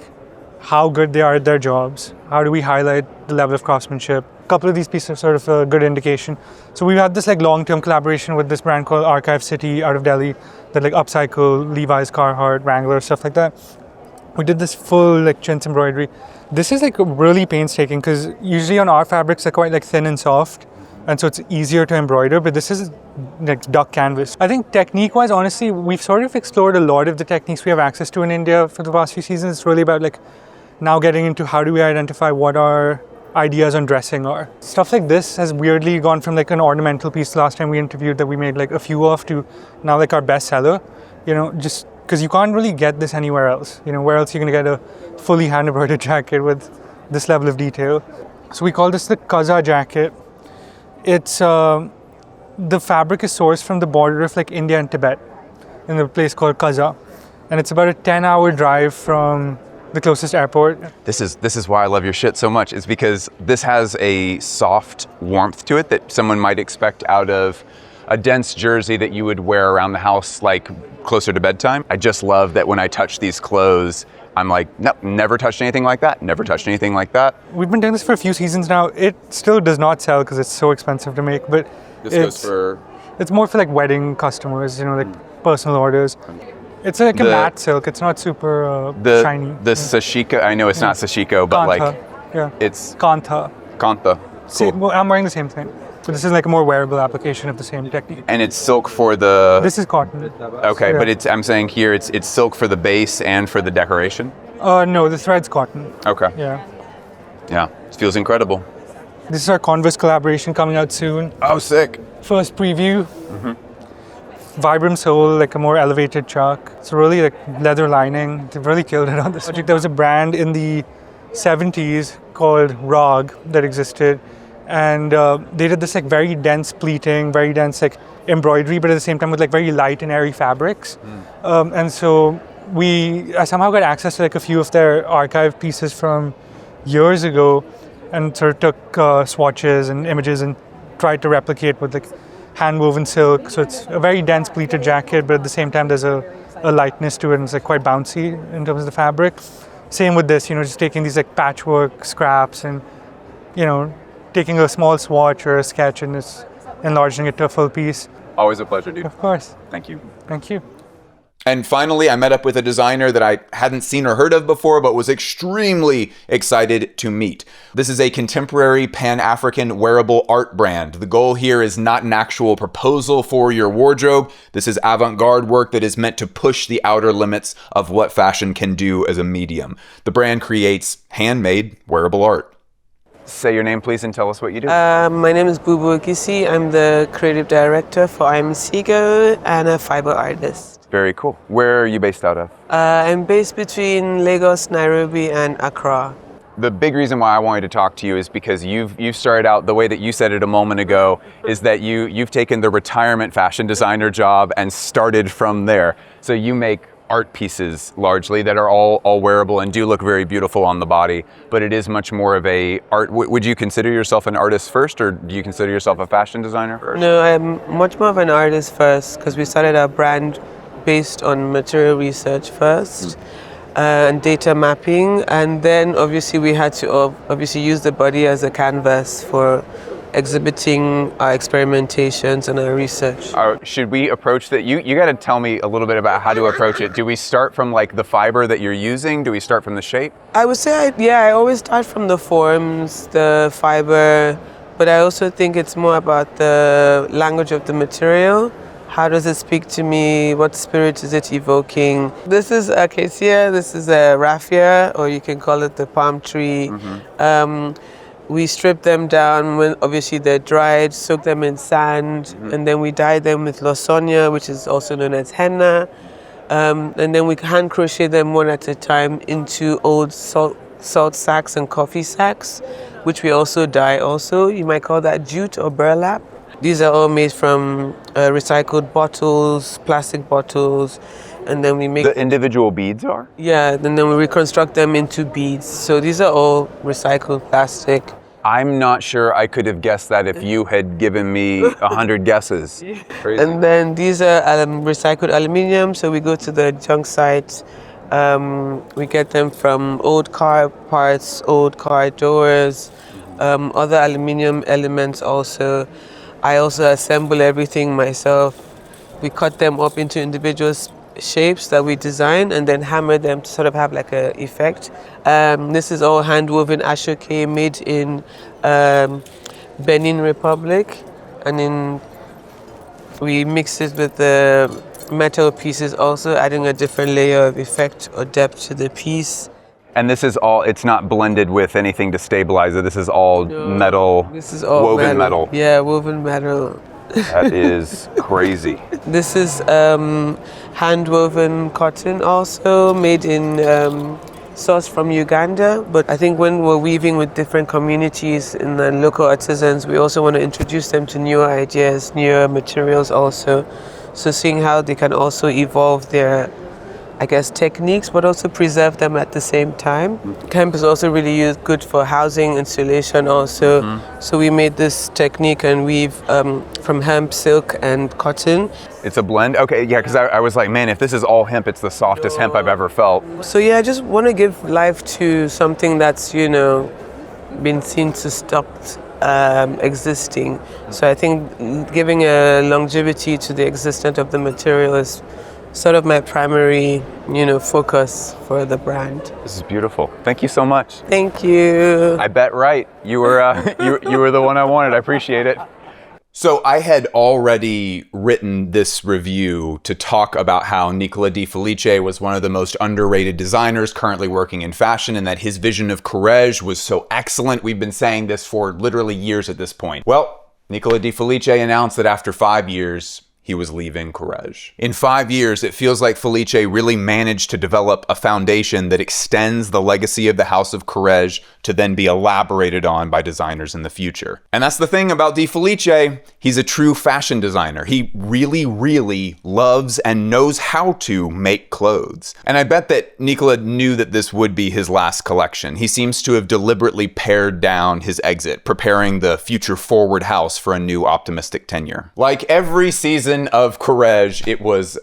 how good they are at their jobs. How do we highlight the level of craftsmanship? A couple of these pieces are sort of a good indication. So we've had this like long-term collaboration with this brand called Archive City out of Delhi that like upcycle Levi's, Carhartt, Wrangler, stuff like that. We did this full like chintz embroidery. This is like really painstaking because usually on our fabrics they're quite like thin and soft, and so it's easier to embroider, but this is like duck canvas. I think technique-wise, honestly, we've sort of explored a lot of the techniques we have access to in India for the past few seasons. It's really about like now getting into how do we identify what our ideas on dressing are. Stuff like this has weirdly gone from like an ornamental piece last time we interviewed that we made like a few of to now like our bestseller, you know, just because you can't really get this anywhere else. You know, where else are you going to get a fully hand-embroidered jacket with this level of detail? So we call this the Kaza jacket. It's the fabric is sourced from the border of like India and Tibet in a place called Kaza, and it's about a 10-hour drive from the closest airport. This is why I love your shit so much, is because this has a soft warmth to it that someone might expect out of a dense jersey that you would wear around the house like closer to bedtime. I just love that when I touch these clothes, I'm like, nope, never touched anything like that, never touched anything like that. We've been doing this for a few seasons now. It still does not sell because it's so expensive to make, but it's more for like wedding customers, you know, like personal orders. It's like a matte silk. It's not super shiny. The sashiko, I know it's not sashiko, but Kantha, it's Kantha. Kantha. Cool. Well, I'm wearing the same thing. So this is like a more wearable application of the same technique. And it's silk for the... This is cotton. Okay, yeah. But I'm saying here it's silk for the base and for the decoration? No, the thread's cotton. Okay. Yeah. Yeah, it feels incredible. This is our Converse collaboration coming out soon. Oh, sick. First preview. Mm-hmm. Vibram sole, like a more elevated chuck. It's really like leather lining. They've really killed it on this project. There was a brand in the 70s called Rogge that existed. And they did this like very dense pleating, very dense like embroidery, but at the same time with like very light and airy fabrics. And so I somehow got access to like a few of their archive pieces from years ago and sort of took swatches and images and tried to replicate with like hand-woven silk. So it's a very dense pleated jacket, but at the same time there's a lightness to it and it's like quite bouncy in terms of the fabric. Same with this, you know, just taking these like patchwork scraps and, you know, taking a small swatch or a sketch and just enlarging it to a full piece. Always a pleasure, dude. Of course. Thank you. Thank you. And finally, I met up with a designer that I hadn't seen or heard of before, but was extremely excited to meet. This is a contemporary Pan-African wearable art brand. The goal here is not an actual proposal for your wardrobe. This is avant-garde work that is meant to push the outer limits of what fashion can do as a medium. The brand creates handmade wearable art. Say your name, please, and tell us what you do. My name is Bubu Okisi. I'm the creative director for I'm Seago and a fiber artist. Very cool. Where are you based out of? I'm based between Lagos, Nairobi, and Accra. The big reason why I wanted to talk to you is because you've started out the way that you said it a moment ago, is that you've taken the retirement fashion designer job and started from there. So you make art pieces largely that are all wearable and do look very beautiful on the body, but it is much more of a art. Would you consider yourself an artist first, or do you consider yourself a fashion designer first? No, I'm much more of an artist first, because we started our brand based on material research first and data mapping, and then obviously we had to use the body as a canvas for exhibiting our experimentations and our research. Should we approach that? You got to tell me a little bit about how to approach it. Do we start from like the fiber that you're using? Do we start from the shape? I would say, I always start from the forms, the fiber, but I also think it's more about the language of the material. How does it speak to me? What spirit is it evoking? This is acacia, this is a raffia, or you can call it the palm tree. We strip them down when obviously they're dried, soak them in sand, and then we dye them with lawsonia, which is also known as henna. And then we hand crochet them one at a time into old salt sacks and coffee sacks, which we also dye also. You might call that jute or burlap. These are all made from recycled bottles, plastic bottles, and then we make... The individual beads are? Yeah, and then we reconstruct them into beads. So these are all recycled plastic. I'm not sure I could have guessed that if you had given me 100 guesses. Crazy. And then these are recycled aluminium, so we go to the junk sites. We get them from old car parts, old car doors, other aluminium elements also. I also assemble everything myself. We cut them up into individual shapes that we design and then hammer them to sort of have like a effect. This is all hand-woven ashoke made in Benin Republic, and we mix it with the metal pieces also, adding a different layer of effect or depth to the piece. And this is all, it's not blended with anything to stabilize it. This is all metal, this is all woven metal. Yeah, woven metal. That is crazy. This is hand-woven cotton also, made in sourced from Uganda. But I think when we're weaving with different communities and the local artisans, we also want to introduce them to newer ideas, newer materials also. So seeing how they can also evolve their, I guess, techniques, but also preserve them at the same time. Hemp is also really good for housing, insulation also. So we made this technique and weave from hemp, silk, and cotton. It's a blend? Okay, yeah, because I was like, man, if this is all hemp, it's the softest hemp I've ever felt. So yeah, I just want to give life to something that's, been seen to stop existing. So I think giving a longevity to the existence of the material is sort of my primary, focus for the brand. This is beautiful. Thank you so much. Thank you. I bet right. You were you were the one I wanted. I appreciate it. So I had already written this review to talk about how Nicola Di Felice was one of the most underrated designers currently working in fashion, and that his vision of Kurogouchi was so excellent. We've been saying this for literally years at this point. Well, Nicola Di Felice announced that after 5 years, he was leaving Kurogouchi. In 5 years, it feels like Felice really managed to develop a foundation that extends the legacy of the House of Kurogouchi to then be elaborated on by designers in the future. And that's the thing about Di Felice. He's a true fashion designer. He really, really loves and knows how to make clothes. And I bet that Nicola knew that this would be his last collection. He seems to have deliberately pared down his exit, preparing the future-forward house for a new optimistic tenure. Like every season of Kurogouchi, it was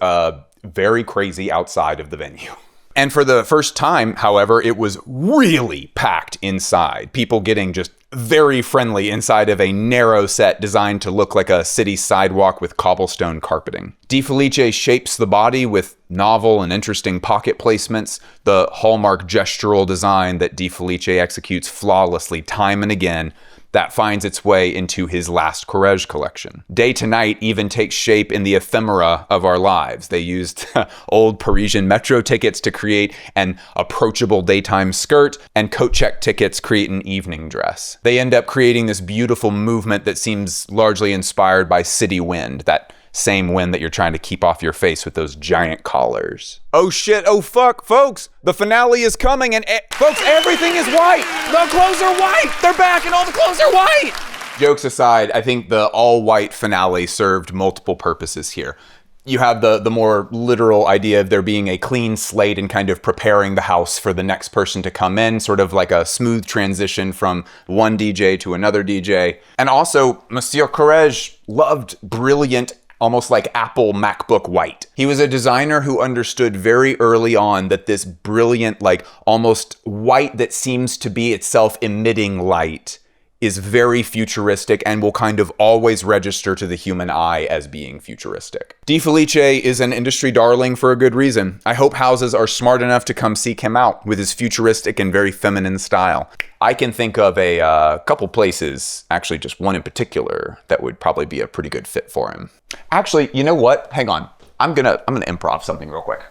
very crazy outside of the venue. And for the first time, however, it was really packed inside. People getting just very friendly inside of a narrow set designed to look like a city sidewalk with cobblestone carpeting. Di Felice shapes the body with novel and interesting pocket placements, the hallmark gestural design that Di Felice executes flawlessly time and again, that finds its way into his last Kurogouchi collection. Day to Night even takes shape in the ephemera of our lives. They used old Parisian metro tickets to create an approachable daytime skirt, and coat check tickets create an evening dress. They end up creating this beautiful movement that seems largely inspired by city wind, that same wind that you're trying to keep off your face with those giant collars. Oh shit, oh fuck, folks, the finale is coming, and folks, everything is white. The clothes are white. They're back and all the clothes are white. Jokes aside, I think the all-white finale served multiple purposes here. You have the more literal idea of there being a clean slate and kind of preparing the house for the next person to come in, sort of like a smooth transition from one DJ to another DJ. And also, Monsieur Kurogouchi loved brilliant, almost like Apple MacBook white. He was a designer who understood very early on that this brilliant, like almost white that seems to be itself emitting light is very futuristic and will kind of always register to the human eye as being futuristic. Di Felice is an industry darling for a good reason. I hope houses are smart enough to come seek him out with his futuristic and very feminine style. I can think of a couple places, actually just one in particular, that would probably be a pretty good fit for him. Actually, you know what? Hang on. I'm gonna improv something real quick.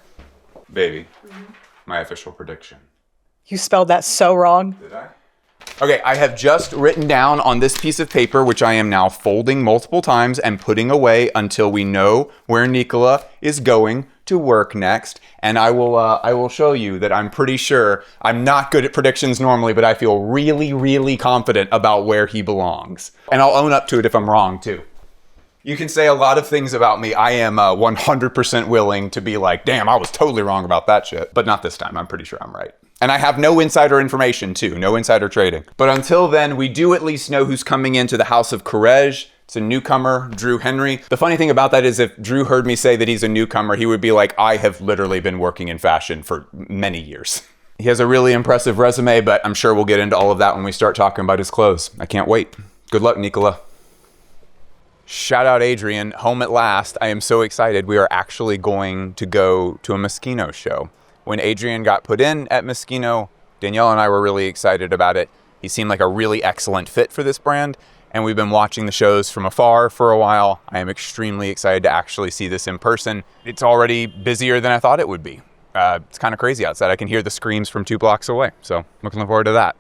Baby, my official prediction. You spelled that so wrong. Did I? Okay, I have just written down on this piece of paper, which I am now folding multiple times and putting away until we know where Nicola is going to work next. And I will show you that I'm pretty sure, I'm not good at predictions normally, but I feel really, really confident about where he belongs. And I'll own up to it if I'm wrong too. You can say a lot of things about me. I am 100% willing to be like, damn, I was totally wrong about that shit. But not this time, I'm pretty sure I'm right. And I have no insider information too, no insider trading. But until then, we do at least know who's coming into the house of Kurogouchi. It's a newcomer, Drew Henry. The funny thing about that is if Drew heard me say that he's a newcomer, he would be like, I have literally been working in fashion for many years. He has a really impressive resume, but I'm sure we'll get into all of that when we start talking about his clothes. I can't wait. Good luck, Nicola. Shout out Adrian, home at last. I am so excited. We are actually going to go to a Moschino show. When Adrian got put in at Moschino, Daniella and I were really excited about it. He seemed like a really excellent fit for this brand, and we've been watching the shows from afar for a while. I am extremely excited to actually see this in person. It's already busier than I thought it would be. It's kind of crazy outside. I can hear the screams from 2 blocks away, so looking forward to that.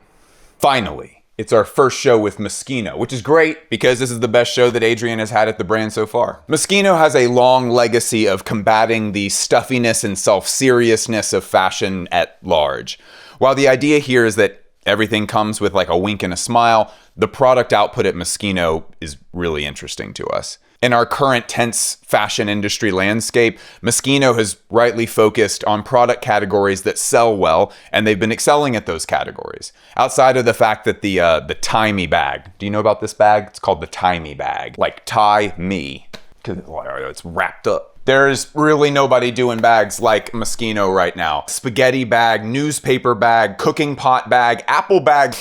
Finally, it's our first show with Moschino, which is great because this is the best show that Adrian has had at the brand so far. Moschino has a long legacy of combating the stuffiness and self-seriousness of fashion at large. While the idea here is that everything comes with like a wink and a smile, the product output at Moschino is really interesting to us. In our current tense fashion industry landscape, Moschino has rightly focused on product categories that sell well, and they've been excelling at those categories. Outside of the fact that the Tie Me bag, do you know about this bag? It's called the Tie Me bag, like tie me, because it's wrapped up. There's really nobody doing bags like Moschino right now. Spaghetti bag, newspaper bag, cooking pot bag, apple bag,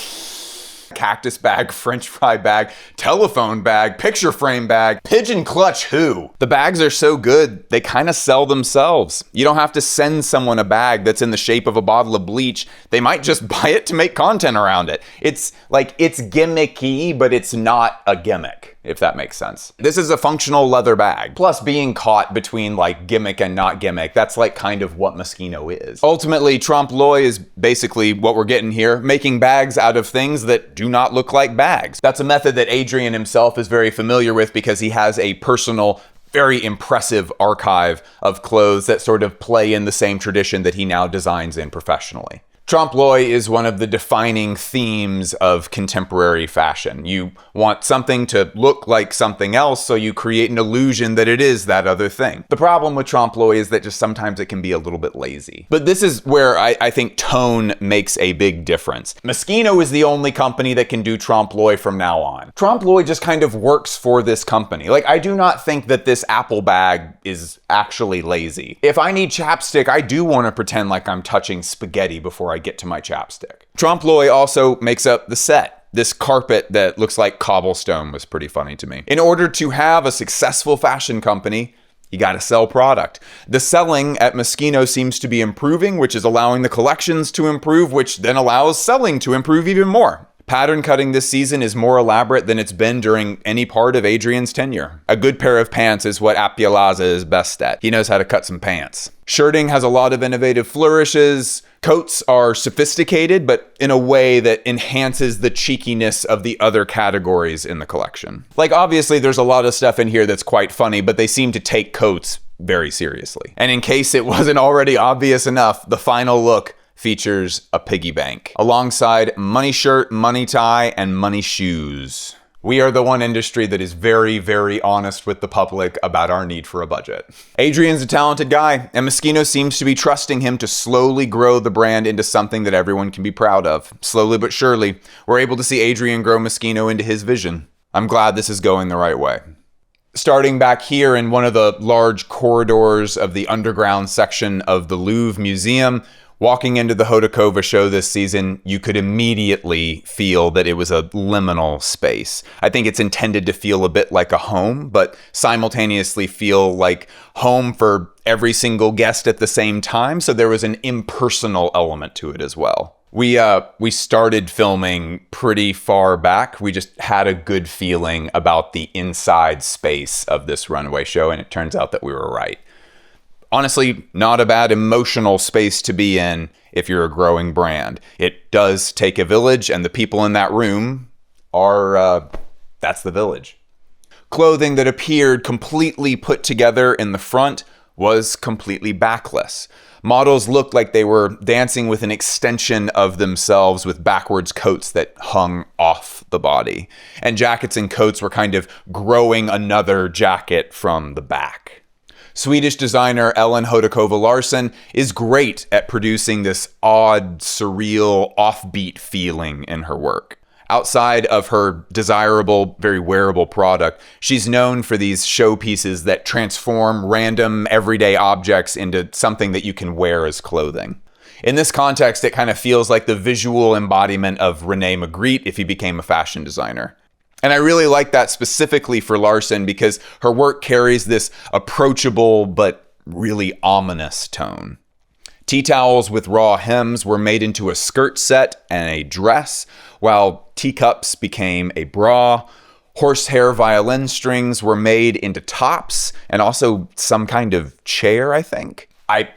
cactus bag, french fry bag, telephone bag, picture frame bag, pigeon clutch who? The bags are so good, they kind of sell themselves. You don't have to send someone a bag that's in the shape of a bottle of bleach. They might just buy it to make content around it. It's gimmicky, but it's not a gimmick, if that makes sense. This is a functional leather bag. Plus being caught between like gimmick and not gimmick, that's like kind of what Moschino is. Ultimately, trompe l'oeil is basically what we're getting here, making bags out of things that do not look like bags. That's a method that Adrian himself is very familiar with because he has a personal, very impressive archive of clothes that sort of play in the same tradition that he now designs in professionally. Trompe l'oeil is one of the defining themes of contemporary fashion. You want something to look like something else, so you create an illusion that it is that other thing. The problem with trompe l'oeil is that just sometimes it can be a little bit lazy. But this is where I think tone makes a big difference. Moschino is the only company that can do trompe l'oeil from now on. Trompe l'oeil just kind of works for this company. Like, I do not think that this Apple bag is actually lazy. If I need chapstick, I do want to pretend like I'm touching spaghetti before I get to my chapstick. Trompe l'oeil also makes up the set. This carpet that looks like cobblestone was pretty funny to me. In order to have a successful fashion company, you gotta sell product. The selling at Moschino seems to be improving, which is allowing the collections to improve, which then allows selling to improve even more. Pattern cutting this season is more elaborate than it's been during any part of Adrian's tenure. A good pair of pants is what Appialazza is best at. He knows how to cut some pants. Shirting has a lot of innovative flourishes. Coats are sophisticated, but in a way that enhances the cheekiness of the other categories in the collection. Like, obviously there's a lot of stuff in here that's quite funny, but they seem to take coats very seriously. And in case it wasn't already obvious enough, the final look features a piggy bank alongside money shirt, money tie, and money shoes. We are the one industry that is very, very honest with the public about our need for a budget. Adrian's a talented guy, and Moschino seems to be trusting him to slowly grow the brand into something that everyone can be proud of. Slowly but surely, we're able to see Adrian grow Moschino into his vision. I'm glad this is going the right way. Starting back here in one of the large corridors of the underground section of the Louvre Museum, Walking into the Hodakova show this season, you could immediately feel that it was a liminal space. I think it's intended to feel a bit like a home, but simultaneously feel like home for every single guest at the same time. So there was an impersonal element to it as well. We started filming pretty far back. We just had a good feeling about the inside space of this runway show, and it turns out that we were right. Honestly, not a bad emotional space to be in if you're a growing brand. It does take a village, and the people in that room are, that's the village. Clothing that appeared completely put together in the front was completely backless. Models looked like they were dancing with an extension of themselves with backwards coats that hung off the body. And jackets and coats were kind of growing another jacket from the back. Swedish designer Ellen Hodakova Larsson is great at producing this odd, surreal, offbeat feeling in her work. Outside of her desirable, very wearable product, she's known for these showpieces that transform random, everyday objects into something that you can wear as clothing. In this context, it kind of feels like the visual embodiment of René Magritte if he became a fashion designer. And I really like that specifically for Larsson because her work carries this approachable but really ominous tone. Tea towels with raw hems were made into a skirt set and a dress, while teacups became a bra. Horsehair violin strings were made into tops and also some kind of chair, I think.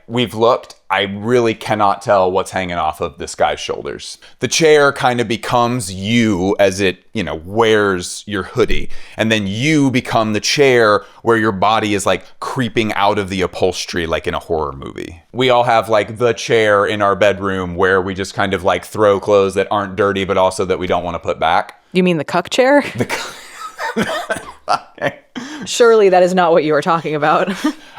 We've looked. I really cannot tell what's hanging off of this guy's shoulders. The chair kind of becomes you as it, wears your hoodie. And then you become the chair where your body is like creeping out of the upholstery like in a horror movie. We all have like the chair in our bedroom where we just kind of like throw clothes that aren't dirty but also that we don't want to put back. You mean the cuck chair? Surely that is not what you were talking about.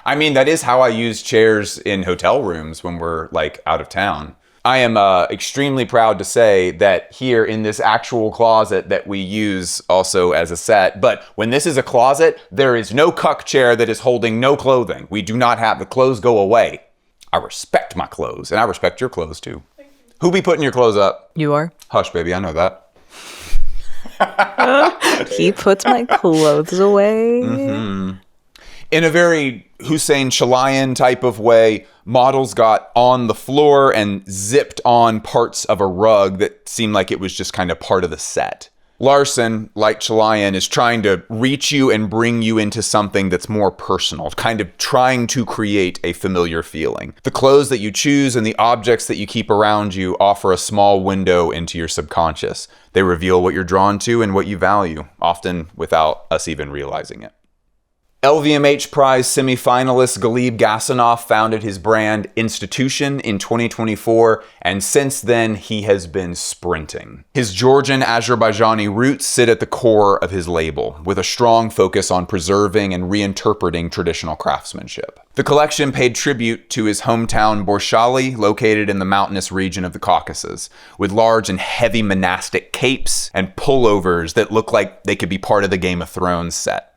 I mean, that is how I use chairs in hotel rooms when we're like out of town. I am extremely proud to say that here in this actual closet that we use also as a set, but when this is a closet, there is no cuck chair that is holding no clothing. We do not have the clothes go away. I respect my clothes, and I respect your clothes too. Who be putting your clothes up? You are. Hush, baby, I know that. He puts my clothes away. Mm-hmm. In a very Hussein Chalayan type of way, models got on the floor and zipped on parts of a rug that seemed like it was just kind of part of the set. Larsson, like Chalayan, is trying to reach you and bring you into something that's more personal, kind of trying to create a familiar feeling. The clothes that you choose and the objects that you keep around you offer a small window into your subconscious. They reveal what you're drawn to and what you value, often without us even realizing it. LVMH Prize semi-finalist Galib Ghassanov founded his brand Institution in 2024, and since then he has been sprinting. His Georgian Azerbaijani roots sit at the core of his label, with a strong focus on preserving and reinterpreting traditional craftsmanship. The collection paid tribute to his hometown Borshali, located in the mountainous region of the Caucasus, with large and heavy monastic capes and pullovers that look like they could be part of the Game of Thrones set.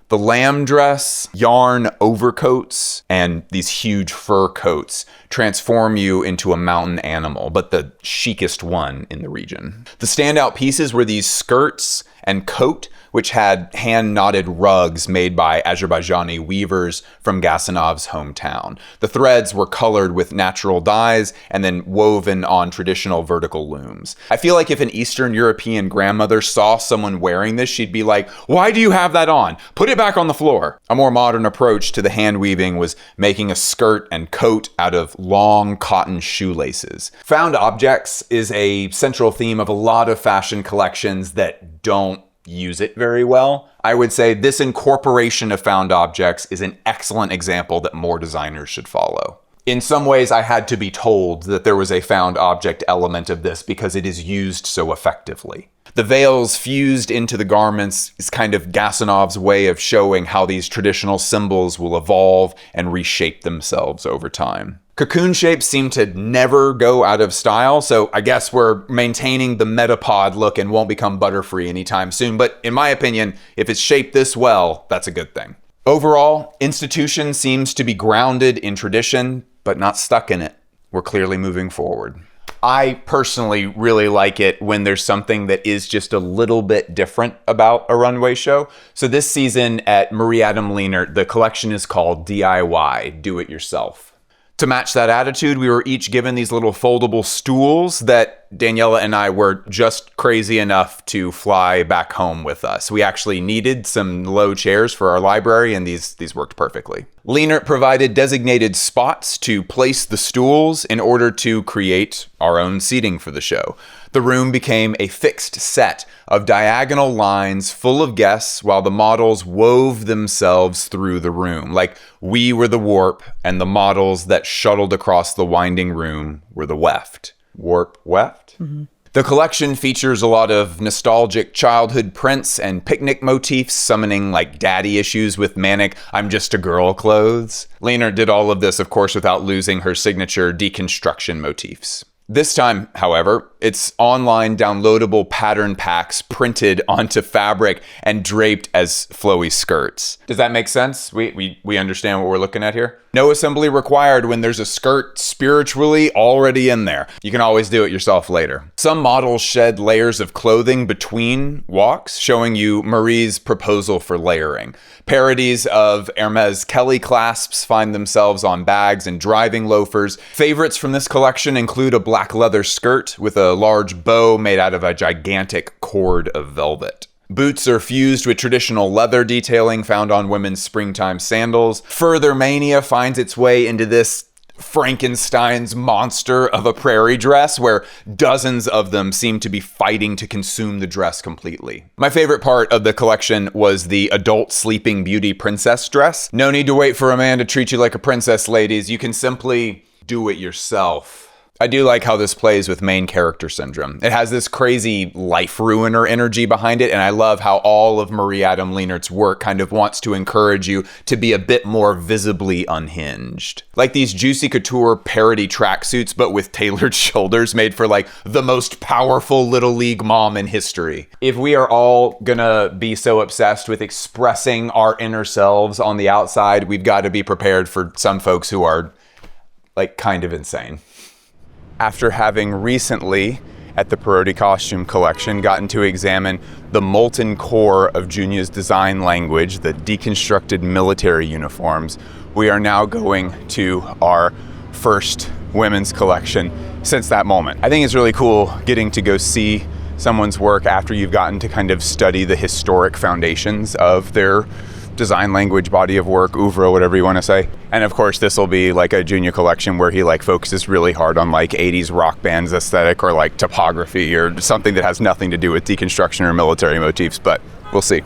The lamb dress, yarn overcoats, and these huge fur coats transform you into a mountain animal, but the chicest one in the region. The standout pieces were these skirts and coat, which had hand-knotted rugs made by Azerbaijani weavers from Ghassanov's hometown. The threads were colored with natural dyes and then woven on traditional vertical looms. I feel like if an Eastern European grandmother saw someone wearing this, she'd be like, "Why do you have that on? Put it back on the floor." A more modern approach to the hand weaving was making a skirt and coat out of long cotton shoelaces. Found objects is a central theme of a lot of fashion collections that don't use it very well. I would say this incorporation of found objects is an excellent example that more designers should follow. In some ways, I had to be told that there was a found object element of this because it is used so effectively. The veils fused into the garments is kind of Ghassanov's way of showing how these traditional symbols will evolve and reshape themselves over time. Cocoon shapes seem to never go out of style, so I guess we're maintaining the Metapod look and won't become Butterfree anytime soon, but in my opinion, if it's shaped this well, that's a good thing. Overall, Institution seems to be grounded in tradition, but not stuck in it. we're clearly moving forward. I personally really like it when there's something that is just a little bit different about a runway show. So this season at Marie Adam-Leenaerdt, the collection is called DIY, Do It Yourself. To match that attitude, we were each given these little foldable stools that Daniella and I were just crazy enough to fly back home with us. We actually needed some low chairs for our library, and these worked perfectly. Leenaerdt provided designated spots to place the stools in order to create our own seating for the show. The room became a fixed set of diagonal lines full of guests while the models wove themselves through the room. Like we were the warp and the models that shuttled across the winding room were the weft. Warp, weft? Mm-hmm. The collection features a lot of nostalgic childhood prints and picnic motifs, summoning like daddy issues with manic "I'm just a girl" clothes. Leenaerdt did all of this, of course, without losing her signature deconstruction motifs. This time, however, it's online downloadable pattern packs printed onto fabric and draped as flowy skirts. Does that make sense? We understand what we're looking at here? No assembly required when there's a skirt spiritually already in there. You can always do it yourself later. Some models shed layers of clothing between walks, showing you Marie's proposal for layering. Parodies of Hermes Kelly clasps find themselves on bags and driving loafers. Favorites from this collection include a black leather skirt with a large bow made out of a gigantic cord of velvet. Boots are fused with traditional leather detailing found on women's springtime sandals. Further mania finds its way into this Frankenstein's monster of a prairie dress, where dozens of them seem to be fighting to consume the dress completely. My favorite part of the collection was the adult Sleeping Beauty princess dress. No need to wait for a man to treat you like a princess, ladies. You can simply do it yourself. I do like how this plays with main character syndrome. It has this crazy life ruiner energy behind it, and I love how all of Marie Adam-Leenaerdt's work kind of wants to encourage you to be a bit more visibly unhinged. Like these Juicy Couture parody tracksuits, but with tailored shoulders, made for like the most powerful Little League mom in history. If we are all gonna be so obsessed with expressing our inner selves on the outside, we've got to be prepared for some folks who are like kind of insane. After having recently, at the Parodi Costume Collection, gotten to examine the molten core of Junya's design language, the deconstructed military uniforms, we are now going to our first women's collection since that moment. I think it's really cool getting to go see someone's work after you've gotten to kind of study the historic foundations of their design language, body of work, oeuvre, whatever you want to say. And of course, this will be like a Junya collection where he like focuses really hard on like 80s rock bands aesthetic or like topography or something that has nothing to do with deconstruction or military motifs, but we'll see.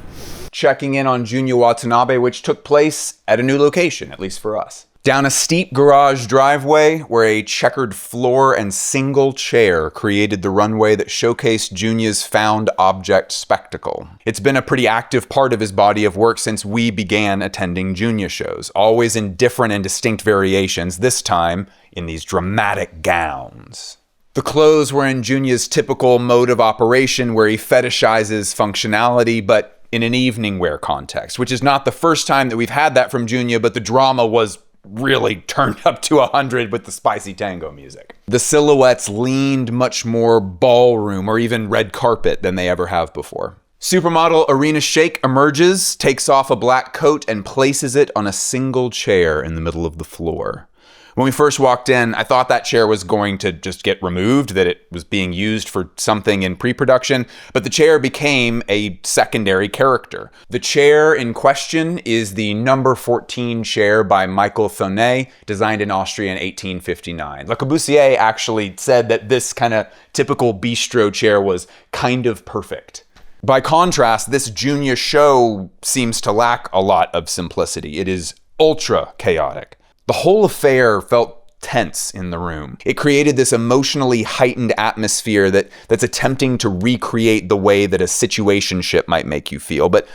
Checking in on Junya Watanabe, which took place at a new location, at least for us. Down a steep garage driveway where a checkered floor and single chair created the runway that showcased Junya's found object spectacle. It's been a pretty active part of his body of work since we began attending Junya shows, always in different and distinct variations, this time in these dramatic gowns. The clothes were in Junya's typical mode of operation where he fetishizes functionality, but in an evening wear context, which is not the first time that we've had that from Junya, but the drama was really turned up to 100 with the spicy tango music. The silhouettes leaned much more ballroom or even red carpet than they ever have before. Supermodel Irina Shayk emerges, takes off a black coat, and places it on a single chair in the middle of the floor. When we first walked in, I thought that chair was going to just get removed, that it was being used for something in pre-production, but the chair became a secondary character. The chair in question is the number 14 chair by Michael Thonet, designed in Austria in 1859. Le Corbusier actually said that this kind of typical bistro chair was kind of perfect. By contrast, this Junya show seems to lack a lot of simplicity. It is ultra chaotic. The whole affair felt tense in the room. It created this emotionally heightened atmosphere that's attempting to recreate the way that a situationship might make you feel. But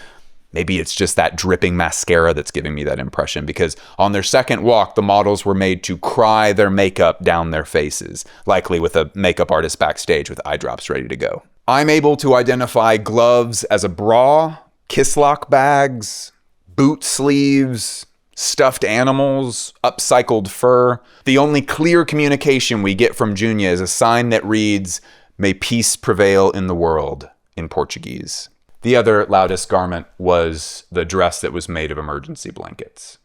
maybe it's just that dripping mascara that's giving me that impression, because on their second walk, the models were made to cry their makeup down their faces, likely with a makeup artist backstage with eye drops ready to go. I'm able to identify gloves as a bra, kiss lock bags, boot sleeves, stuffed animals, upcycled fur. The only clear communication we get from Junya is a sign that reads, "May peace prevail in the world," in Portuguese. The other loudest garment was the dress that was made of emergency blankets.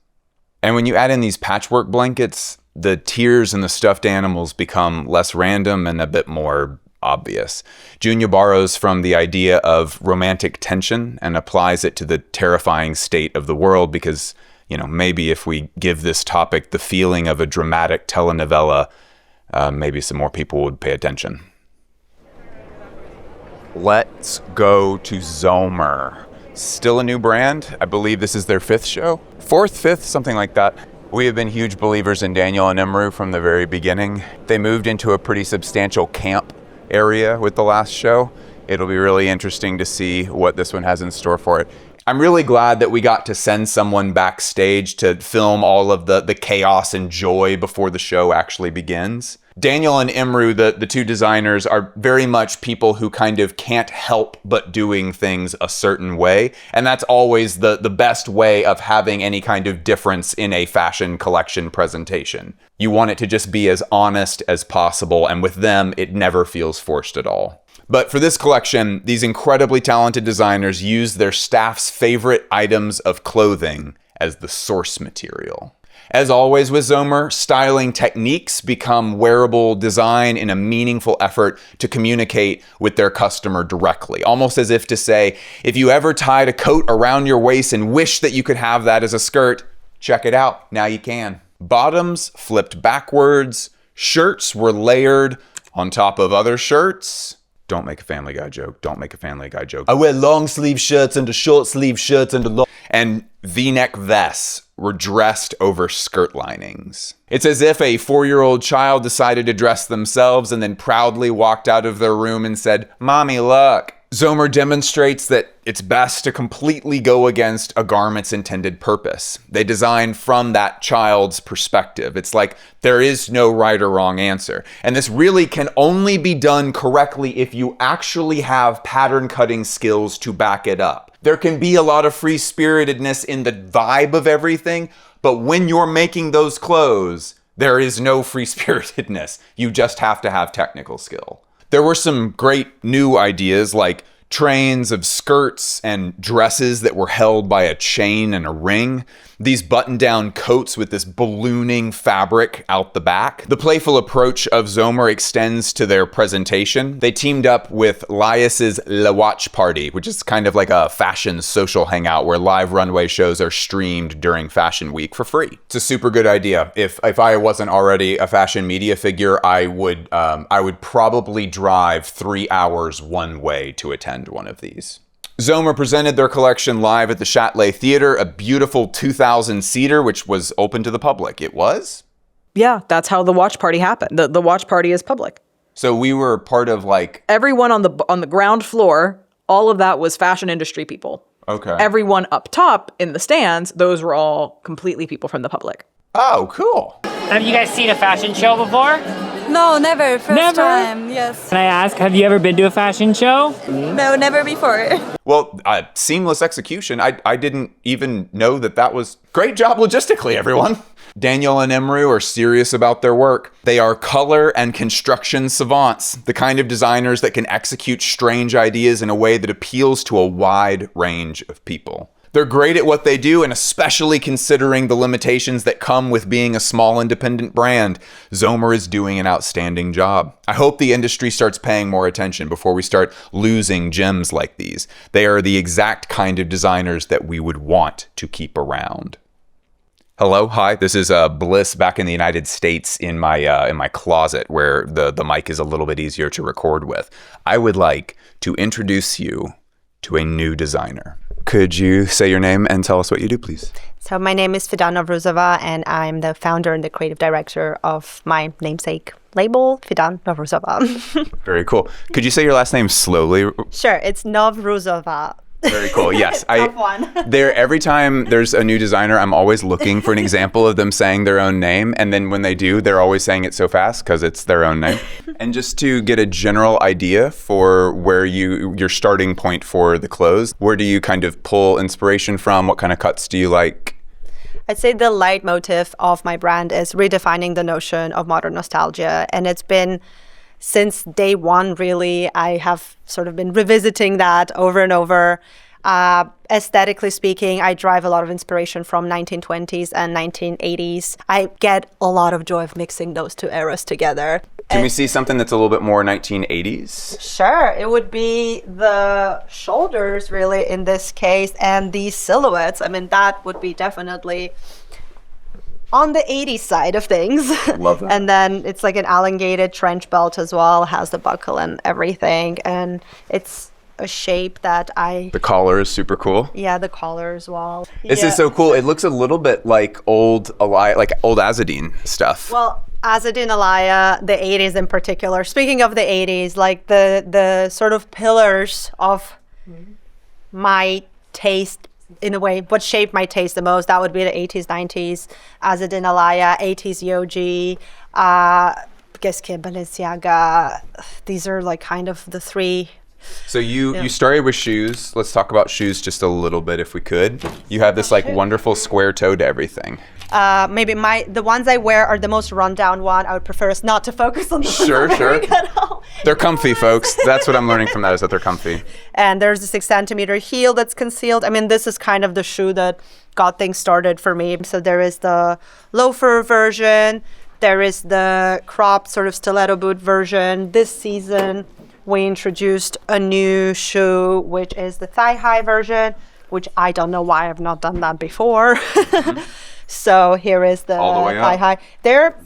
And when you add in these patchwork blankets, the tears and the stuffed animals become less random and a bit more obvious. Junya borrows from the idea of romantic tension and applies it to the terrifying state of the world because, maybe if we give this topic the feeling of a dramatic telenovela, maybe some more people would pay attention. Let's go to Zomer. Still a new brand. I believe this is their 5th show. 4th, 5th, something like that. We have been huge believers in Daniella and Imru from the very beginning. They moved into a pretty substantial camp area with the last show. It'll be really interesting to see what this one has in store for it. I'm really glad that we got to send someone backstage to film all of the chaos and joy before the show actually begins. Daniel and Imru, the two designers, are very much people who kind of can't help but doing things a certain way. And that's always the best way of having any kind of difference in a fashion collection presentation. You want it to just be as honest as possible. And with them, it never feels forced at all. But for this collection, these incredibly talented designers use their staff's favorite items of clothing as the source material. As always with Zomer, styling techniques become wearable design in a meaningful effort to communicate with their customer directly. Almost as if to say, if you ever tied a coat around your waist and wish that you could have that as a skirt, check it out, now you can. Bottoms flipped backwards, shirts were layered on top of other shirts. Don't make a Family Guy joke. Don't make a Family Guy joke. I wear long sleeve shirts and short sleeve shirts and V-neck vests were dressed over skirt linings. It's as if a 4-year-old child decided to dress themselves and then proudly walked out of their room and said, "Mommy, look." Zomer demonstrates that it's best to completely go against a garment's intended purpose. They design from that child's perspective. It's like there is no right or wrong answer. And this really can only be done correctly if you actually have pattern cutting skills to back it up. There can be a lot of free-spiritedness in the vibe of everything, but when you're making those clothes, there is no free-spiritedness. You just have to have technical skill. There were some great new ideas like trains of skirts and dresses that were held by a chain and a ring. These button-down coats with this ballooning fabric out the back. The playful approach of Zomer extends to their presentation. They teamed up with Lias's Le Watch Party, which is kind of like a fashion social hangout where live runway shows are streamed during Fashion Week for free. It's a super good idea. If I wasn't already a fashion media figure, I would probably drive 3 hours one way to attend one of these. Zomer presented their collection live at the Châtelet Theater, a beautiful 2,000-seater, which was open to the public. It was? Yeah, that's how the watch party happened. The watch party is public. So we were part of everyone on the ground floor, all of that was fashion industry people. Okay. Everyone up top in the stands, those were all completely people from the public. Oh, cool. Have you guys seen a fashion show before? No, never. First Never? time, yes. Can I ask, have you ever been to a fashion show? No, never before. Well, seamless execution. I didn't even know that was... Great job logistically, everyone. Daniel and Imru are serious about their work. They are color and construction savants, the kind of designers that can execute strange ideas in a way that appeals to a wide range of people. They're great at what they do, and especially considering the limitations that come with being a small independent brand, Zomer is doing an outstanding job. I hope the industry starts paying more attention before we start losing gems like these. They are the exact kind of designers that we would want to keep around. Hello, hi, this is Bliss back in the United States in my closet where the mic is a little bit easier to record with. I would like to introduce you to a new designer. Could you say your name and tell us what you do, please? So my name is Fidan Novruzova, and I'm the founder and the creative director of my namesake label, Fidan Novruzova. Very cool. Could you say your last name slowly? Sure, it's Novruzova. Very cool. Yes, Tough one. Every time there's a new designer, I'm always looking for an example of them saying their own name, and then when they do, they're always saying it so fast because it's their own name. And just to get a general idea for where your starting point for the clothes, where do you kind of pull inspiration from? What kind of cuts do you like? I'd say the leitmotif of my brand is redefining the notion of modern nostalgia. And it's been since day one, really. I have sort of been revisiting that over and over. Aesthetically speaking, I derive a lot of inspiration from 1920s and 1980s. I get a lot of joy of mixing those two eras together. Can we see something that's a little bit more 1980s? Sure. It would be the shoulders, really, in this case, and these silhouettes. I mean, that would be definitely on the 80s side of things. Love that. And then it's like an elongated trench belt as well, has the buckle and everything. And it's a shape that The collar is super cool. Yeah, the collar as well. This is so cool. It looks a little bit like old Azadine stuff. Well, Azadine Alaya, the 80s in particular. Speaking of the 80s, like the sort of pillars of my taste, in a way, what shaped my taste the most, that would be the 80s, 90s, Azadine Alaya, 80s Yoji, Guesque Balenciaga. These are like kind of the three. So you started with shoes. Let's talk about shoes just a little bit if we could. You have this like wonderful square toe to everything. Maybe the ones I wear are the most rundown one. I would prefer us not to focus on those. Sure. They're comfy, folks. That's what I'm learning from that, is that they're comfy. And there's a 6-centimeter heel that's concealed. I mean, this is kind of the shoe that got things started for me. So there is the loafer version. There is the cropped sort of stiletto boot version. This season, we introduced a new shoe, which is the thigh-high version, which I don't know why I've not done that before. So here is the thigh-high. They're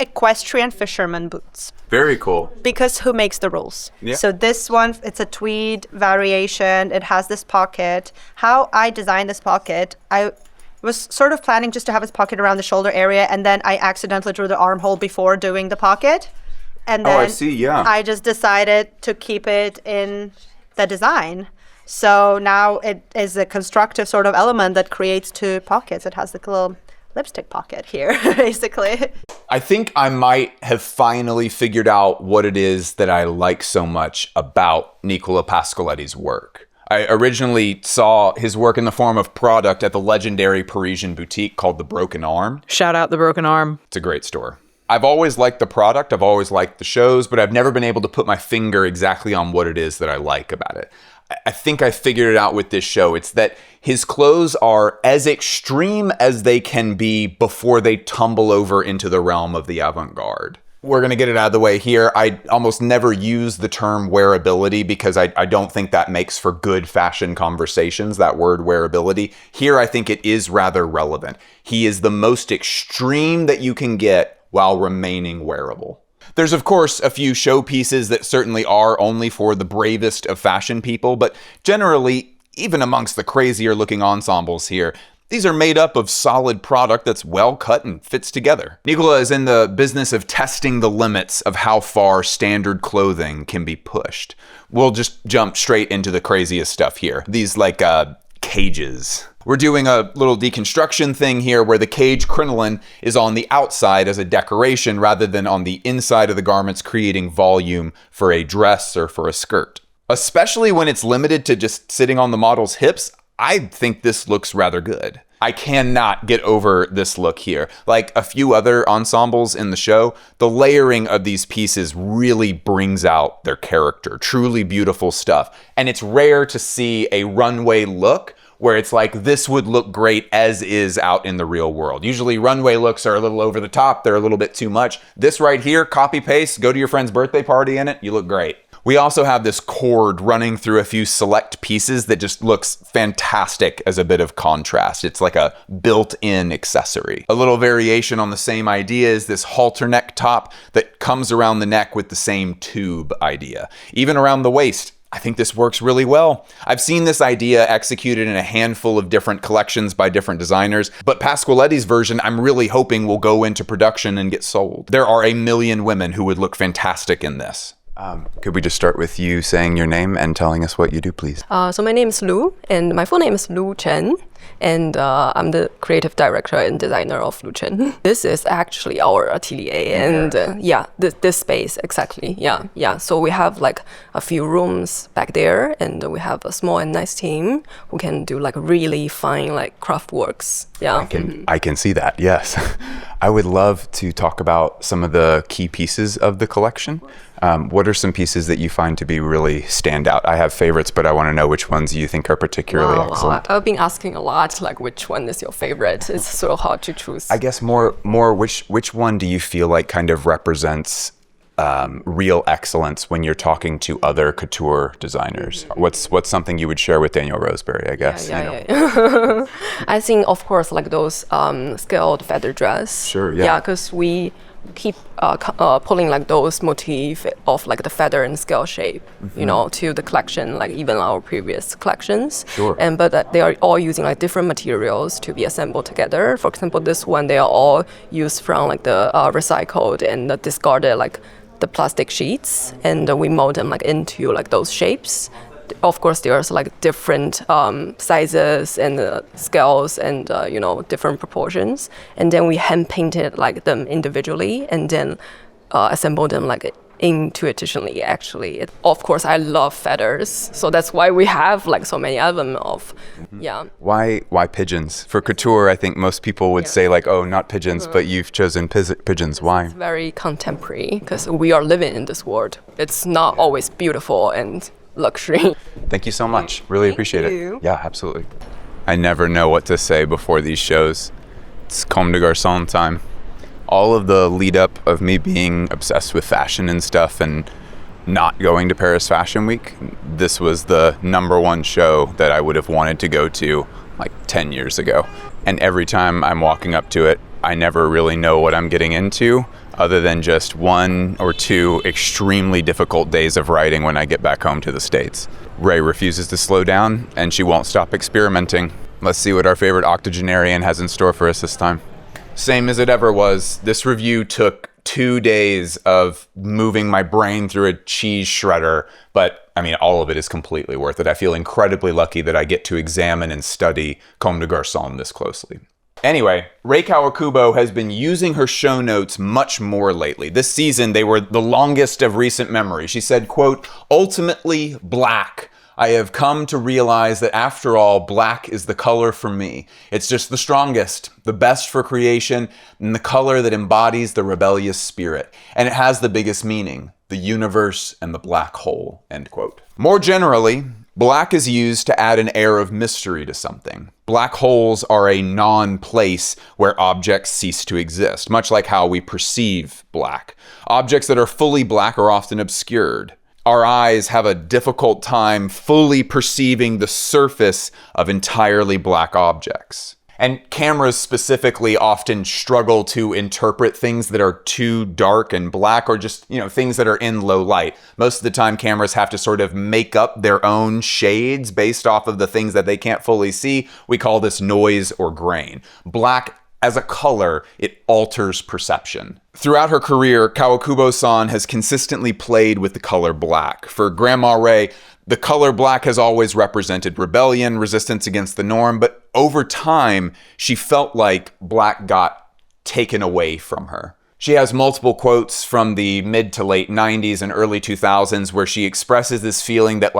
equestrian fisherman boots. Very cool. Because who makes the rules? Yeah. So this one, it's a tweed variation. It has this pocket. How I designed this pocket, I was sort of planning just to have this pocket around the shoulder area, and then I accidentally drew the armhole before doing the pocket. And then I see, yeah. I just decided to keep it in the design. So now it is a constructive sort of element that creates two pockets. It has the little lipstick pocket here, basically. I think I might have finally figured out what it is that I like so much about Nicola Pasqualetti's work. I originally saw his work in the form of product at the legendary Parisian boutique called The Broken Arm. Shout out The Broken Arm. It's a great store. I've always liked the product, I've always liked the shows, but I've never been able to put my finger exactly on what it is that I like about it. I think I figured it out with this show. It's that his clothes are as extreme as they can be before they tumble over into the realm of the avant-garde. We're going to get it out of the way here. I almost never use the term wearability because I don't think that makes for good fashion conversations, that word wearability. Here, I think it is rather relevant. He is the most extreme that you can get while remaining wearable. There's, of course, a few showpieces that certainly are only for the bravest of fashion people, but generally, even amongst the crazier looking ensembles here, these are made up of solid product that's well cut and fits together. Nicola is in the business of testing the limits of how far standard clothing can be pushed. We'll just jump straight into the craziest stuff here. These cages. We're doing a little deconstruction thing here where the cage crinoline is on the outside as a decoration rather than on the inside of the garments, creating volume for a dress or for a skirt. Especially when it's limited to just sitting on the model's hips, I think this looks rather good. I cannot get over this look here. Like a few other ensembles in the show, the layering of these pieces really brings out their character. Truly beautiful stuff. And it's rare to see a runway look where it's like, this would look great as is out in the real world. Usually runway looks are a little over the top. They're a little bit too much. This right here, copy paste, go to your friend's birthday party in it, you look great. We also have this cord running through a few select pieces that just looks fantastic as a bit of contrast. It's like a built-in accessory. A little variation on the same idea is this halter neck top that comes around the neck with the same tube idea. Even around the waist, I think this works really well. I've seen this idea executed in a handful of different collections by different designers, but Pasqualetti's version I'm really hoping will go into production and get sold. There are a million women who would look fantastic in this. Could we just start with you saying your name and telling us what you do, please? So my name is Lu, and my full name is Lu Chen. And I'm the creative director and designer of Luchen. This is actually our atelier, and this space, exactly. Yeah. So we have like a few rooms back there, and we have a small and nice team who can do like really fine like craft works. Yeah. I can see that, yes. I would love to talk about some of the key pieces of the collection. What are some pieces that you find to be really stand out? I have favorites, but I want to know which ones you think are particularly excellent. I've been asking a lot, like which one is your favorite? It's so hard to choose. I guess more which one do you feel like kind of represents real excellence when you're talking to other couture designers? What's something you would share with Daniel Roseberry, I guess? Yeah. I think, of course, like those scaled feather dress. Sure, yeah. Yeah, because we keep pulling like those motif of like the feather and scale shape, you know, to the collection, like even our previous collections. Sure. But they are all using like different materials to be assembled together. For example, this one, they are all used from like the recycled and the discarded like the plastic sheets, and we mold them like into like those shapes. Of course, there's like different sizes and scales and different proportions, and then we hand painted like them individually and then assemble them like intuitively. Actually, of course, I love feathers, so that's why we have like so many of them. Why pigeons for couture? I think most people would say like, oh, not pigeons, but you've chosen pigeons. Why? It's very contemporary because we are living in this world. It's not always beautiful and luxury. Thank you so much. Really appreciate it. Yeah, absolutely. I never know what to say before these shows. It's Comme des Garçons time. All of the lead up of me being obsessed with fashion and stuff and not going to Paris Fashion Week, this was the #1 show that I would have wanted to go to like 10 years ago. And every time I'm walking up to it, I never really know what I'm getting into, other than just 1 or 2 extremely difficult days of writing when I get back home to the States. Ray refuses to slow down, and she won't stop experimenting. Let's see what our favorite octogenarian has in store for us this time. Same as it ever was, this review took 2 days of moving my brain through a cheese shredder, but I mean, all of it is completely worth it. I feel incredibly lucky that I get to examine and study Comme des Garçons this closely. Anyway, Rei Kawakubo has been using her show notes much more lately. This season, they were the longest of recent memory. She said, quote, "Ultimately black. I have come to realize that after all, black is the color for me. It's just the strongest, the best for creation, and the color that embodies the rebellious spirit. And it has the biggest meaning, the universe and the black hole," end quote. More generally, black is used to add an air of mystery to something. Black holes are a non-place where objects cease to exist, much like how we perceive black. Objects that are fully black are often obscured. Our eyes have a difficult time fully perceiving the surface of entirely black objects. And cameras specifically often struggle to interpret things that are too dark and black, or just, things that are in low light. Most of the time cameras have to sort of make up their own shades based off of the things that they can't fully see. We call this noise or grain. Black as a color, it alters perception. Throughout her career, Kawakubo-san has consistently played with the color black. For Grandma Ray, the color black has always represented rebellion, resistance against the norm, but over time, she felt like black got taken away from her. She has multiple quotes from the mid to late 90s and early 2000s where she expresses this feeling that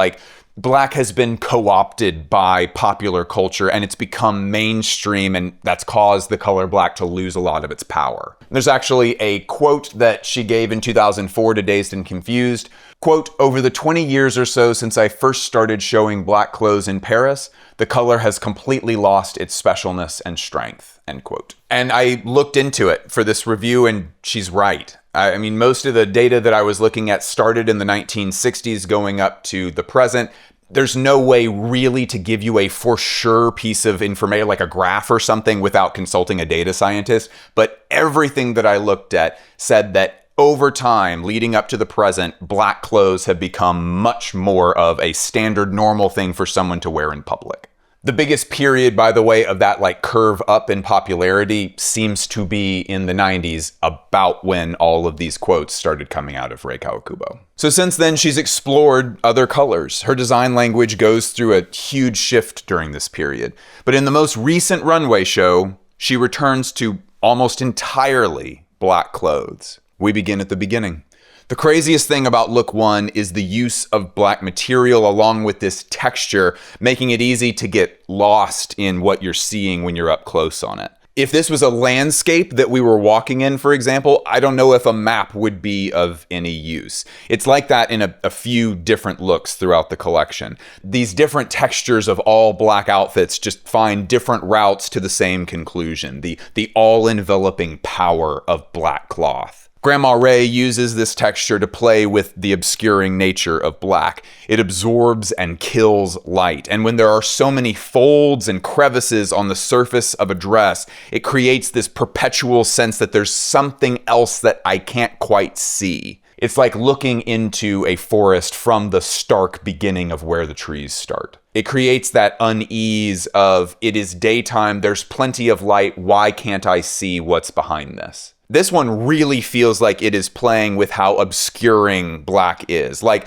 black has been co-opted by popular culture and it's become mainstream, and that's caused the color black to lose a lot of its power. There's actually a quote that she gave in 2004 to Dazed and Confused. Quote, "Over the 20 years or so since I first started showing black clothes in Paris, the color has completely lost its specialness and strength," end quote. And I looked into it for this review, and she's right. I mean, most of the data that I was looking at started in the 1960s going up to the present. There's no way really to give you a for sure piece of information, like a graph or something, without consulting a data scientist. But everything that I looked at said that over time, leading up to the present, black clothes have become much more of a standard normal thing for someone to wear in public. The biggest period, by the way, of that like curve up in popularity seems to be in the 90s, about when all of these quotes started coming out of Rei Kawakubo. So since then, she's explored other colors. Her design language goes through a huge shift during this period. But in the most recent runway show, she returns to almost entirely black clothes. We begin at the beginning. The craziest thing about look 1 is the use of black material along with this texture, making it easy to get lost in what you're seeing when you're up close on it. If this was a landscape that we were walking in, for example, I don't know if a map would be of any use. It's like that in a few different looks throughout the collection. These different textures of all black outfits just find different routes to the same conclusion, the all-enveloping power of black cloth. Grandma Rei uses this texture to play with the obscuring nature of black. It absorbs and kills light. And when there are so many folds and crevices on the surface of a dress, it creates this perpetual sense that there's something else that I can't quite see. It's like looking into a forest from the stark beginning of where the trees start. It creates that unease of, it is daytime, there's plenty of light, why can't I see what's behind this? This one really feels like it is playing with how obscuring black is. Like,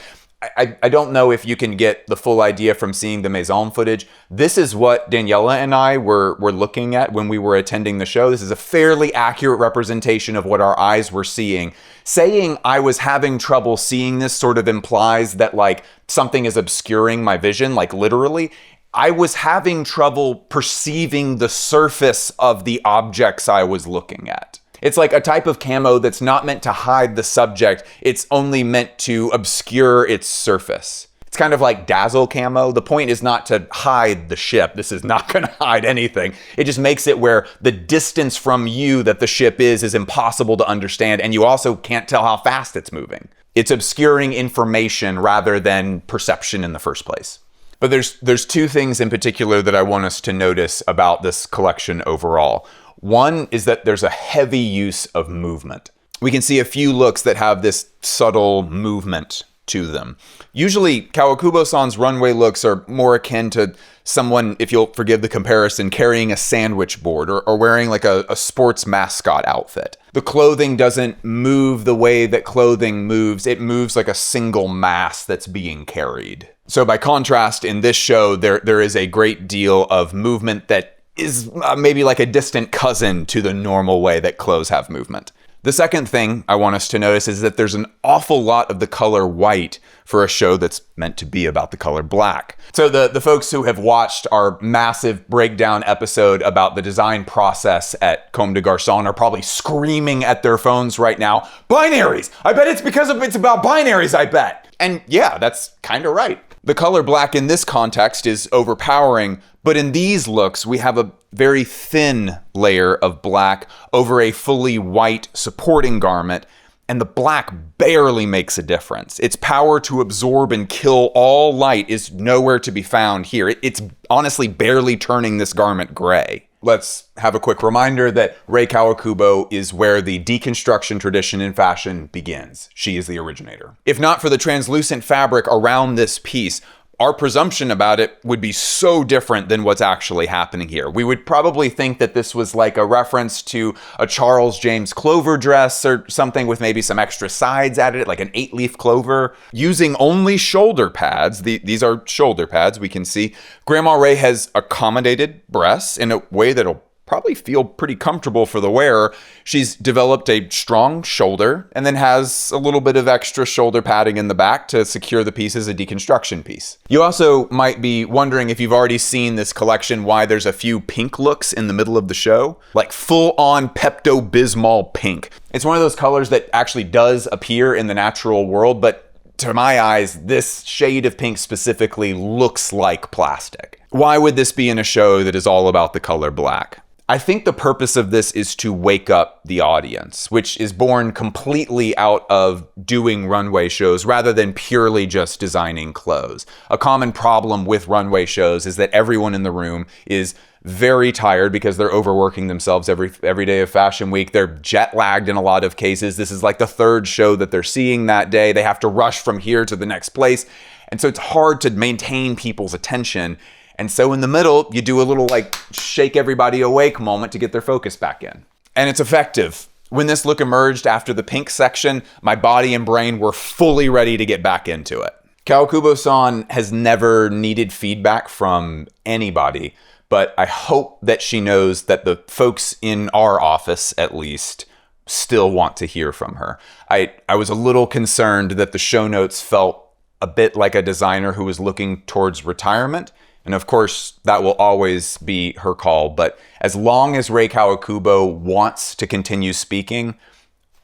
I don't know if you can get the full idea from seeing the Maison footage. This is what Daniella and I were looking at when we were attending the show. This is a fairly accurate representation of what our eyes were seeing. Saying I was having trouble seeing this sort of implies that like something is obscuring my vision, like literally. I was having trouble perceiving the surface of the objects I was looking at. It's like a type of camo that's not meant to hide the subject, it's only meant to obscure its surface. It's kind of like dazzle camo. The point is not to hide the ship. This is not going to hide anything. It just makes it where the distance from you that the ship is impossible to understand, and you also can't tell how fast it's moving. It's obscuring information rather than perception in the first place. But there's two things in particular that I want us to notice about this collection overall. One is that there's a heavy use of movement. We can see a few looks that have this subtle movement to them. Usually, Kawakubo-san's runway looks are more akin to someone, if you'll forgive the comparison, carrying a sandwich board or wearing like a sports mascot outfit. The clothing doesn't move the way that clothing moves. It moves like a single mass that's being carried. So by contrast, in this show, there is a great deal of movement that is maybe like a distant cousin to the normal way that clothes have movement. The second thing I want us to notice is that there's an awful lot of the color white for a show that's meant to be about the color black. So the folks who have watched our massive breakdown episode about the design process at Comme des Garçons are probably screaming at their phones right now, binaries! I bet it's because it's about binaries, I bet! And yeah, that's kind of right. The color black in this context is overpowering, but in these looks, we have a very thin layer of black over a fully white supporting garment, and the black barely makes a difference. Its power to absorb and kill all light is nowhere to be found here. It's honestly barely turning this garment gray. Let's have a quick reminder that Rei Kawakubo is where the deconstruction tradition in fashion begins. She is the originator. If not for the translucent fabric around this piece, our presumption about it would be so different than what's actually happening here. We would probably think that this was like a reference to a Charles James Clover dress or something with maybe some extra sides added, like an 8-leaf clover. Using only shoulder pads, these are shoulder pads, we can see. Grandma Rei has accommodated breasts in a way that'll probably feel pretty comfortable for the wearer. She's developed a strong shoulder and then has a little bit of extra shoulder padding in the back to secure the piece as a deconstruction piece. You also might be wondering, if you've already seen this collection, why there's a few pink looks in the middle of the show, like full-on Pepto-Bismol pink. It's one of those colors that actually does appear in the natural world, but to my eyes, this shade of pink specifically looks like plastic. Why would this be in a show that is all about the color black? I think the purpose of this is to wake up the audience, which is born completely out of doing runway shows rather than purely just designing clothes. A common problem with runway shows is that everyone in the room is very tired because they're overworking themselves every day of Fashion Week. They're jet lagged in a lot of cases. This is like the third show that they're seeing that day. They have to rush from here to the next place. And so it's hard to maintain people's attention. And so in the middle, you do a little like shake everybody awake moment to get their focus back in. And it's effective. When this look emerged after the pink section, my body and brain were fully ready to get back into it. Kawakubo-san has never needed feedback from anybody, but I hope that she knows that the folks in our office, at least, still want to hear from her. I was a little concerned that the show notes felt a bit like a designer who was looking towards retirement. And of course, that will always be her call. But as long as Rei Kawakubo wants to continue speaking,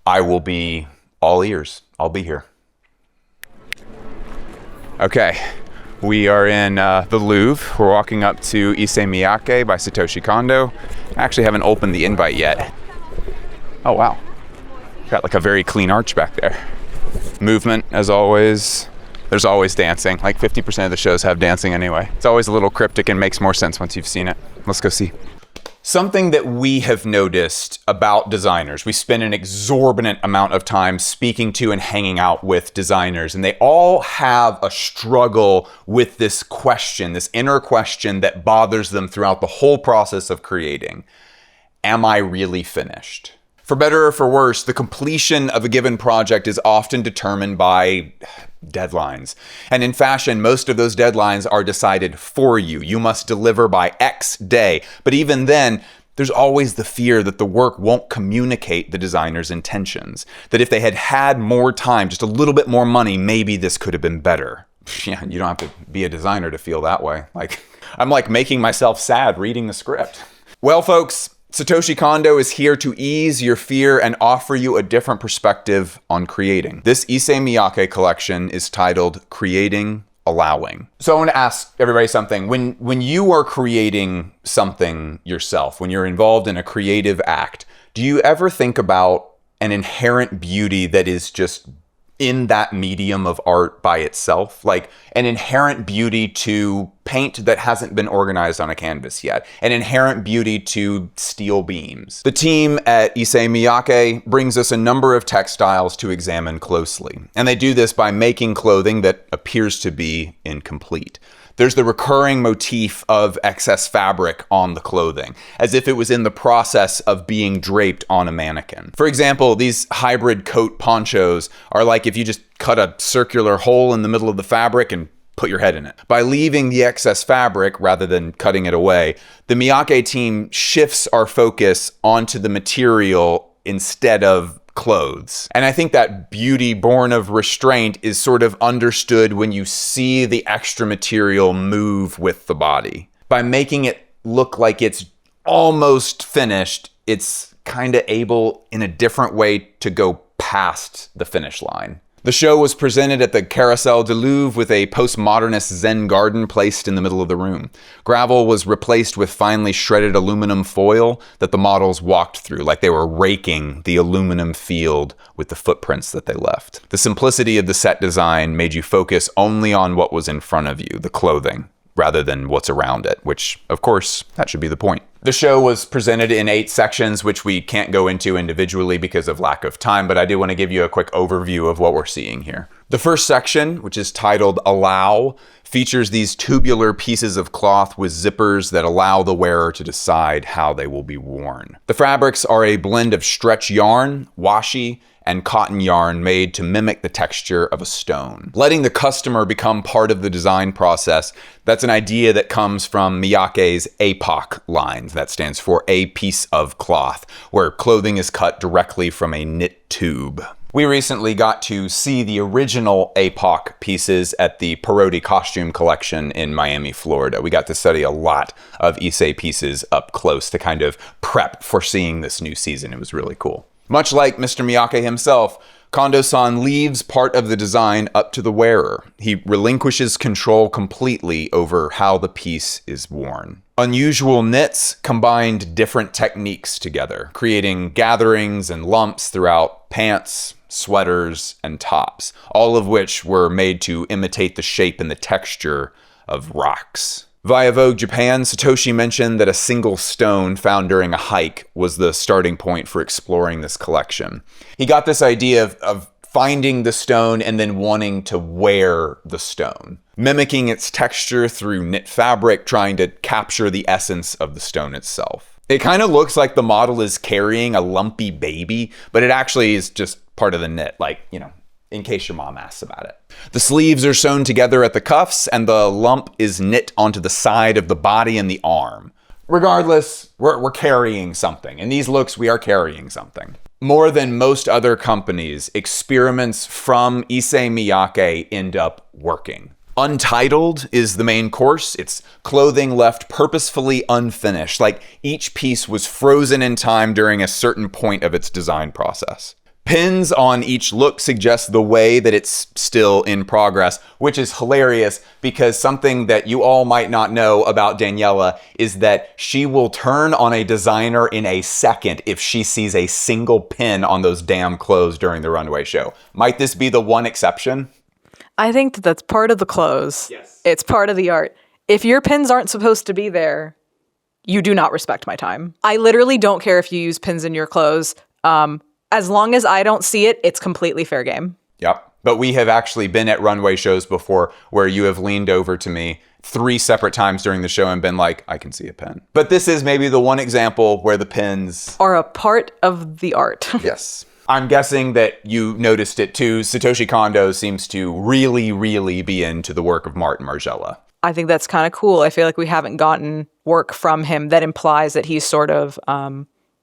I will be all ears. I'll be here. Okay, we are in the Louvre. We're walking up to Issey Miyake by Satoshi Kondo. I actually haven't opened the invite yet. Oh, wow. Got like a very clean arch back there. Movement, as always. There's always dancing. Like 50% of the shows have dancing anyway. It's always a little cryptic and makes more sense once you've seen it. Let's go see. Something that we have noticed about designers, we spend an exorbitant amount of time speaking to and hanging out with designers, and they all have a struggle with this question, this inner question that bothers them throughout the whole process of creating. Am I really finished? For better or for worse, the completion of a given project is often determined by deadlines. And in fashion, most of those deadlines are decided for you. You must deliver by X day. But even then, there's always the fear that the work won't communicate the designer's intentions. That if they had had more time, just a little bit more money, maybe this could have been better. Yeah, you don't have to be a designer to feel that way. Like, I'm like making myself sad reading the script. Well, folks, Satoshi Kondo is here to ease your fear and offer you a different perspective on creating. This Issey Miyake collection is titled Creating Allowing. So I want to ask everybody something. When you are creating something yourself, when you're involved in a creative act, do you ever think about an inherent beauty that is just in that medium of art by itself? Like an inherent beauty to paint that hasn't been organized on a canvas yet, an inherent beauty to steel beams. The team at Issey Miyake brings us a number of textiles to examine closely, and they do this by making clothing that appears to be incomplete. There's the recurring motif of excess fabric on the clothing, as if it was in the process of being draped on a mannequin. For example, these hybrid coat ponchos are like if you just cut a circular hole in the middle of the fabric and put your head in it. By leaving the excess fabric rather than cutting it away, the Miyake team shifts our focus onto the material instead of clothes. And I think that beauty born of restraint is sort of understood when you see the extra material move with the body. By making it look like it's almost finished, it's kind of able in a different way to go past the finish line. The show was presented at the Carousel du Louvre with a postmodernist Zen garden placed in the middle of the room. Gravel was replaced with finely shredded aluminum foil that the models walked through, like they were raking the aluminum field with the footprints that they left. The simplicity of the set design made you focus only on what was in front of you, the clothing, rather than what's around it, which, of course, that should be the point. The show was presented in 8 sections, which we can't go into individually because of lack of time, but I do want to give you a quick overview of what we're seeing here. The first section, which is titled Allow, features these tubular pieces of cloth with zippers that allow the wearer to decide how they will be worn. The fabrics are a blend of stretch yarn, washi, and cotton yarn made to mimic the texture of a stone. Letting the customer become part of the design process, that's an idea that comes from Miyake's APOC lines. That stands for a piece of cloth, where clothing is cut directly from a knit tube. We recently got to see the original APOC pieces at the Parodi Costume Collection in Miami, Florida. We got to study a lot of Issey pieces up close to kind of prep for seeing this new season. It was really cool. Much like Mr. Miyake himself, Kondo-san leaves part of the design up to the wearer. He relinquishes control completely over how the piece is worn. Unusual knits combined different techniques together, creating gatherings and lumps throughout pants, sweaters, and tops, all of which were made to imitate the shape and the texture of rocks. Via Vogue Japan, Satoshi mentioned that a single stone found during a hike was the starting point for exploring this collection. He got this idea of finding the stone and then wanting to wear the stone, mimicking its texture through knit fabric, trying to capture the essence of the stone itself. It kind of looks like the model is carrying a lumpy baby, but it actually is just part of the knit, like, you know, in case your mom asks about it. The sleeves are sewn together at the cuffs, and the lump is knit onto the side of the body and the arm. Regardless, we're carrying something. In these looks, we are carrying something. More than most other companies, experiments from Issey Miyake end up working. Untitled is the main course. It's clothing left purposefully unfinished, like each piece was frozen in time during a certain point of its design process. Pins on each look suggest the way that it's still in progress, which is hilarious because something that you all might not know about Daniella is that she will turn on a designer in a second if she sees a single pin on those damn clothes during the runway show. Might this be the one exception? I think that's part of the clothes. Yes. It's part of the art. If your pins aren't supposed to be there, you do not respect my time. I literally don't care if you use pins in your clothes. As long as I don't see it, it's completely fair game. Yep. But we have actually been at runway shows before where you have leaned over to me 3 separate times during the show and been like, I can see a pin. But this is maybe the one example where the pins are a part of the art. Yes. I'm guessing that you noticed it too. Satoshi Kondo seems to really, really be into the work of Martin Margiela. I think that's kind of cool. I feel like we haven't gotten work from him that implies that he's sort of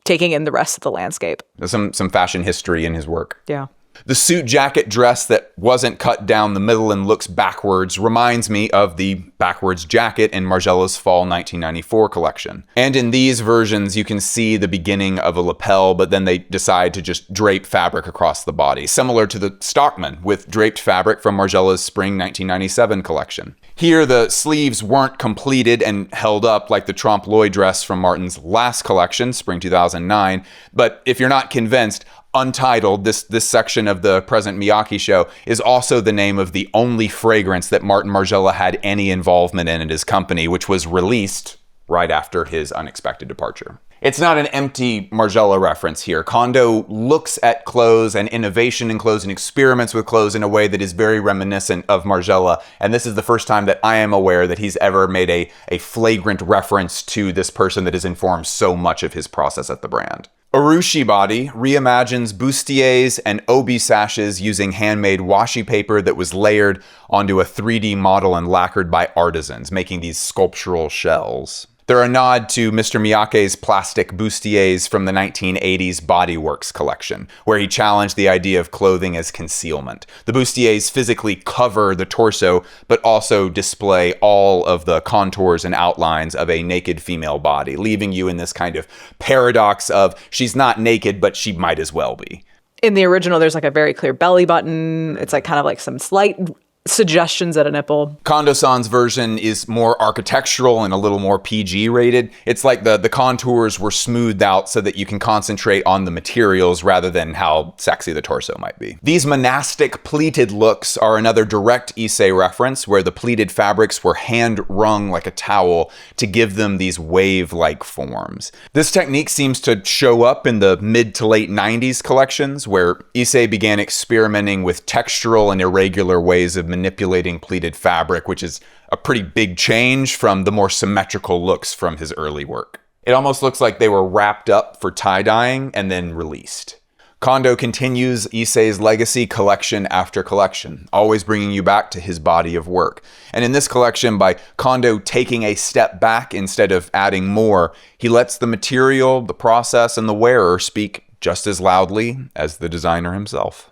taking in the rest of the landscape. There's some fashion history in his work. Yeah. The suit jacket dress that wasn't cut down the middle and looks backwards reminds me of the backwards jacket in Margiela's fall 1994 collection. And in these versions, you can see the beginning of a lapel, but then they decide to just drape fabric across the body, similar to the Stockman with draped fabric from Margiela's spring 1997 collection. Here, the sleeves weren't completed and held up like the trompe-l'oeil dress from Martin's last collection, spring 2009, but if you're not convinced, Untitled, this section of the present Miyake show, is also the name of the only fragrance that Martin Margiela had any involvement in at his company, which was released right after his unexpected departure. It's not an empty Margiela reference here. Kondo looks at clothes and innovation in clothes and experiments with clothes in a way that is very reminiscent of Margiela, and this is the first time that I am aware that he's ever made a flagrant reference to this person that has informed so much of his process at the brand. Urushi Body reimagines bustiers and obi sashes using handmade washi paper that was layered onto a 3D model and lacquered by artisans, making these sculptural shells. They're a nod to Mr. Miyake's plastic bustiers from the 1980s Bodyworks collection, where he challenged the idea of clothing as concealment. The bustiers physically cover the torso, but also display all of the contours and outlines of a naked female body, leaving you in this kind of paradox of she's not naked, but she might as well be. In the original, there's like a very clear belly button. It's like kind of like some slight suggestions at a nipple. Kondo-san's version is more architectural and a little more PG rated. It's like the contours were smoothed out so that you can concentrate on the materials rather than how sexy the torso might be. These monastic pleated looks are another direct Issey reference where the pleated fabrics were hand wrung like a towel to give them these wave-like forms. This technique seems to show up in the mid to late 90s collections where Issey began experimenting with textural and irregular ways of manipulating pleated fabric, which is a pretty big change from the more symmetrical looks from his early work. It almost looks like they were wrapped up for tie-dyeing and then released. Kondo continues Issey's legacy collection after collection, always bringing you back to his body of work. And in this collection, by Kondo taking a step back instead of adding more, he lets the material, the process, and the wearer speak just as loudly as the designer himself.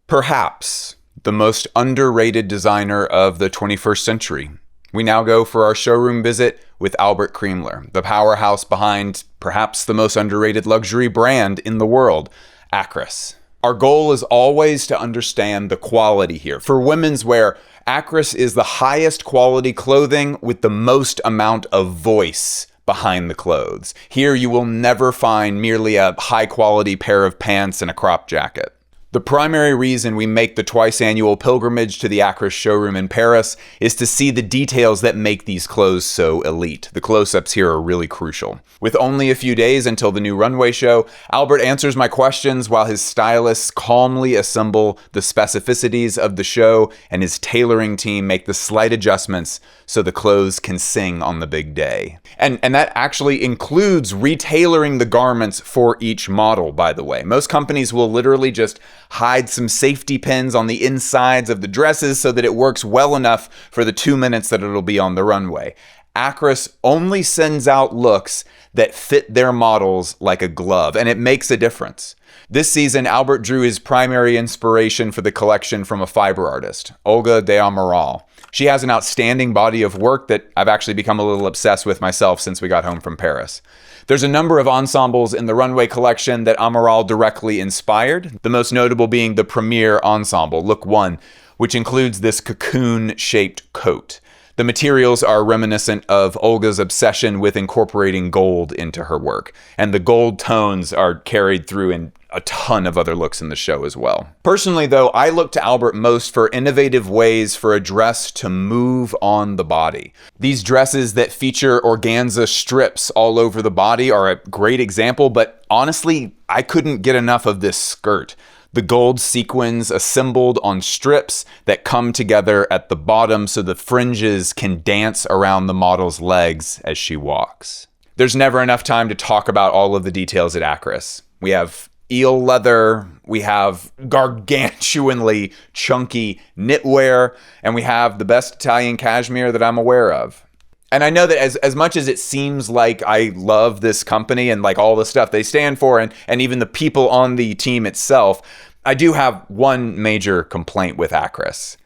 Perhaps the most underrated designer of the 21st century. We now go for our showroom visit with Albert Kriemler, the powerhouse behind perhaps the most underrated luxury brand in the world, Acris. Our goal is always to understand the quality here. For women's wear, Acris is the highest quality clothing with the most amount of voice behind the clothes. Here you will never find merely a high quality pair of pants and a crop jacket. The primary reason we make the twice-annual pilgrimage to the Acris showroom in Paris is to see the details that make these clothes so elite. The close-ups here are really crucial. With only a few days until the new runway show, Albert answers my questions while his stylists calmly assemble the specificities of the show and his tailoring team make the slight adjustments so the clothes can sing on the big day. And that actually includes retailoring the garments for each model, by the way. Most companies will literally just hide some safety pins on the insides of the dresses so that it works well enough for the 2 minutes that it'll be on the runway. Acris only sends out looks that fit their models like a glove, and it makes a difference. This season, Albert drew his primary inspiration for the collection from a fiber artist, Olga de Amaral. She has an outstanding body of work that I've actually become a little obsessed with myself since we got home from Paris. There's a number of ensembles in the runway collection that Amaral directly inspired, the most notable being the Premier Ensemble, Look 1, which includes this cocoon-shaped coat. The materials are reminiscent of Olga's obsession with incorporating gold into her work, and the gold tones are carried through in a ton of other looks in the show as well. Personally, though, I look to Albert most for innovative ways for a dress to move on the body. These dresses that feature organza strips all over the body are a great example, but honestly, I couldn't get enough of this skirt. The gold sequins assembled on strips that come together at the bottom so the fringes can dance around the model's legs as she walks. There's never enough time to talk about all of the details at Acris. We have eel leather, we have gargantuanly chunky knitwear, and we have the best Italian cashmere that I'm aware of. And I know that as much as it seems like I love this company and like all the stuff they stand for and even the people on the team itself, I do have one major complaint with Acris.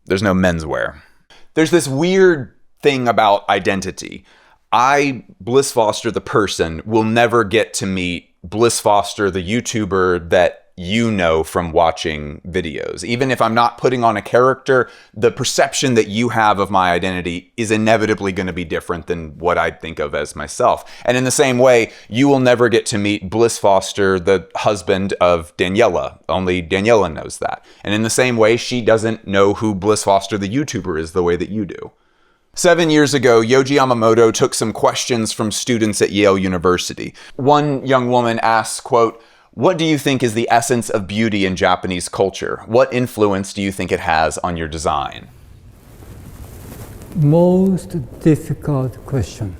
There's no menswear. There's this weird thing about identity. I, Bliss Foster the person, will never get to meet Bliss Foster the YouTuber that you know from watching videos. Even if I'm not putting on a character, the perception that you have of my identity is inevitably going to be different than what I think of as myself. And in the same way, you will never get to meet Bliss Foster, the husband of Daniella. Only Daniella knows that. And in the same way, she doesn't know who Bliss Foster the YouTuber is the way that you do. 7 years ago, Yohji Yamamoto took some questions from students at Yale University. One young woman asks, quote, "What do you think is the essence of beauty in Japanese culture? What influence do you think it has on your design?" Most difficult question.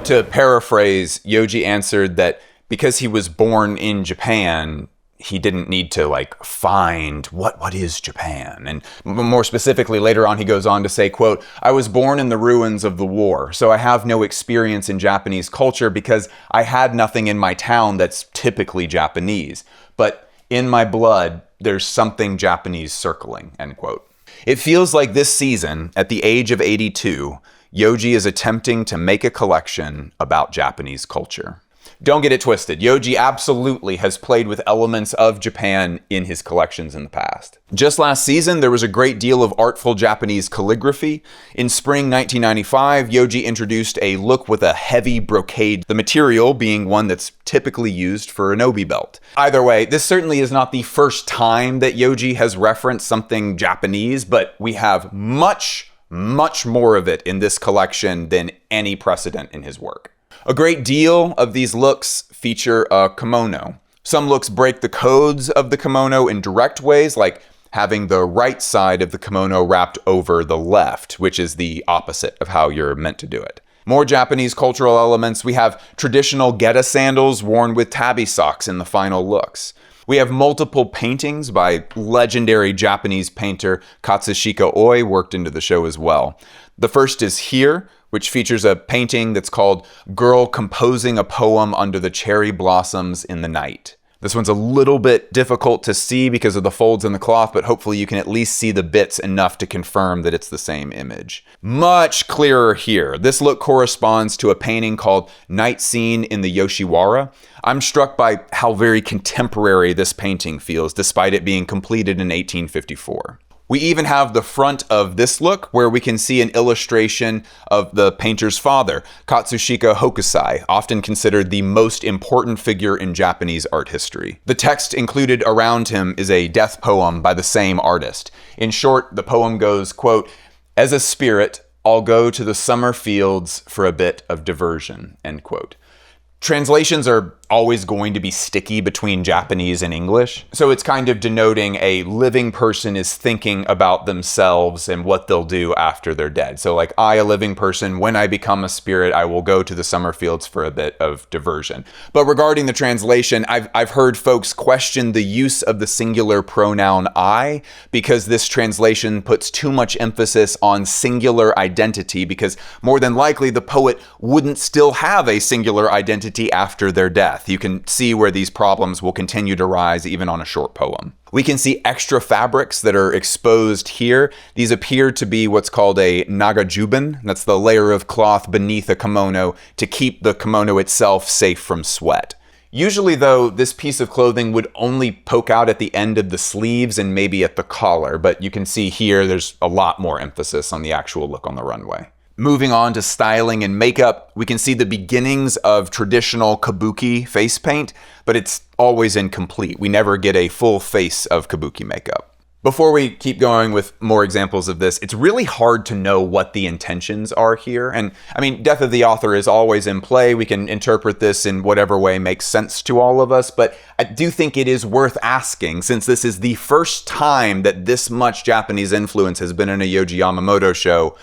To paraphrase, Yohji answered that because he was born in Japan, he didn't need to find what is Japan. And more specifically, later on, he goes on to say, quote, "I was born in the ruins of the war, so I have no experience in Japanese culture because I had nothing in my town that's typically Japanese. But in my blood, there's something Japanese circling," end quote. It feels like this season, at the age of 82, Yohji is attempting to make a collection about Japanese culture. Don't get it twisted. Yohji absolutely has played with elements of Japan in his collections in the past. Just last season, there was a great deal of artful Japanese calligraphy. In spring 1995, Yohji introduced a look with a heavy brocade, the material being one that's typically used for an obi belt. Either way, this certainly is not the first time that Yohji has referenced something Japanese, but we have much more of it in this collection than any precedent in his work. A great deal of these looks feature a kimono. Some looks break the codes of the kimono in direct ways, like having the right side of the kimono wrapped over the left, which is the opposite of how you're meant to do it. More Japanese cultural elements, we have traditional geta sandals worn with tabi socks in the final looks. We have multiple paintings by legendary Japanese painter Katsushika Oi worked into the show as well. The first is here, which features a painting that's called Girl Composing a Poem Under the Cherry Blossoms in the Night. This one's a little bit difficult to see because of the folds in the cloth, but hopefully you can at least see the bits enough to confirm that it's the same image. Much clearer here. This look corresponds to a painting called Night Scene in the Yoshiwara. I'm struck by how very contemporary this painting feels, despite it being completed in 1854. We even have the front of this look where we can see an illustration of the painter's father, Katsushika Hokusai, often considered the most important figure in Japanese art history. The text included around him is a death poem by the same artist. In short, the poem goes, quote, "As a spirit, I'll go to the summer fields for a bit of diversion," end quote. Translations are always going to be sticky between Japanese and English, so it's kind of denoting a living person is thinking about themselves and what they'll do after they're dead. So like, I, a living person, when I become a spirit, I will go to the summer fields for a bit of diversion. But regarding the translation, I've heard folks question the use of the singular pronoun I, because this translation puts too much emphasis on singular identity, because more than likely the poet wouldn't still have a singular identity after their death. You can see where these problems will continue to rise even on a short poem. We can see extra fabrics that are exposed here. These appear to be what's called a nagajuben. That's the layer of cloth beneath a kimono to keep the kimono itself safe from sweat. Usually though, this piece of clothing would only poke out at the end of the sleeves and maybe at the collar, but you can see here there's a lot more emphasis on the actual look on the runway. Moving on to styling and makeup, we can see the beginnings of traditional kabuki face paint, but it's always incomplete. We never get a full face of kabuki makeup. Before we keep going with more examples of this, it's really hard to know what the intentions are here. And I mean, death of the author is always in play. We can interpret this in whatever way makes sense to all of us, but I do think it is worth asking, since this is the first time that this much Japanese influence has been in a Yohji Yamamoto show.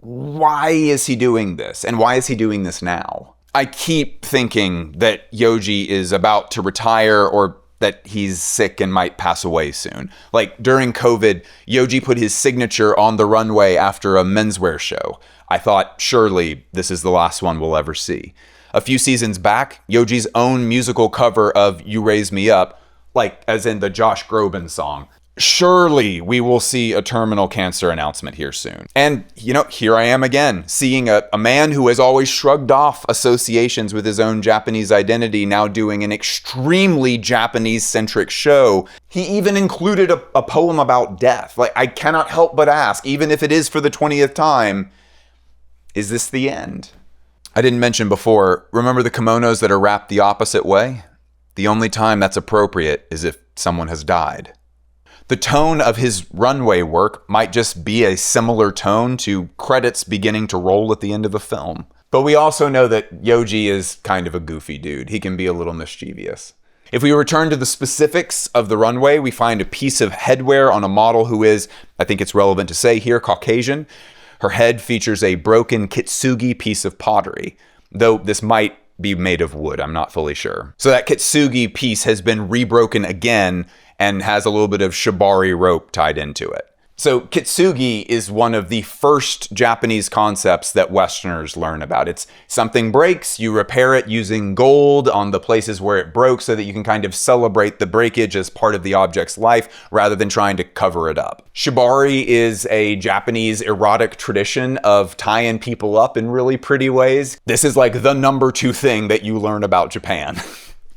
Why is he doing this? And why is he doing this now? I keep thinking that Yohji is about to retire or that he's sick and might pass away soon. Like during COVID, Yohji put his signature on the runway after a menswear show. I thought, surely this is the last one we'll ever see. A few seasons back, Yohji's own musical cover of You Raise Me Up, like as in the Josh Groban song, surely we will see a terminal cancer announcement here soon. And, you know, here I am again, seeing a man who has always shrugged off associations with his own Japanese identity now doing an extremely Japanese-centric show. He even included a poem about death. Like, I cannot help but ask, even if it is for the 20th time, is this the end? I didn't mention before, remember the kimonos that are wrapped the opposite way? The only time that's appropriate is if someone has died. The tone of his runway work might just be a similar tone to credits beginning to roll at the end of a film. But we also know that Yohji is kind of a goofy dude. He can be a little mischievous. If we return to the specifics of the runway, we find a piece of headwear on a model who is, I think it's relevant to say here, Caucasian. Her head features a broken kitsugi piece of pottery, though this might be made of wood, I'm not fully sure. So that kitsugi piece has been rebroken again and has a little bit of shibari rope tied into it. So kitsugi is one of the first Japanese concepts that Westerners learn about. It's something breaks, you repair it using gold on the places where it broke so that you can kind of celebrate the breakage as part of the object's life rather than trying to cover it up. Shibari is a Japanese erotic tradition of tying people up in really pretty ways. This is like the number 2 thing that you learn about Japan.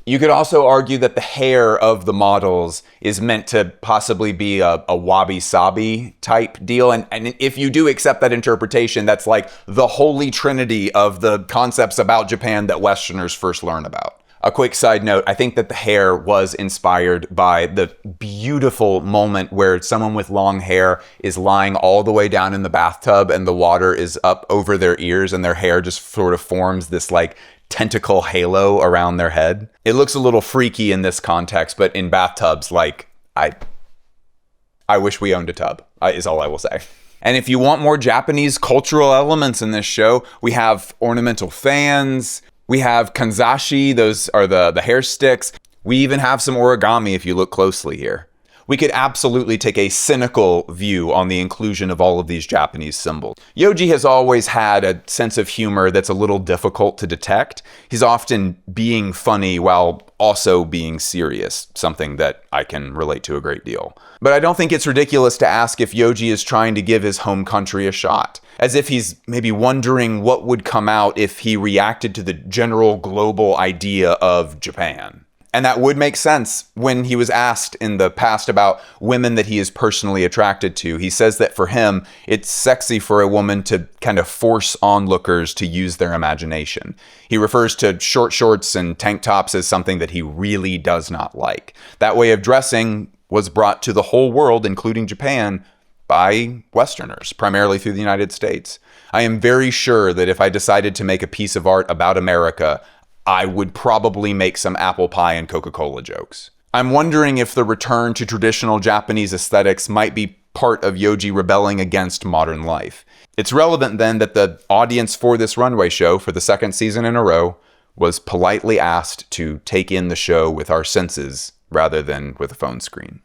You could also argue that the hair of the models is meant to possibly be a wabi-sabi type deal. And if you do accept that interpretation, that's like the holy trinity of the concepts about Japan that Westerners first learn about. A quick side note, I think that the hair was inspired by the beautiful moment where someone with long hair is lying all the way down in the bathtub and the water is up over their ears and their hair just sort of forms this like tentacle halo around their head. It looks a little freaky in this context, but in bathtubs, like, I wish we owned a tub, is all I will say. And if you want more Japanese cultural elements in this show, we have ornamental fans, we have kanzashi, those are the hair sticks. We even have some origami if you look closely here. We could absolutely take a cynical view on the inclusion of all of these Japanese symbols. Yohji has always had a sense of humor that's a little difficult to detect. He's often being funny while also being serious, something that I can relate to a great deal. But I don't think it's ridiculous to ask if Yohji is trying to give his home country a shot, as if he's maybe wondering what would come out if he reacted to the general global idea of Japan. And that would make sense. When he was asked in the past about women that he is personally attracted to, he says that for him, it's sexy for a woman to kind of force onlookers to use their imagination. He refers to short shorts and tank tops as something that he really does not like. That way of dressing was brought to the whole world, including Japan, by Westerners, primarily through the United States. I am very sure that if I decided to make a piece of art about America, I would probably make some apple pie and Coca-Cola jokes. I'm wondering if the return to traditional Japanese aesthetics might be part of Yohji rebelling against modern life. It's relevant then that the audience for this runway show for the second season in a row was politely asked to take in the show with our senses rather than with a phone screen.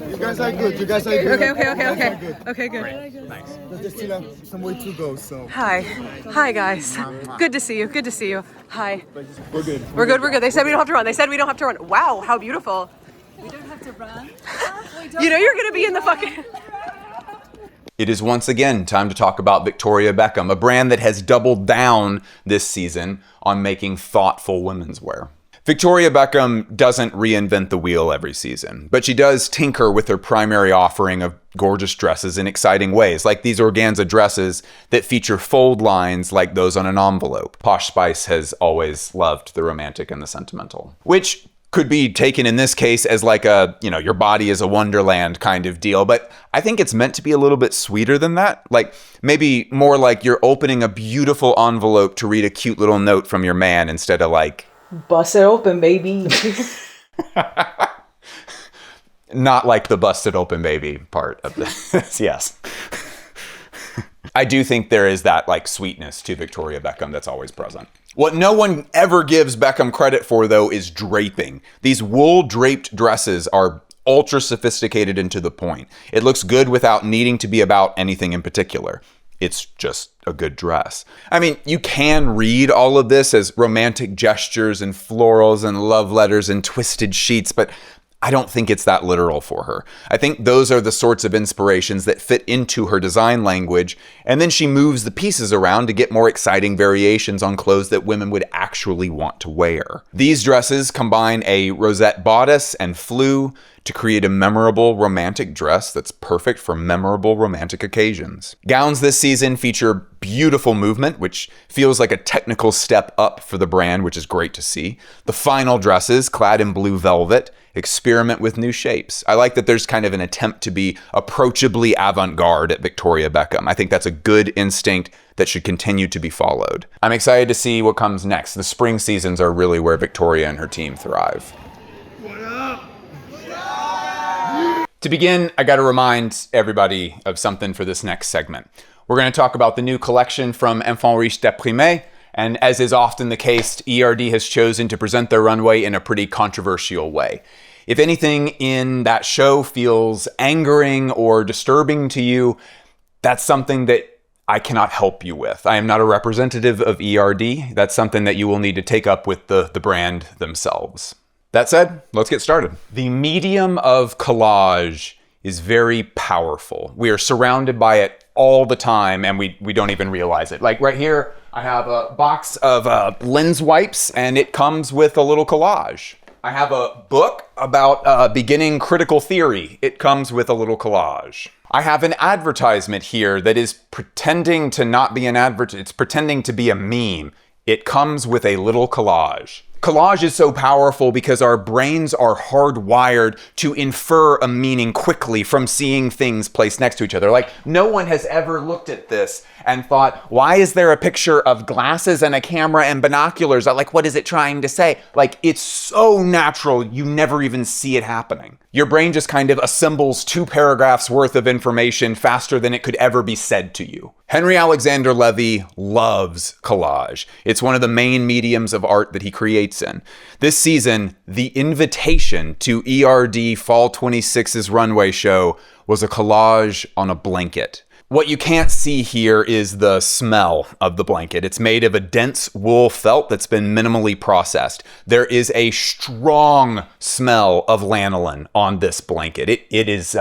You guys are good. You guys are good. Okay, good. Nice. There's still some way to go, so. Hi guys. Good to see you. Hi. We're good. We're good. They said we don't have to run. Wow, how beautiful. We don't have to run. You know you're gonna be in the fucking... It is once again time to talk about Victoria Beckham, a brand that has doubled down this season on making thoughtful women's wear. Victoria Beckham doesn't reinvent the wheel every season, but she does tinker with her primary offering of gorgeous dresses in exciting ways, like these organza dresses that feature fold lines like those on an envelope. Posh Spice has always loved the romantic and the sentimental, which could be taken in this case as like a, your body is a wonderland kind of deal, but I think it's meant to be a little bit sweeter than that. Like maybe more like you're opening a beautiful envelope to read a cute little note from your man instead of like, bust it open, baby. Not like the busted open baby part of this. Yes. I do think there is that like sweetness to Victoria Beckham that's always present. What no one ever gives Beckham credit for, though, is draping. These wool draped dresses are ultra sophisticated and to the point. It looks good without needing to be about anything in particular. It's just a good dress. I mean, you can read all of this as romantic gestures and florals and love letters and twisted sheets, but I don't think it's that literal for her. I think those are the sorts of inspirations that fit into her design language, and then she moves the pieces around to get more exciting variations on clothes that women would actually want to wear. These dresses combine a rosette bodice and flue to create a memorable romantic dress that's perfect for memorable romantic occasions. Gowns this season feature beautiful movement, which feels like a technical step up for the brand, which is great to see. The final dresses, clad in blue velvet, experiment with new shapes. I like that there's kind of an attempt to be approachably avant-garde at Victoria Beckham. I think that's a good instinct that should continue to be followed. I'm excited to see what comes next. The spring seasons are really where Victoria and her team thrive. To begin, I got to remind everybody of something for this next segment. We're going to talk about the new collection from Enfants Riches Déprimés, and as is often the case, ERD has chosen to present their runway in a pretty controversial way. If anything in that show feels angering or disturbing to you, that's something that I cannot help you with. I am not a representative of ERD. That's something that you will need to take up with the brand themselves. That said, let's get started. The medium of collage is very powerful. We are surrounded by it all the time and we don't even realize it. Like right here, I have a box of lens wipes and it comes with a little collage. I have a book about beginning critical theory. It comes with a little collage. I have an advertisement here that is pretending to not be an advertisement. It's pretending to be a meme. It comes with a little collage. Collage is so powerful because our brains are hardwired to infer a meaning quickly from seeing things placed next to each other. Like, no one has ever looked at this and thought, why is there a picture of glasses and a camera and binoculars? Like, what is it trying to say? Like, it's so natural, you never even see it happening. Your brain just kind of assembles 2 paragraphs worth of information faster than it could ever be said to you. Henry Alexander Levy loves collage. It's one of the main mediums of art that he creates in. This season, the invitation to ERD Fall 26's runway show was a collage on a blanket. What you can't see here is the smell of the blanket. It's made of a dense wool felt that's been minimally processed. There is a strong smell of lanolin on this blanket. It is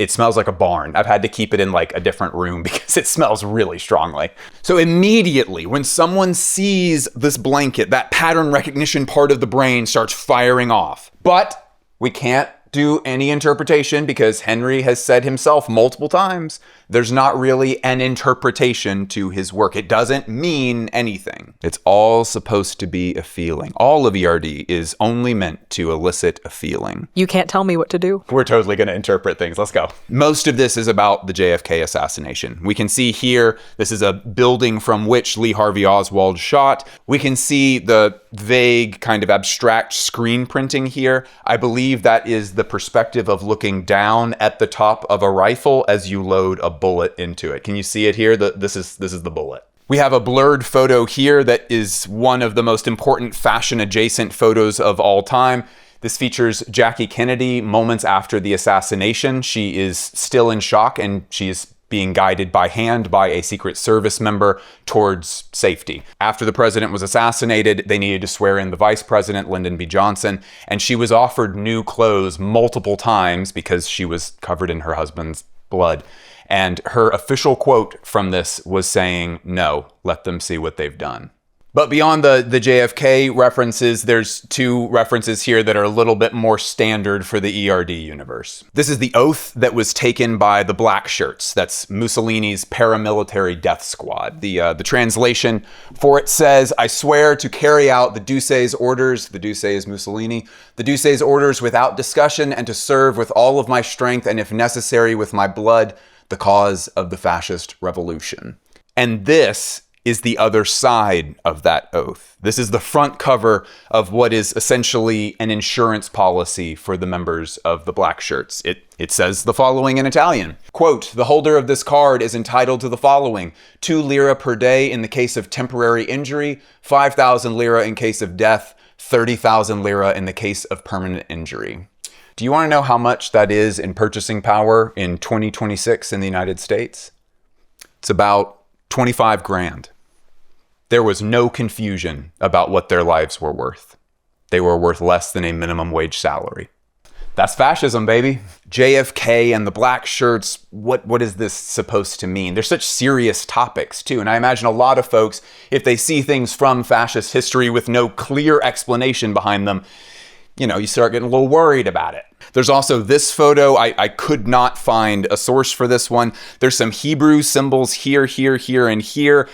It smells like a barn. I've had to keep it in like a different room because it smells really strongly. So immediately when someone sees this blanket, that pattern recognition part of the brain starts firing off. But we can't do any interpretation because Henry has said himself multiple times, there's not really an interpretation to his work. It doesn't mean anything. It's all supposed to be a feeling. All of ERD is only meant to elicit a feeling. You can't tell me what to do. We're totally going to interpret things. Let's go. Most of this is about the JFK assassination. We can see here, this is a building from which Lee Harvey Oswald shot. We can see the vague kind of abstract screen printing here. I believe that is the perspective of looking down at the top of a rifle as you load a bullet into it. Can you see it here? This is the bullet. We have a blurred photo here that is one of the most important fashion adjacent photos of all time. This features Jackie Kennedy moments after the assassination. She is still in shock and she is being guided by hand by a Secret Service member towards safety. After the president was assassinated, they needed to swear in the vice president, Lyndon B. Johnson, and she was offered new clothes multiple times because she was covered in her husband's blood. And her official quote from this was saying, "No, let them see what they've done." But beyond the JFK references, there's two references here that are a little bit more standard for the ERD universe. This is the oath that was taken by the Black Shirts. That's Mussolini's paramilitary death squad. The translation for it says, "I swear to carry out the Duce's orders," the Duce is Mussolini, "the Duce's orders without discussion and to serve with all of my strength and if necessary with my blood, the cause of the fascist revolution." And this is the other side of that oath. This is the front cover of what is essentially an insurance policy for the members of the Black Shirts. It says the following in Italian. Quote, "The holder of this card is entitled to the following: 2 lira per day in the case of temporary injury, 5,000 lira in case of death, 30,000 lira in the case of permanent injury." Do you want to know how much that is in purchasing power in 2026 in the United States? It's about 25 grand. There was no confusion about what their lives were worth. They were worth less than a minimum wage salary. That's fascism, baby. JFK and the Black Shirts, what is this supposed to mean? They're such serious topics too, and I imagine a lot of folks, if they see things from fascist history with no clear explanation behind them, you start getting a little worried about it. There's also this photo. I could not find a source for this one. There's some Hebrew symbols here, and here.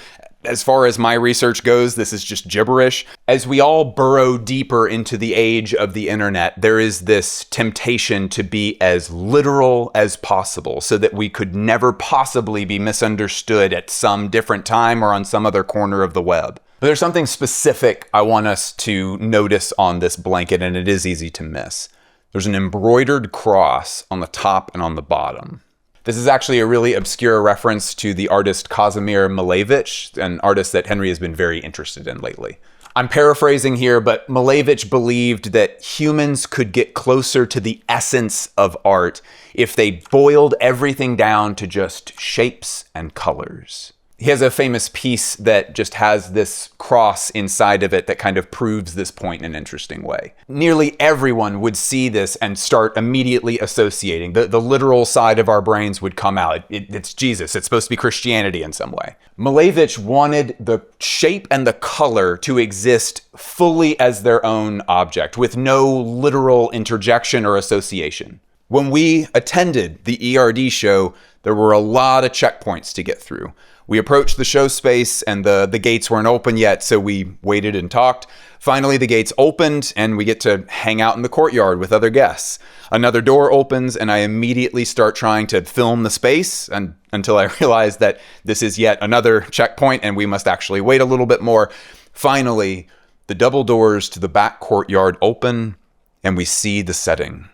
As far as my research goes, this is just gibberish. As we all burrow deeper into the age of the internet, there is this temptation to be as literal as possible so that we could never possibly be misunderstood at some different time or on some other corner of the web. But there's something specific I want us to notice on this blanket, and it is easy to miss. There's an embroidered cross on the top and on the bottom. This is actually a really obscure reference to the artist Kazimir Malevich, an artist that Henry has been very interested in lately. I'm paraphrasing here, but Malevich believed that humans could get closer to the essence of art if they boiled everything down to just shapes and colors. He has a famous piece that just has this cross inside of it that kind of proves this point in an interesting way. Nearly everyone would see this and start immediately associating. The literal side of our brains would come out. It's Jesus. It's supposed to be Christianity in some way. Malevich wanted the shape and the color to exist fully as their own object, with no literal interjection or association. When we attended the ERD show, there were a lot of checkpoints to get through. We approached the show space and the gates weren't open yet, so we waited and talked. Finally, the gates opened and we get to hang out in the courtyard with other guests. Another door opens and I immediately start trying to film the space until I realize that this is yet another checkpoint and we must actually wait a little bit more. Finally, the double doors to the back courtyard open and we see the setting.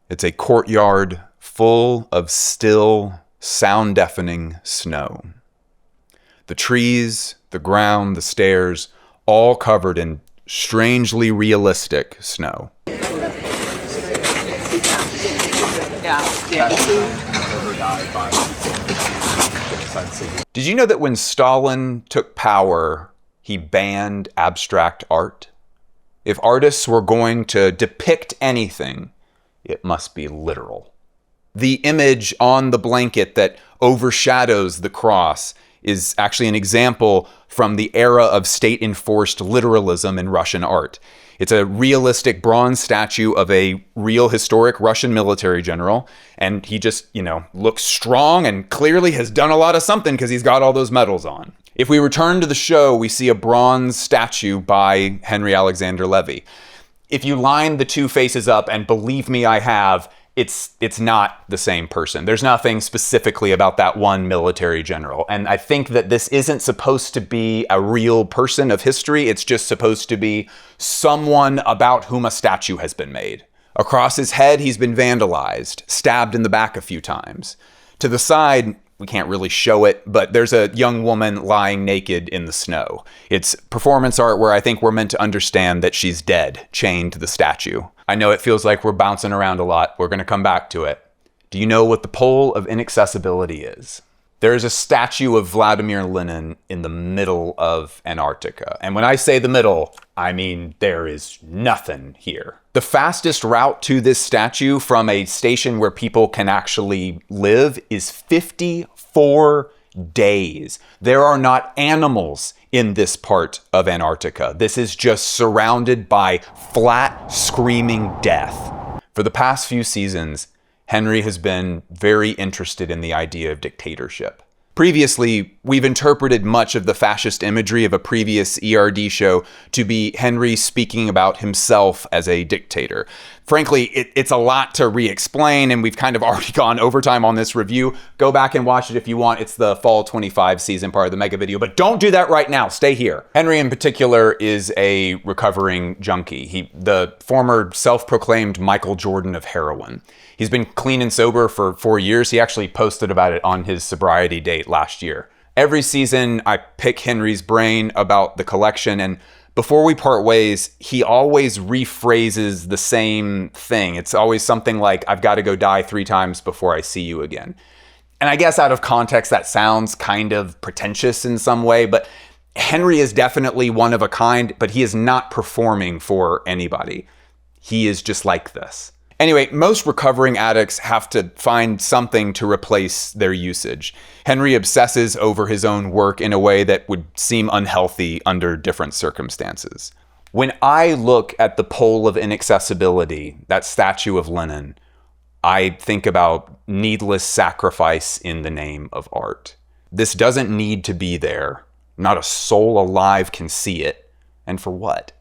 It's a courtyard full of still, sound-deafening snow. The trees, the ground, the stairs, all covered in strangely realistic snow. Did you know that when Stalin took power, he banned abstract art? If artists were going to depict anything, it must be literal. The image on the blanket that overshadows the cross is actually an example from the era of state-enforced literalism in Russian art. It's a realistic bronze statue of a real historic Russian military general, and he just, looks strong and clearly has done a lot of something because he's got all those medals on. If we return to the show, we see a bronze statue by Henry Alexander Levy. If you line the two faces up, and believe me, I have, it's not the same person. There's nothing specifically about that one military general. And I think that this isn't supposed to be a real person of history. It's just supposed to be someone about whom a statue has been made. Across his head, he's been vandalized, stabbed in the back a few times. To the side, we can't really show it, but there's a young woman lying naked in the snow. It's performance art where I think we're meant to understand that she's dead, chained to the statue. I know it feels like we're bouncing around a lot. We're going to come back to it. Do you know what the pole of inaccessibility is? There's a statue of Vladimir Lenin in the middle of Antarctica. And when I say the middle, I mean there is nothing here. The fastest route to this statue from a station where people can actually live is 54 days. There are not animals in this part of Antarctica. This is just surrounded by flat, screaming death. For the past few seasons, Henry has been very interested in the idea of dictatorship. Previously, we've interpreted much of the fascist imagery of a previous ERD show to be Henry speaking about himself as a dictator. Frankly, it's a lot to re-explain, and we've kind of already gone overtime on this review. Go back and watch it if you want. It's the Fall 25 season part of the mega video, but don't do that right now. Stay here. Henry in particular is a recovering junkie. The former self-proclaimed Michael Jordan of heroin. He's been clean and sober for 4 years. He actually posted about it on his sobriety date last year. Every season, I pick Henry's brain about the collection, and before we part ways, he always rephrases the same thing. It's always something like, I've got to go die 3 times before I see you again. And I guess out of context, that sounds kind of pretentious in some way, but Henry is definitely one of a kind, but he is not performing for anybody. He is just like this. Anyway, most recovering addicts have to find something to replace their usage. Henry obsesses over his own work in a way that would seem unhealthy under different circumstances. When I look at the pole of inaccessibility, that statue of Lenin, I think about needless sacrifice in the name of art. This doesn't need to be there. Not a soul alive can see it. And for what?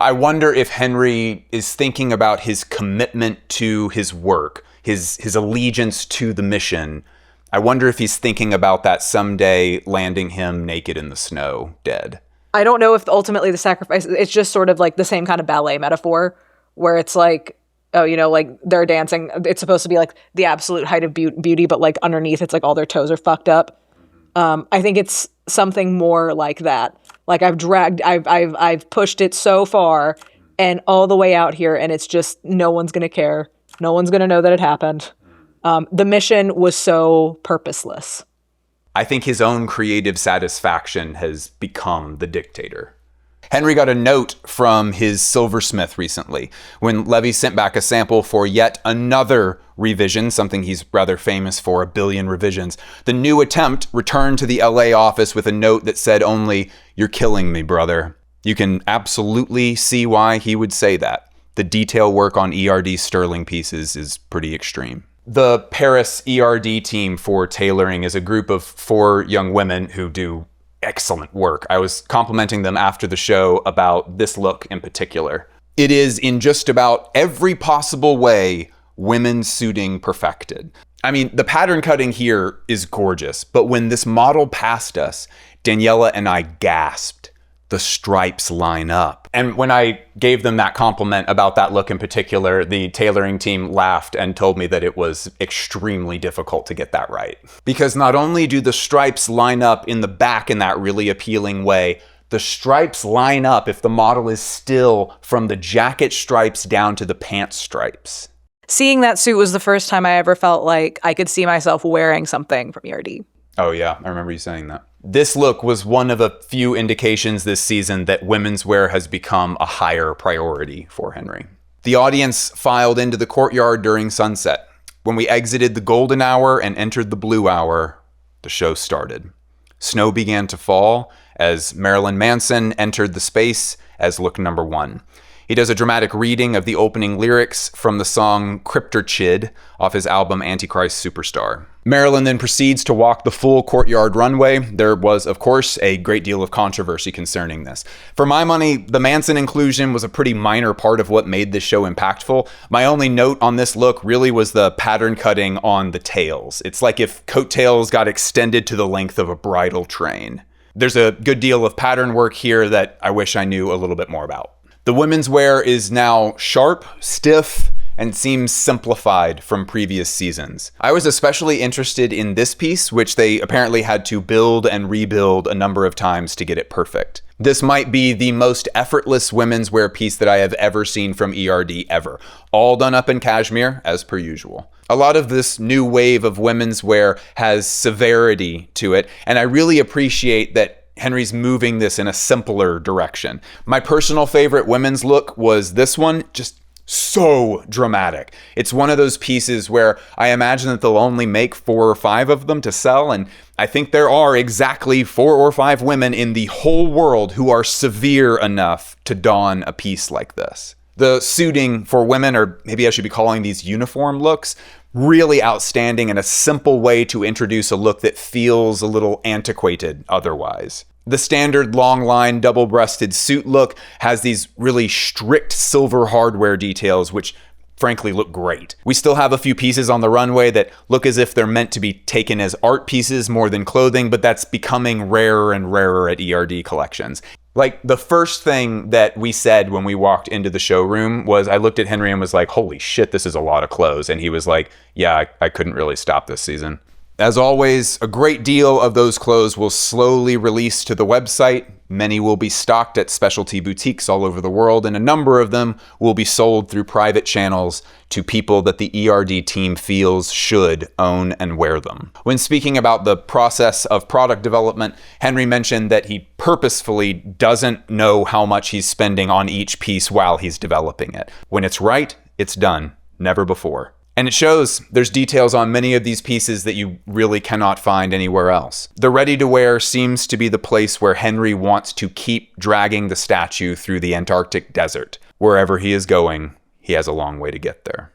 I wonder if Henry is thinking about his commitment to his work, his allegiance to the mission. I wonder if he's thinking about that someday landing him naked in the snow, dead. I don't know if ultimately the sacrifice, it's just sort of like the same kind of ballet metaphor where it's like, oh, like they're dancing. It's supposed to be like the absolute height of beauty, but like underneath it's like all their toes are fucked up. I think it's something more like that. Like I've pushed it so far and all the way out here, and it's just no one's gonna care. No one's gonna know that it happened. The mission was so purposeless. I think his own creative satisfaction has become the dictator. Henry got a note from his silversmith recently when Levy sent back a sample for yet another revision, something he's rather famous for, 1 billion revisions. The new attempt returned to the LA office with a note that said only, "You're killing me, brother." You can absolutely see why he would say that. The detail work on ERD Sterling pieces is pretty extreme. The Paris ERD team for tailoring is a group of 4 young women who do excellent work. I was complimenting them after the show about this look in particular. It is in just about every possible way women suiting perfected. I mean, the pattern cutting here is gorgeous, but when this model passed us, Daniella and I gasped. The stripes line up. And when I gave them that compliment about that look in particular, the tailoring team laughed and told me that it was extremely difficult to get that right. Because not only do the stripes line up in the back in that really appealing way, the stripes line up if the model is still from the jacket stripes down to the pants stripes. Seeing that suit was the first time I ever felt like I could see myself wearing something from ERD. Oh yeah, I remember you saying that. This look was one of a few indications this season that women's wear has become a higher priority for Henry. The audience filed into the courtyard during sunset. When we exited the golden hour and entered the blue hour, the show started. Snow began to fall as Marilyn Manson entered the space as look number 1. He does a dramatic reading of the opening lyrics from the song Cryptorchid off his album Antichrist Superstar. Marilyn then proceeds to walk the full courtyard runway. There was, of course, a great deal of controversy concerning this. For my money, the Manson inclusion was a pretty minor part of what made this show impactful. My only note on this look really was the pattern cutting on the tails. It's like if coattails got extended to the length of a bridal train. There's a good deal of pattern work here that I wish I knew a little bit more about. The women's wear is now sharp, stiff, and seems simplified from previous seasons. I was especially interested in this piece, which they apparently had to build and rebuild a number of times to get it perfect. This might be the most effortless women's wear piece that I have ever seen from ERD ever. All done up in cashmere, as per usual. A lot of this new wave of women's wear has severity to it, and I really appreciate that Henry's moving this in a simpler direction. My personal favorite women's look was this one, just so dramatic. It's one of those pieces where I imagine that they'll only make 4 or 5 of them to sell, and I think there are exactly 4 or 5 women in the whole world who are severe enough to don a piece like this. The suiting for women, or maybe I should be calling these uniform looks, really outstanding and a simple way to introduce a look that feels a little antiquated otherwise. The standard long line double-breasted suit look has these really strict silver hardware details, which frankly look great. We still have a few pieces on the runway that look as if they're meant to be taken as art pieces more than clothing, but that's becoming rarer and rarer at ERD collections. Like, the first thing that we said when we walked into the showroom was, I looked at Henry and was like, holy shit, this is a lot of clothes. And he was like, yeah, I couldn't really stop this season. As always, a great deal of those clothes will slowly release to the website. Many will be stocked at specialty boutiques all over the world, and a number of them will be sold through private channels to people that the ERD team feels should own and wear them. When speaking about the process of product development, Henry mentioned that he purposefully doesn't know how much he's spending on each piece while he's developing it. When it's right, it's done. Never before. And it shows. There's details on many of these pieces that you really cannot find anywhere else. The ready-to-wear seems to be the place where Henry wants to keep dragging the statue through the Antarctic desert. Wherever he is going, he has a long way to get there.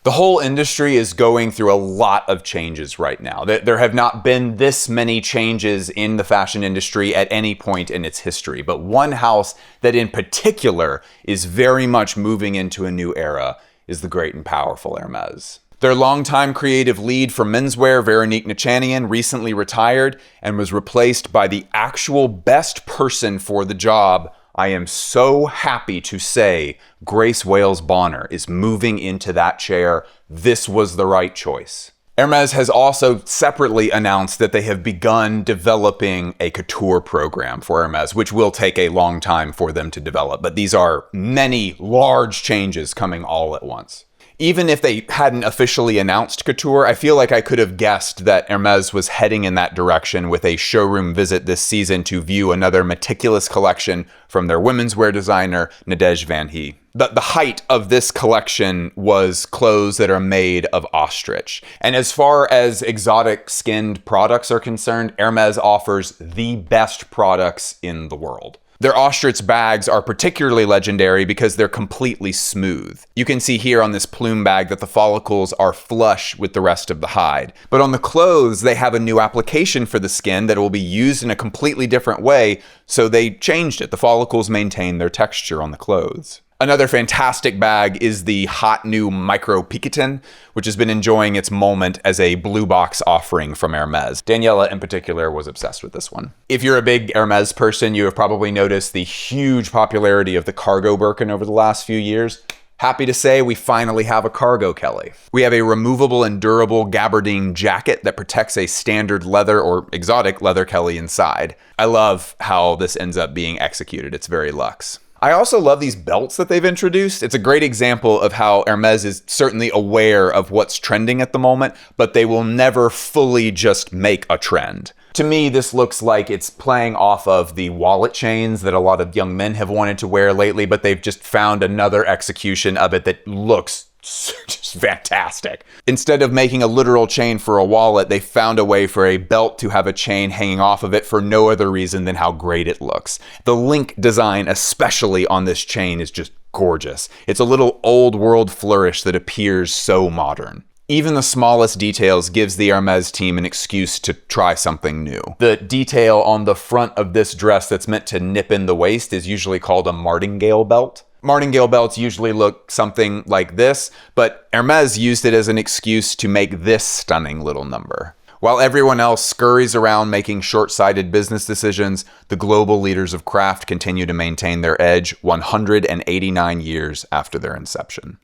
The whole industry is going through a lot of changes right now. There have not been this many changes in the fashion industry at any point in its history, but one house that in particular is very much moving into a new era is the great and powerful Hermès. Their longtime creative lead for menswear, Veronique Nichanian, recently retired and was replaced by the actual best person for the job. I am so happy to say Grace Wales Bonner is moving into that chair. This was the right choice. Hermès has also separately announced that they have begun developing a couture program for Hermès, which will take a long time for them to develop. But these are many large changes coming all at once. Even if they hadn't officially announced couture, I feel like I could have guessed that Hermès was heading in that direction with a showroom visit this season to view another meticulous collection from their women's wear designer, Nadège Van Hee. The height of this collection was clothes that are made of ostrich. And as far as exotic skinned products are concerned, Hermès offers the best products in the world. Their ostrich bags are particularly legendary because they're completely smooth. You can see here on this plume bag that the follicles are flush with the rest of the hide. But on the clothes, they have a new application for the skin that will be used in a completely different way, so they changed it. The follicles maintain their texture on the clothes. Another fantastic bag is the hot new Micro Picotin, which has been enjoying its moment as a blue box offering from Hermès. Daniella in particular was obsessed with this one. If you're a big Hermès person, you have probably noticed the huge popularity of the cargo Birkin over the last few years. Happy to say we finally have a cargo Kelly. We have a removable and durable gabardine jacket that protects a standard leather or exotic leather Kelly inside. I love how this ends up being executed. It's very luxe. I also love these belts that they've introduced. It's a great example of how Hermès is certainly aware of what's trending at the moment, but they will never fully just make a trend. To me, this looks like it's playing off of the wallet chains that a lot of young men have wanted to wear lately, but they've just found another execution of it that looks just fantastic. Instead of making a literal chain for a wallet, they found a way for a belt to have a chain hanging off of it for no other reason than how great it looks. The link design, especially on this chain, is just gorgeous. It's a little old world flourish that appears so modern. Even the smallest details gives the Hermès team an excuse to try something new. The detail on the front of this dress that's meant to nip in the waist is usually called a martingale belt. Martingale belts usually look something like this, but Hermès used it as an excuse to make this stunning little number. While everyone else scurries around making short-sighted business decisions, the global leaders of craft continue to maintain their edge 189 years after their inception.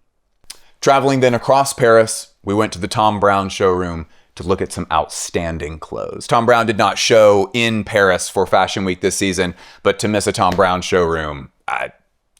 Traveling then across Paris, we went to the Thom Browne showroom to look at some outstanding clothes. Thom Browne did not show in Paris for Fashion Week this season, but to miss a Thom Browne showroom,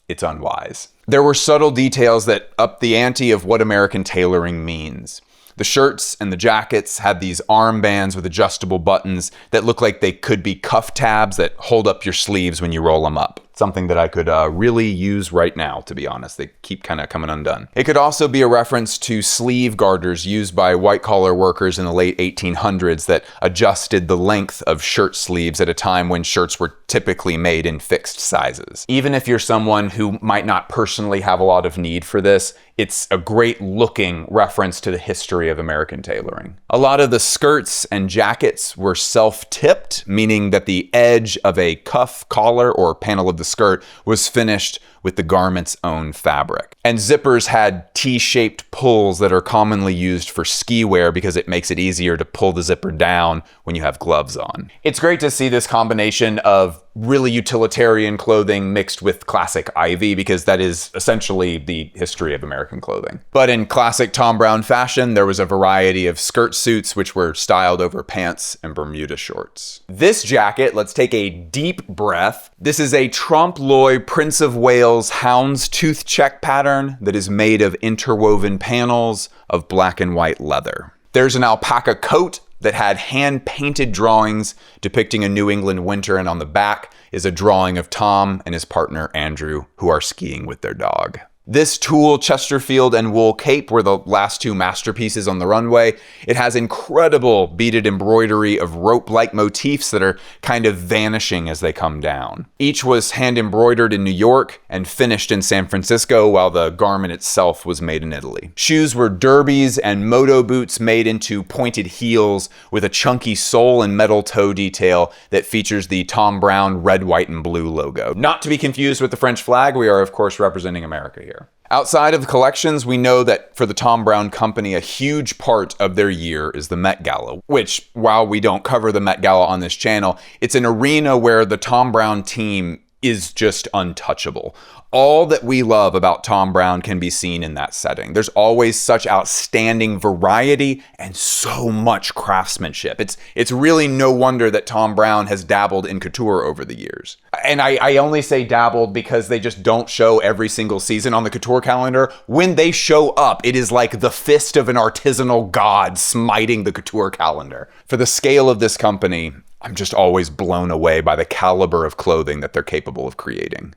it's unwise. There were subtle details that upped the ante of what American tailoring means. The shirts and the jackets had these armbands with adjustable buttons that look like they could be cuff tabs that hold up your sleeves when you roll them up. Something that I could really use right now, to be honest. They keep kind of coming undone. It could also be a reference to sleeve garters used by white-collar workers in the late 1800s that adjusted the length of shirt sleeves at a time when shirts were typically made in fixed sizes. Even if you're someone who might not personally have a lot of need for this, it's a great looking reference to the history of American tailoring. A lot of the skirts and jackets were self-tipped, meaning that the edge of a cuff, collar, or panel of the skirt was finished with the garment's own fabric. And zippers had T-shaped pulls that are commonly used for ski wear because it makes it easier to pull the zipper down when you have gloves on. It's great to see this combination of really utilitarian clothing mixed with classic Ivy, because that is essentially the history of American clothing. But in classic Thom Browne fashion, there was a variety of skirt suits which were styled over pants and Bermuda shorts. This jacket, let's take a deep breath. This is a trompe l'oeil Prince of Wales houndstooth check pattern that is made of interwoven panels of black and white leather. There's an alpaca coat that had hand-painted drawings depicting a New England winter, and on the back is a drawing of Tom and his partner Andrew, who are skiing with their dog. This tulle, Chesterfield, and wool cape were the last two masterpieces on the runway. It has incredible beaded embroidery of rope-like motifs that are kind of vanishing as they come down. Each was hand-embroidered in New York and finished in San Francisco, while the garment itself was made in Italy. Shoes were derbies and moto boots made into pointed heels with a chunky sole and metal toe detail that features the Thom Browne red, white, and blue logo. Not to be confused with the French flag, we are of course representing America here. Outside of the collections, we know that for the Thom Browne company, a huge part of their year is the Met Gala, which, while we don't cover the Met Gala on this channel, it's an arena where the Thom Browne team is just untouchable. All that we love about Thom Browne can be seen in that setting. There's always such outstanding variety and so much craftsmanship. It's really no wonder that Thom Browne has dabbled in couture over the years. And I only say dabbled because they just don't show every single season on the couture calendar. When they show up, it is like the fist of an artisanal god smiting the couture calendar. For the scale of this company, I'm just always blown away by the caliber of clothing that they're capable of creating.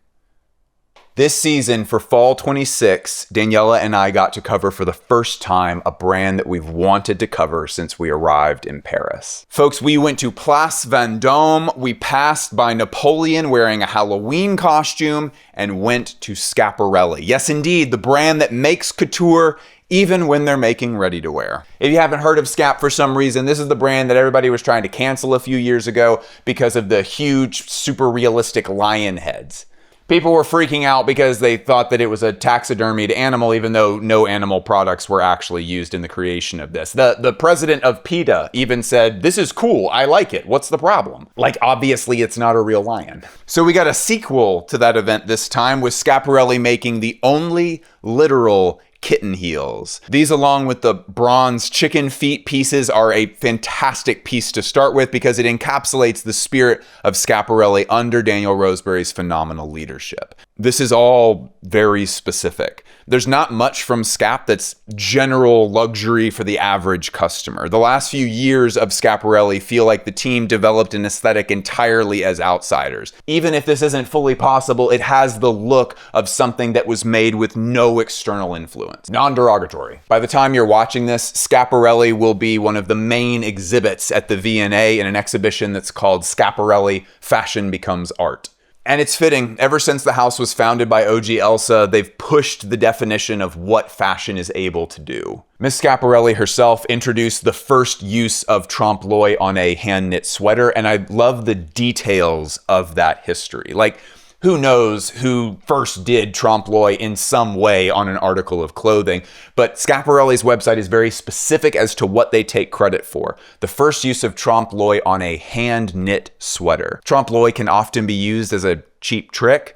This season for Fall 26, Daniella and I got to cover for the first time a brand that we've wanted to cover since we arrived in Paris. Folks, we went to Place Vendôme, we passed by Napoleon wearing a Halloween costume, and went to Schiaparelli. Yes, indeed, the brand that makes couture even when they're making ready-to-wear. If you haven't heard of Scap for some reason, this is the brand that everybody was trying to cancel a few years ago because of the huge, super realistic lion heads. People were freaking out because they thought that it was a taxidermied animal, even though no animal products were actually used in the creation of this. The president of PETA even said, "This is cool, I like it, what's the problem?" Like, obviously it's not a real lion. So we got a sequel to that event this time, with Schiaparelli making the only literal kitten heels. These, along with the bronze chicken feet pieces, are a fantastic piece to start with because it encapsulates the spirit of Schiaparelli under Daniel Roseberry's phenomenal leadership. This is all very specific. There's not much from Scap that's general luxury for the average customer. The last few years of Schiaparelli feel like the team developed an aesthetic entirely as outsiders. Even if this isn't fully possible, it has the look of something that was made with no external influence. Non-derogatory. By the time you're watching this, Schiaparelli will be one of the main exhibits at the V&A in an exhibition that's called Schiaparelli Fashion Becomes Art. And it's fitting. Ever since the house was founded by OG Elsa, they've pushed the definition of what fashion is able to do. Miss Schiaparelli herself introduced the first use of trompe-l'oeil on a hand-knit sweater, and I love the details of that history. Like, who knows who first did trompe-l'oeil in some way on an article of clothing, but Schiaparelli's website is very specific as to what they take credit for. The first use of trompe-l'oeil on a hand-knit sweater. Trompe-l'oeil can often be used as a cheap trick,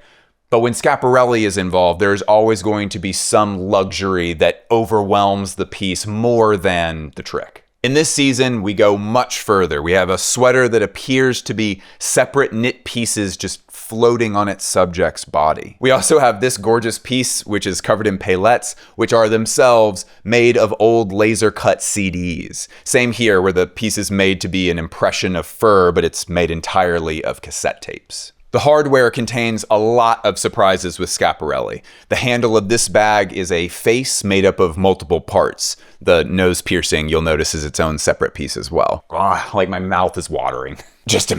but when Schiaparelli is involved, there's always going to be some luxury that overwhelms the piece more than the trick. In this season, we go much further. We have a sweater that appears to be separate knit pieces just floating on its subject's body. We also have this gorgeous piece, which is covered in palettes, which are themselves made of old laser cut CDs. Same here, where the piece is made to be an impression of fur, but it's made entirely of cassette tapes. The hardware contains a lot of surprises with Schiaparelli. The handle of this bag is a face made up of multiple parts. The nose piercing, you'll notice, is its own separate piece as well. Like my mouth is watering. Just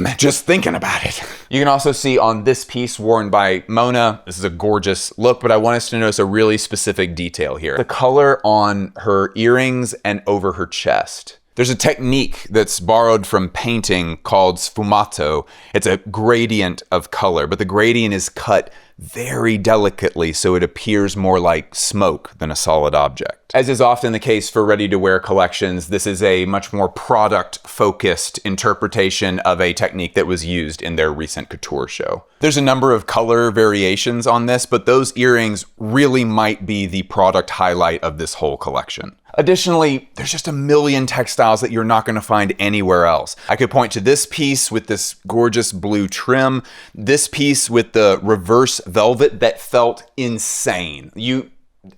thinking about it. You can also see on this piece worn by Mona, this is a gorgeous look, but I want us to notice a really specific detail here. The color on her earrings and over her chest. There's a technique that's borrowed from painting called sfumato. It's a gradient of color, but the gradient is cut very delicately so it appears more like smoke than a solid object. As is often the case for ready-to-wear collections, this is a much more product-focused interpretation of a technique that was used in their recent couture show. There's a number of color variations on this, but those earrings really might be the product highlight of this whole collection. Additionally, there's just a million textiles that you're not going to find anywhere else. I could point to this piece with this gorgeous blue trim, this piece with the reverse velvet that felt insane.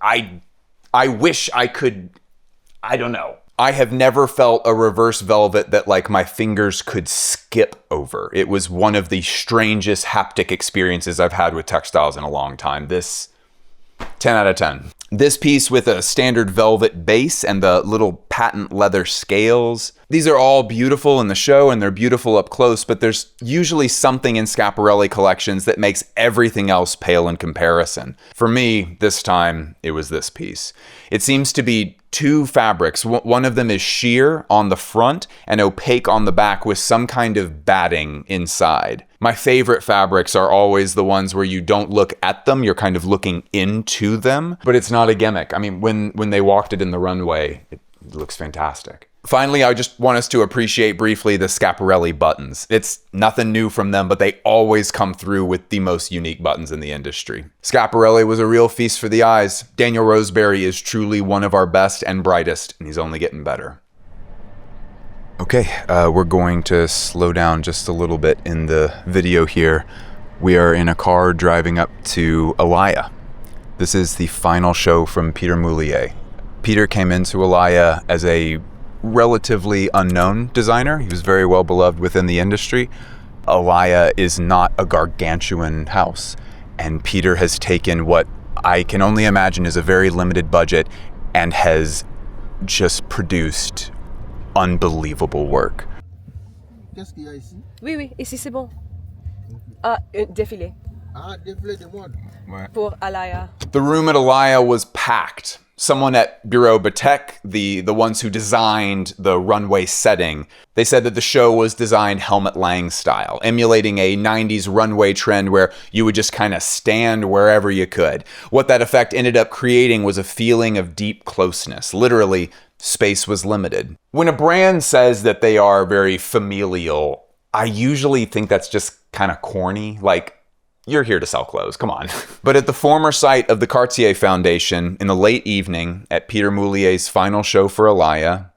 I wish I could, I don't know. I have never felt a reverse velvet that like my fingers could skip over. It was one of the strangest haptic experiences I've had with textiles in a long time. This, 10 out of 10. This piece with a standard velvet base and the little patent leather scales. These are all beautiful in the show and they're beautiful up close, but there's usually something in Schiaparelli collections that makes everything else pale in comparison. For me, this time, it was this piece. It seems to be two fabrics. One of them is sheer on the front and opaque on the back with some kind of batting inside. My favorite fabrics are always the ones where you don't look at them, you're kind of looking into them, but it's not a gimmick. I mean, when they walked it in the runway, it looks fantastic. Finally, I just want us to appreciate briefly the Schiaparelli buttons. It's nothing new from them, but they always come through with the most unique buttons in the industry. Schiaparelli was a real feast for the eyes. Daniel Roseberry is truly one of our best and brightest, and he's only getting better. Okay, we're going to slow down just a little bit in the video here. We are in a car driving up to Alaïa. This is the final show from Peter Moulier. Peter came into Alaïa as a relatively unknown designer. He was very well beloved within the industry. Alaïa is not a gargantuan house, and Peter has taken what I can only imagine is a very limited budget and has just produced unbelievable work. Qu'est-ce qu'il y a ici? Oui, oui, ici c'est bon. Ah, défilé. Ah, défilé de mode. Pour Alaïa. The room at Alaïa was packed. Someone at Bureau Batek, the ones who designed the runway setting, they said that the show was designed Helmut Lang style, emulating a 90s runway trend where you would just kind of stand wherever you could. What that effect ended up creating was a feeling of deep closeness. Literally, space was limited. When a brand says that they are very familial, I usually think that's just kind of corny. Like, you're here to sell clothes, come on. But at the former site of the Cartier Foundation, in the late evening, at Peter Moulier's final show for Alaïa,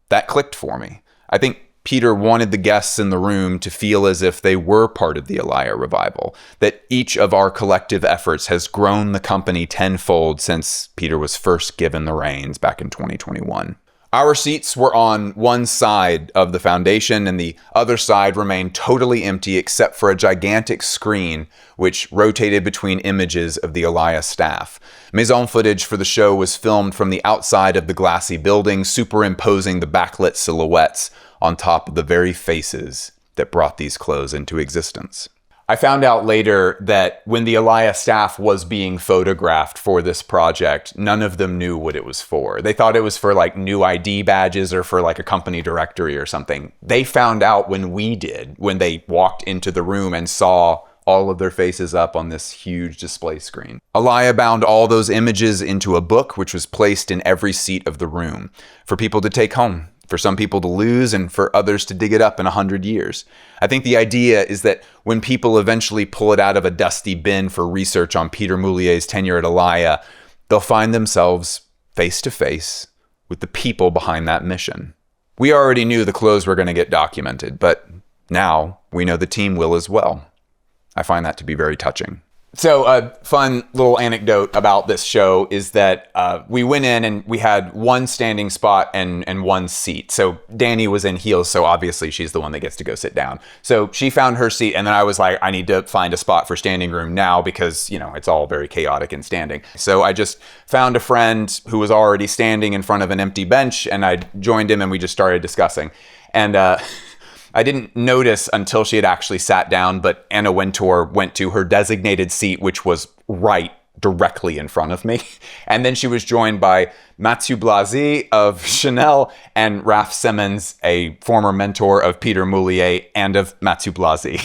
that clicked for me. I think Peter wanted the guests in the room to feel as if they were part of the Alaya revival, that each of our collective efforts has grown the company tenfold since Peter was first given the reins back in 2021. Our seats were on one side of the foundation, and the other side remained totally empty except for a gigantic screen which rotated between images of the Alaya staff. Maison footage for the show was filmed from the outside of the glassy building, superimposing the backlit silhouettes on top of the very faces that brought these clothes into existence. I found out later that when the Alaya staff was being photographed for this project, none of them knew what it was for. They thought it was for like new ID badges or for like a company directory or something. They found out when we did, when they walked into the room and saw all of their faces up on this huge display screen. Alaya bound all those images into a book, which was placed in every seat of the room for people to take home, for some people to lose, and for others to dig it up in 100 years. I think the idea is that when people eventually pull it out of a dusty bin for research on Peter Moulier's tenure at Alaya, they'll find themselves face to face with the people behind that mission. We already knew the clothes were going to get documented, but now we know the team will as well. I find that to be very touching. So a fun little anecdote about this show is that we went in and we had one standing spot and one seat. So Danny was in heels, so obviously she's the one that gets to go sit down. So she found her seat, and then I was like, I need to find a spot for standing room now because, you know, it's all very chaotic and standing. So I just found a friend who was already standing in front of an empty bench, and I joined him and we just started discussing. And I didn't notice until she had actually sat down, but Anna Wintour went to her designated seat, which was right directly in front of me. And then she was joined by Matthieu Blazy of Chanel and Raph Simmons, a former mentor of Peter Moulier and of Matthieu Blazy.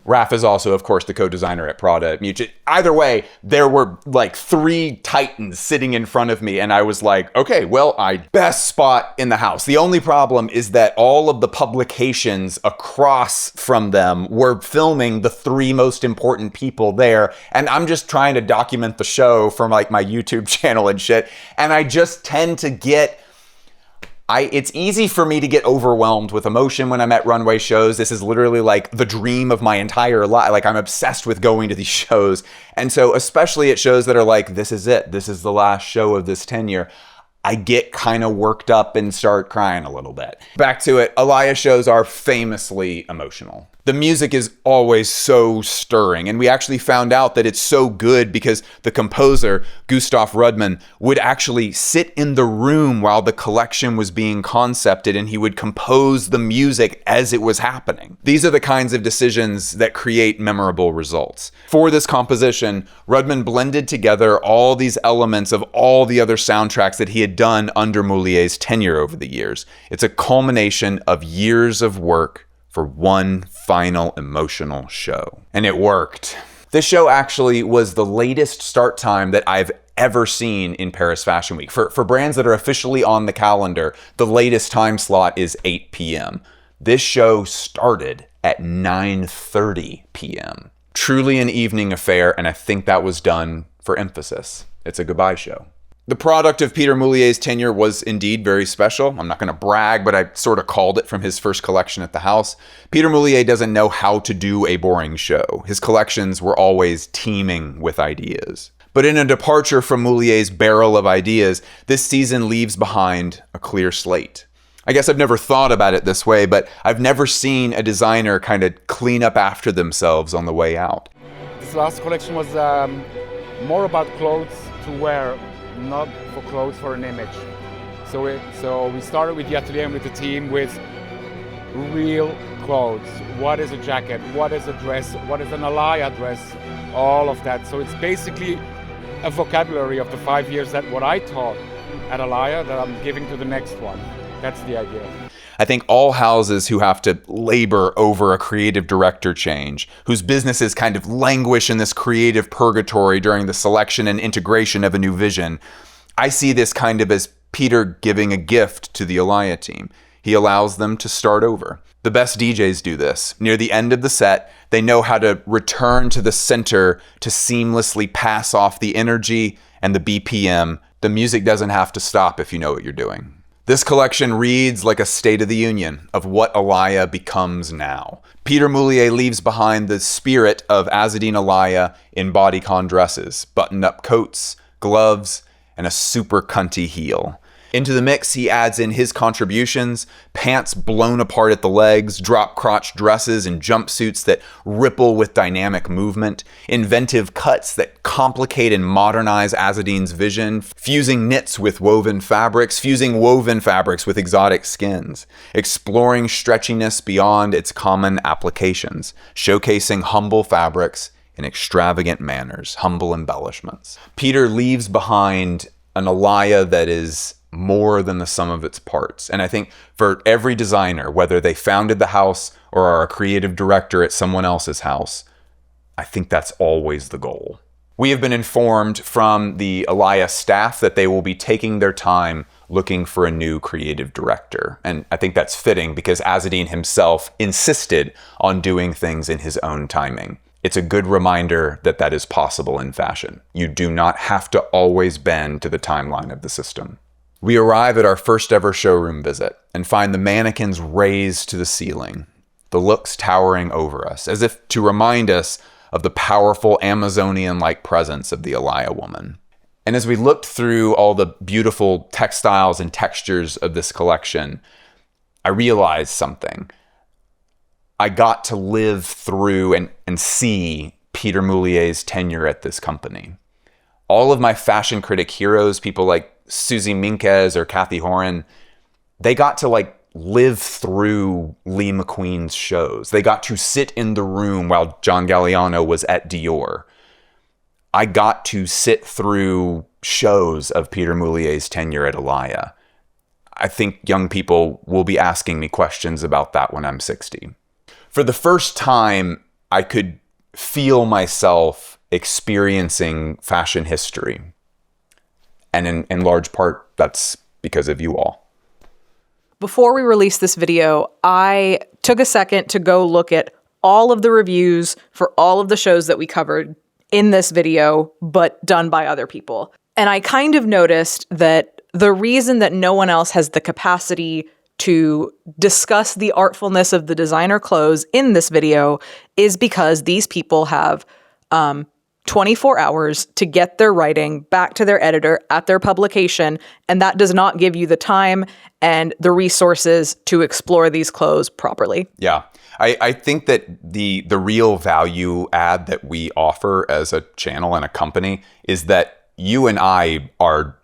Raph is also, of course, the co-designer at Prada. Either way, there were like 3 titans sitting in front of me, and I was like, okay, well, best spot in the house. The only problem is that all of the publications across from them were filming the 3 most important people there, and I'm just trying to document the show from like my YouTube channel and shit, and I just tend to get... It's easy for me to get overwhelmed with emotion when I'm at runway shows. This is literally like the dream of my entire life. Like, I'm obsessed with going to these shows. And so especially at shows that are like, this is it. This is the last show of this tenure. I get kind of worked up and start crying a little bit. Back to it. Alaya shows are famously emotional. The music is always so stirring, and we actually found out that it's so good because the composer, Gustav Rudman, would actually sit in the room while the collection was being concepted, and he would compose the music as it was happening. These are the kinds of decisions that create memorable results. For this composition, Rudman blended together all these elements of all the other soundtracks that he had done under Moulier's tenure over the years. It's a culmination of years of work for one final emotional show. And it worked. This show actually was the latest start time that I've ever seen in Paris Fashion Week. For brands that are officially on the calendar, the latest time slot is 8 p.m. This show started at 9:30 p.m. Truly an evening affair, and I think that was done for emphasis. It's a goodbye show. The product of Peter Moulier's tenure was indeed very special. I'm not going to brag, but I sort of called it from his first collection at the house. Peter Moulier doesn't know how to do a boring show. His collections were always teeming with ideas. But in a departure from Moulier's barrel of ideas, this season leaves behind a clear slate. I guess I've never thought about it this way, but I've never seen a designer kind of clean up after themselves on the way out. This last collection was more about clothes to wear, not for clothes for an image. So we started with the atelier and with the team with real clothes. What is a jacket? What is a dress? What is an Alaya dress? All of that. So it's basically a vocabulary of the 5 years that what I taught at Alaya that I'm giving to the next one. That's the idea. I think all houses who have to labor over a creative director change, whose businesses kind of languish in this creative purgatory during the selection and integration of a new vision, I see this kind of as Peter giving a gift to the Alaya team. He allows them to start over. The best DJs do this. Near the end of the set, they know how to return to the center to seamlessly pass off the energy and the BPM. The music doesn't have to stop if you know what you're doing. This collection reads like a State of the Union of what Alaïa becomes now. Peter Moulier leaves behind the spirit of Azzedine Alaïa in bodycon dresses, buttoned-up coats, gloves, and a super cunty heel. Into the mix, he adds in his contributions, pants blown apart at the legs, drop-crotch dresses and jumpsuits that ripple with dynamic movement, inventive cuts that complicate and modernize Azzedine's vision, fusing knits with woven fabrics, fusing woven fabrics with exotic skins, exploring stretchiness beyond its common applications, showcasing humble fabrics in extravagant manners, humble embellishments. Peter leaves behind an Alaïa that is more than the sum of its parts. And I think for every designer, whether they founded the house or are a creative director at someone else's house, I think that's always the goal. We have been informed from the Alaïa staff that they will be taking their time looking for a new creative director. And I think that's fitting because Azzedine himself insisted on doing things in his own timing. It's a good reminder that that is possible in fashion. You do not have to always bend to the timeline of the system. We arrive at our first ever showroom visit and find the mannequins raised to the ceiling, the looks towering over us, as if to remind us of the powerful Amazonian-like presence of the Alaïa woman. And as we looked through all the beautiful textiles and textures of this collection, I realized something. I got to live through and see Peter Moulier's tenure at this company. All of my fashion critic heroes, people like Susie Minkes or Kathy Horan, they got to live through Lee McQueen's shows. They got to sit in the room while John Galliano was at Dior. I got to sit through shows of Peter Moulier's tenure at Alaïa. I think young people will be asking me questions about that when I'm 60. For the first time, I could feel myself experiencing fashion history. And in large part, that's because of you all. Before we released this video, I took a second to go look at all of the reviews for all of the shows that we covered in this video, but done by other people. And I kind of noticed that the reason that no one else has the capacity to discuss the artfulness of the designer clothes in this video is because these people have 24 hours to get their writing back to their editor at their publication, and that does not give you the time and the resources to explore these clothes properly. Yeah. I think that the real value add that we offer as a channel and a company is that you and I are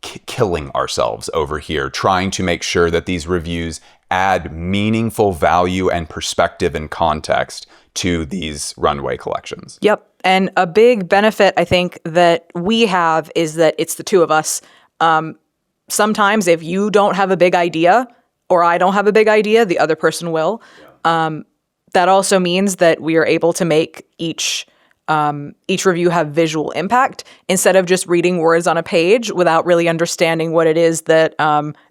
killing ourselves over here trying to make sure that these reviews add meaningful value and perspective and context to these runway collections. Yep. And a big benefit I think that we have is that it's the two of us. Sometimes if you don't have a big idea or I don't have a big idea, the other person will. That also means that we are able to make each review have visual impact instead of just reading words on a page without really understanding what it is that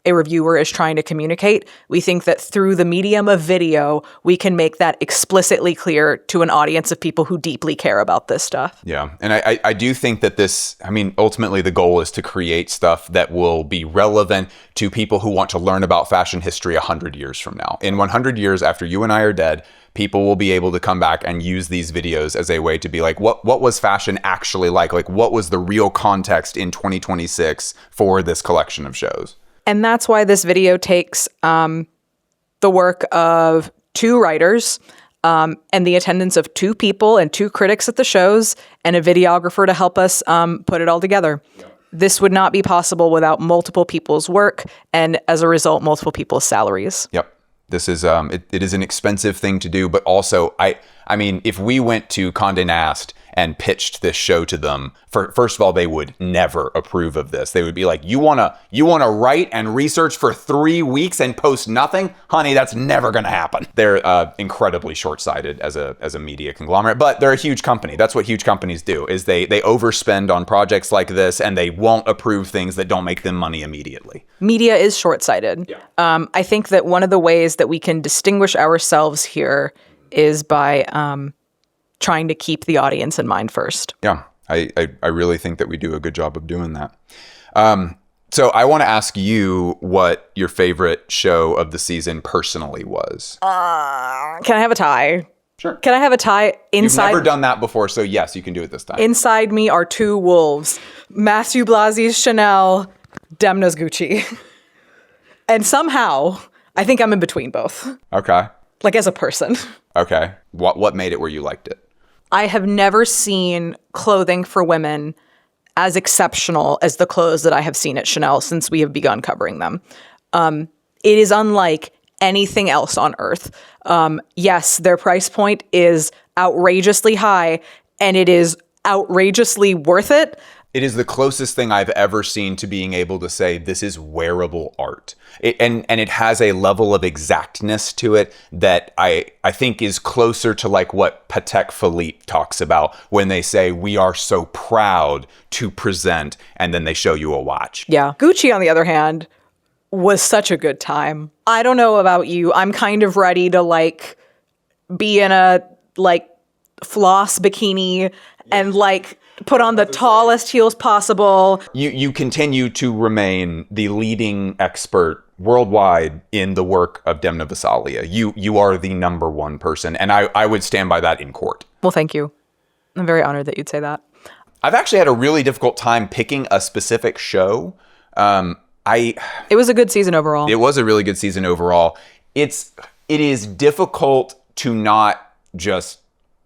a reviewer is trying to communicate. We think that through the medium of video, we can make that explicitly clear to an audience of people who deeply care about this stuff. Yeah. And I do think that ultimately the goal is to create stuff that will be relevant to people who want to learn about fashion history 100 years from now. In 100 years after you and I are dead, people will be able to come back and use these videos as a way to be like, what was fashion actually like? Like, what was the real context in 2026 for this collection of shows? And that's why this video takes the work of 2 writers and the attendance of 2 people and 2 critics at the shows and a videographer to help us put it all together. Yeah. This would not be possible without multiple people's work and, as a result, multiple people's salaries. Yep. This is it is an expensive thing to do, but also I mean, if we went to Condé Nast and pitched this show to them, first of all, they would never approve of this. They would be like, you wanna write and research for 3 weeks and post nothing? Honey, that's never gonna happen. They're incredibly short-sighted as a media conglomerate, but they're a huge company. That's what huge companies do, is they overspend on projects like this and they won't approve things that don't make them money immediately. Media is short-sighted. Yeah. I think that one of the ways that we can distinguish ourselves here is by trying to keep the audience in mind first. Yeah, I really think that we do a good job of doing that. So I want to ask you what your favorite show of the season personally was. Can I have a tie? Sure. Can I have a tie inside? You've never done that before, so yes, you can do it this time. Inside me are two wolves. Matthieu Blazy's Chanel, Demna's Gucci. And somehow, I think I'm in between both. Okay. Like as a person. Okay. What made it where you liked it? I have never seen clothing for women as exceptional as the clothes that I have seen at Chanel since we have begun covering them. It is unlike anything else on earth. Yes, their price point is outrageously high, and it is outrageously worth it. It is the closest thing I've ever seen to being able to say this is wearable art. And it has a level of exactness to it that I think is closer to like what Patek Philippe talks about when they say we are so proud to present, and then they show you a watch. Yeah. Gucci, on the other hand, was such a good time. I don't know about you. I'm kind of ready to like be in a like floss bikini and like put on the tallest heels possible. You continue to remain the leading expert worldwide in the work of Demna Gvasalia. You are the number one person, and I would stand by that in court. Well, thank you. I'm very honored that you'd say that. I've actually had a really difficult time picking a specific show. It was a good season overall. It was a really good season overall. It is difficult to not just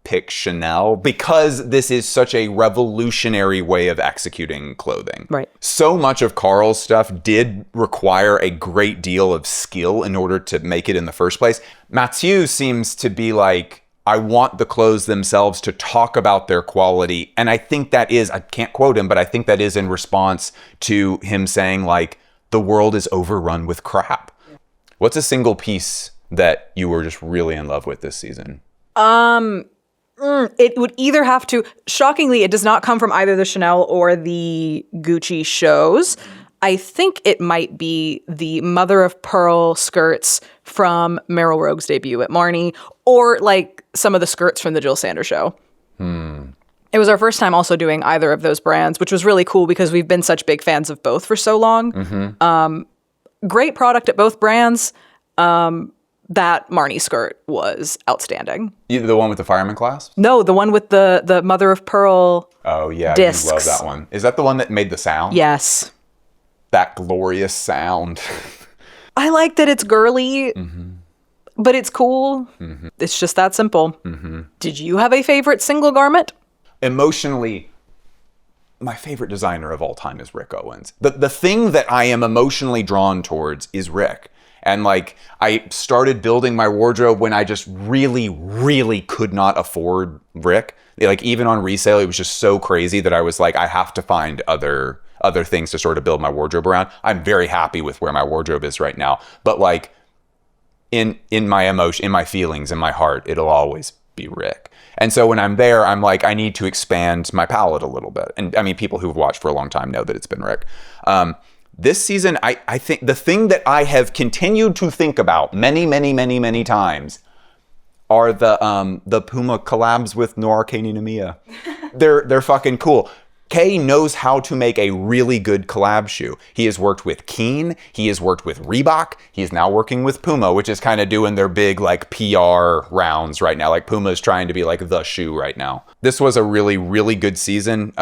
pick Chanel because this is such a revolutionary way of executing clothing. Right. So much of Karl's stuff did require a great deal of skill in order to make it in the first place. Matthieu seems to be like, I want the clothes themselves to talk about their quality. And I think that is, I can't quote him, but I think that is in response to him saying like, the world is overrun with crap. What's a single piece that you were just really in love with this season? It would either have to, shockingly, it does not come from either the Chanel or the Gucci shows. I think it might be the mother of pearl skirts from Meryll Rogue's debut at Marni, or like some of the skirts from the Jill Sanders show. It was our first time also doing either of those brands, which was really cool because we've been such big fans of both for so long. Great product at both brands. That Marni skirt was outstanding. The one with the fireman clasp? No, the one with the mother of pearl. Oh yeah, discs. You love that one. Is that the one that made the sound? Yes. That glorious sound. I like that it's girly, but it's cool. It's just that simple. Did you have a favorite single garment? Emotionally, my favorite designer of all time is Rick Owens. The thing that I am emotionally drawn towards is Rick. And like, I started building my wardrobe when I just really, really could not afford Rick. Like even on resale, it was just so crazy that I was like, I have to find other things to sort of build my wardrobe around. I'm very happy with where my wardrobe is right now. But like in my emotion, in my feelings, in my heart, it'll always be Rick. And so when I'm there, I'm like, I need to expand my palette a little bit. And I mean, people who've watched for a long time know that it's been Rick. This season, I think the thing that I have continued to think about many times are the Puma collabs with Noir, Ninomiya. They're fucking cool. Kay knows how to make a really good collab shoe. He has worked with Keen. He has worked with Reebok. He is now working with Puma, which is kind of doing their big like PR rounds right now. Like Puma is trying to be like the shoe right now. This was a really, really good season.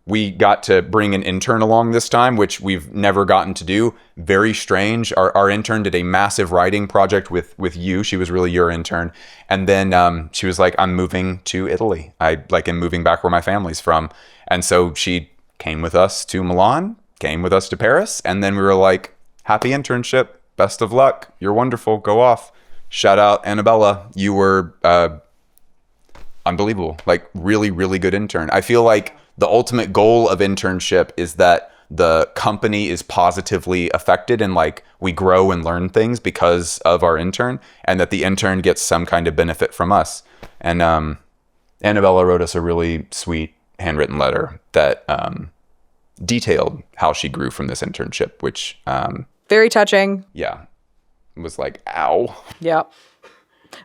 We got to bring an intern along this time, which we've never gotten to do. Very strange. Our intern did a massive writing project with you. She was really your intern. And then she was like, I'm moving to Italy. I like am moving back where my family's from. And so she came with us to Milan, came with us to Paris. And then we were like, happy internship. Best of luck. You're wonderful. Go off. Shout out Annabella. You were unbelievable. Like really, really good intern. I feel like the ultimate goal of internship is that the company is positively affected and like we grow and learn things because of our intern, and that the intern gets some kind of benefit from us. And Annabella wrote us a really sweet handwritten letter that detailed how she grew from this internship, which very touching. Yeah, it was like, ow. Yeah,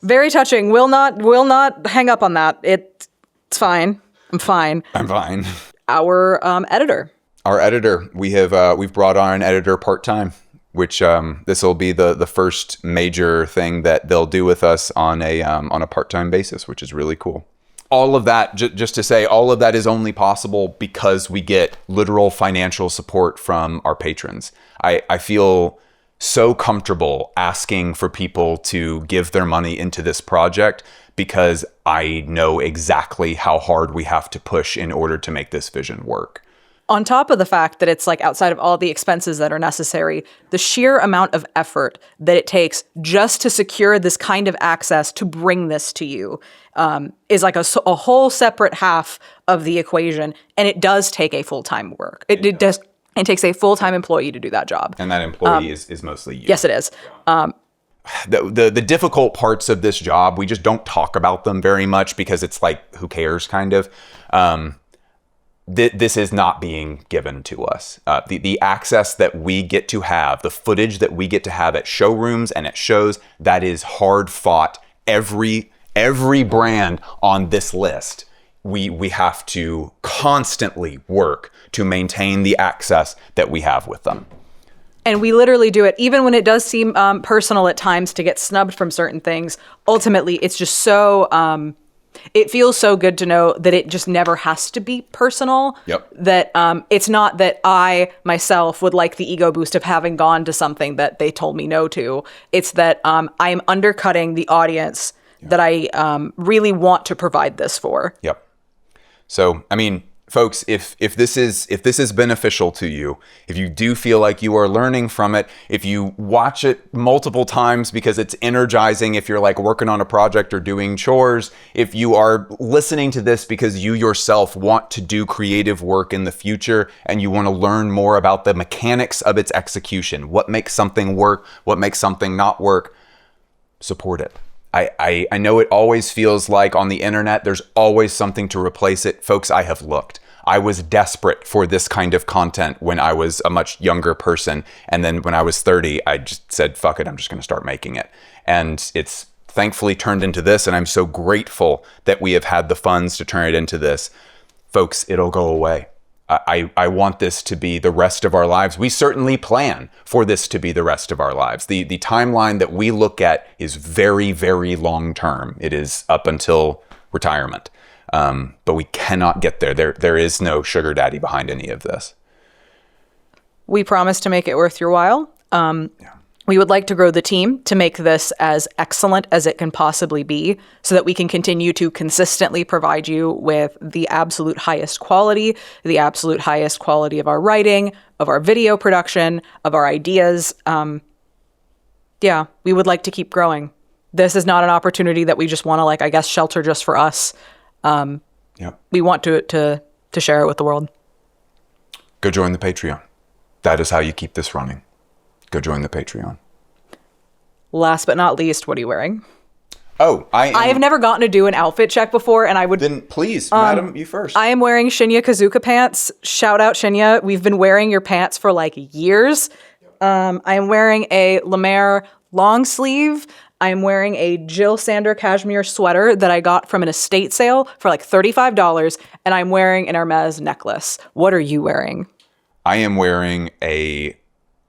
very touching. Will not hang up on that. It's fine. I'm fine. I'm fine. Our editor. Our editor, we've brought on an editor part-time, which this will be the first major thing that they'll do with us on a part-time basis, which is really cool. All of that, just to say, all of that is only possible because we get literal financial support from our patrons. I feel so comfortable asking for people to give their money into this project because I know exactly how hard we have to push in order to make this vision work. On top of the fact that it's like outside of all the expenses that are necessary, the sheer amount of effort that it takes just to secure this kind of access to bring this to you is like a whole separate half of the equation. And it does take a full-time work. It takes a full-time employee to do that job. And that employee is mostly you. Yes, it is. The difficult parts of this job, we just don't talk about them very much because it's like, who cares, kind of. This is not being given to us. The access that we get to have, the footage that we get to have at showrooms and at shows, that is hard fought. Every brand on this list, we have to constantly work to maintain the access that we have with them. And we literally do it, even when it does seem personal at times to get snubbed from certain things. Ultimately, it's just so... it feels so good to know that it just never has to be personal. Yep. That it's not that I myself would like the ego boost of having gone to something that they told me no to. It's that I am undercutting the audience that I really want to provide this for. Yep. So, I mean, folks, if this is beneficial to you, if you do feel like you are learning from it, if you watch it multiple times because it's energizing, if you're like working on a project or doing chores, if you are listening to this because you yourself want to do creative work in the future and you want to learn more about the mechanics of its execution, what makes something work, what makes something not work, support it. I know it always feels like on the internet, there's always something to replace it. Folks, I have looked. I was desperate for this kind of content when I was a much younger person. And then when I was 30, I just said, fuck it, I'm just going to start making it. And it's thankfully turned into this. And I'm so grateful that we have had the funds to turn it into this. Folks, it'll go away. I want this to be the rest of our lives. We certainly plan for this to be the rest of our lives. The timeline that we look at is very, very long term. It is up until retirement. But we cannot get there. There is no sugar daddy behind any of this. We promise to make it worth your while. We would like to grow the team to make this as excellent as it can possibly be so that we can continue to consistently provide you with the absolute highest quality of our writing, of our video production, of our ideas. We would like to keep growing. This is not an opportunity that we just want to, like, I guess, shelter just for us. We want to share it with the world. Go join the Patreon. That is how you keep this running. Go join the Patreon. Last but not least, what are you wearing? Oh, I have never gotten to do an outfit check before, and I would... Then please, madam, you first. I am wearing SHINYAKOZUKA pants. Shout out, Shinya. We've been wearing your pants for like years. I am wearing a La Mer long sleeve. I am wearing a Jill Sander cashmere sweater that I got from an estate sale for like $35, and I'm wearing an Hermes necklace. What are you wearing? I am wearing a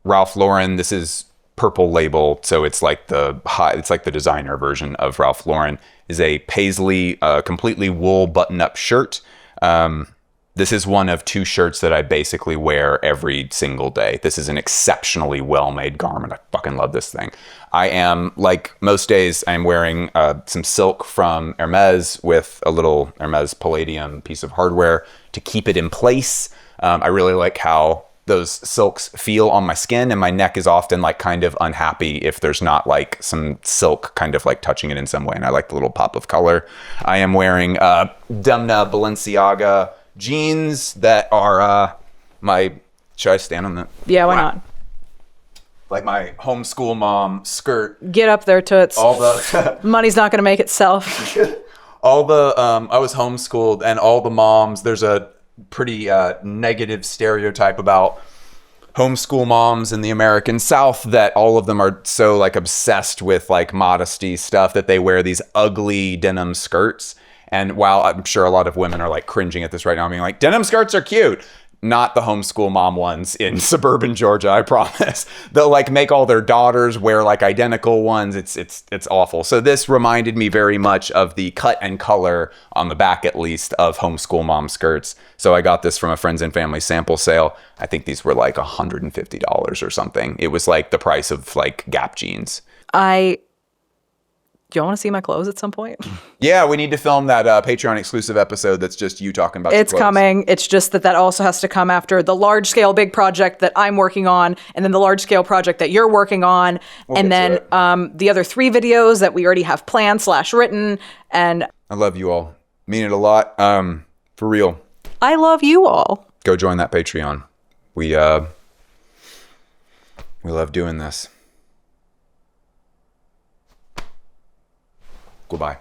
Ralph Lauren. This is purple label, so it's like the designer version of Ralph Lauren. Is a paisley, completely wool button-up shirt. This is one of two shirts that I basically wear every single day. This is an exceptionally well-made garment. I fucking love this thing. I am, like most days, I'm wearing some silk from Hermes with a little Hermes Palladium piece of hardware to keep it in place. I really like how those silks feel on my skin, and my neck is often like kind of unhappy if there's not like some silk kind of like touching it in some way, and I like the little pop of color. I am wearing Demna Balenciaga jeans that are should I stand on that? Yeah, why not? Like my homeschool mom skirt. Get up there, toots. All the money's not going to make itself. All the I was homeschooled, and all the moms, there's a pretty negative stereotype about homeschool moms in the American South that all of them are so like obsessed with like modesty stuff that they wear these ugly denim skirts. And while I'm sure a lot of women are like cringing at this right now, being like, denim skirts are cute. Not the homeschool mom ones in suburban Georgia, I promise. They'll like make all their daughters wear like identical ones. It's awful. So this reminded me very much of the cut and color on the back, at least, of homeschool mom skirts. So I got this from a friends and family sample sale. I think these were like $150 or something. It was like the price of like Gap jeans. Do you want to see my clothes at some point? Yeah, we need to film that Patreon exclusive episode that's just you talking about It's your clothes. coming. It's just that also has to come after the large scale big project that I'm working on, and then the large scale project that you're working on, and then the other 3 videos that we already have planned / written. And I love you all. Mean it a lot. For real. I love you all. Go join that Patreon. We love doing this. Goodbye.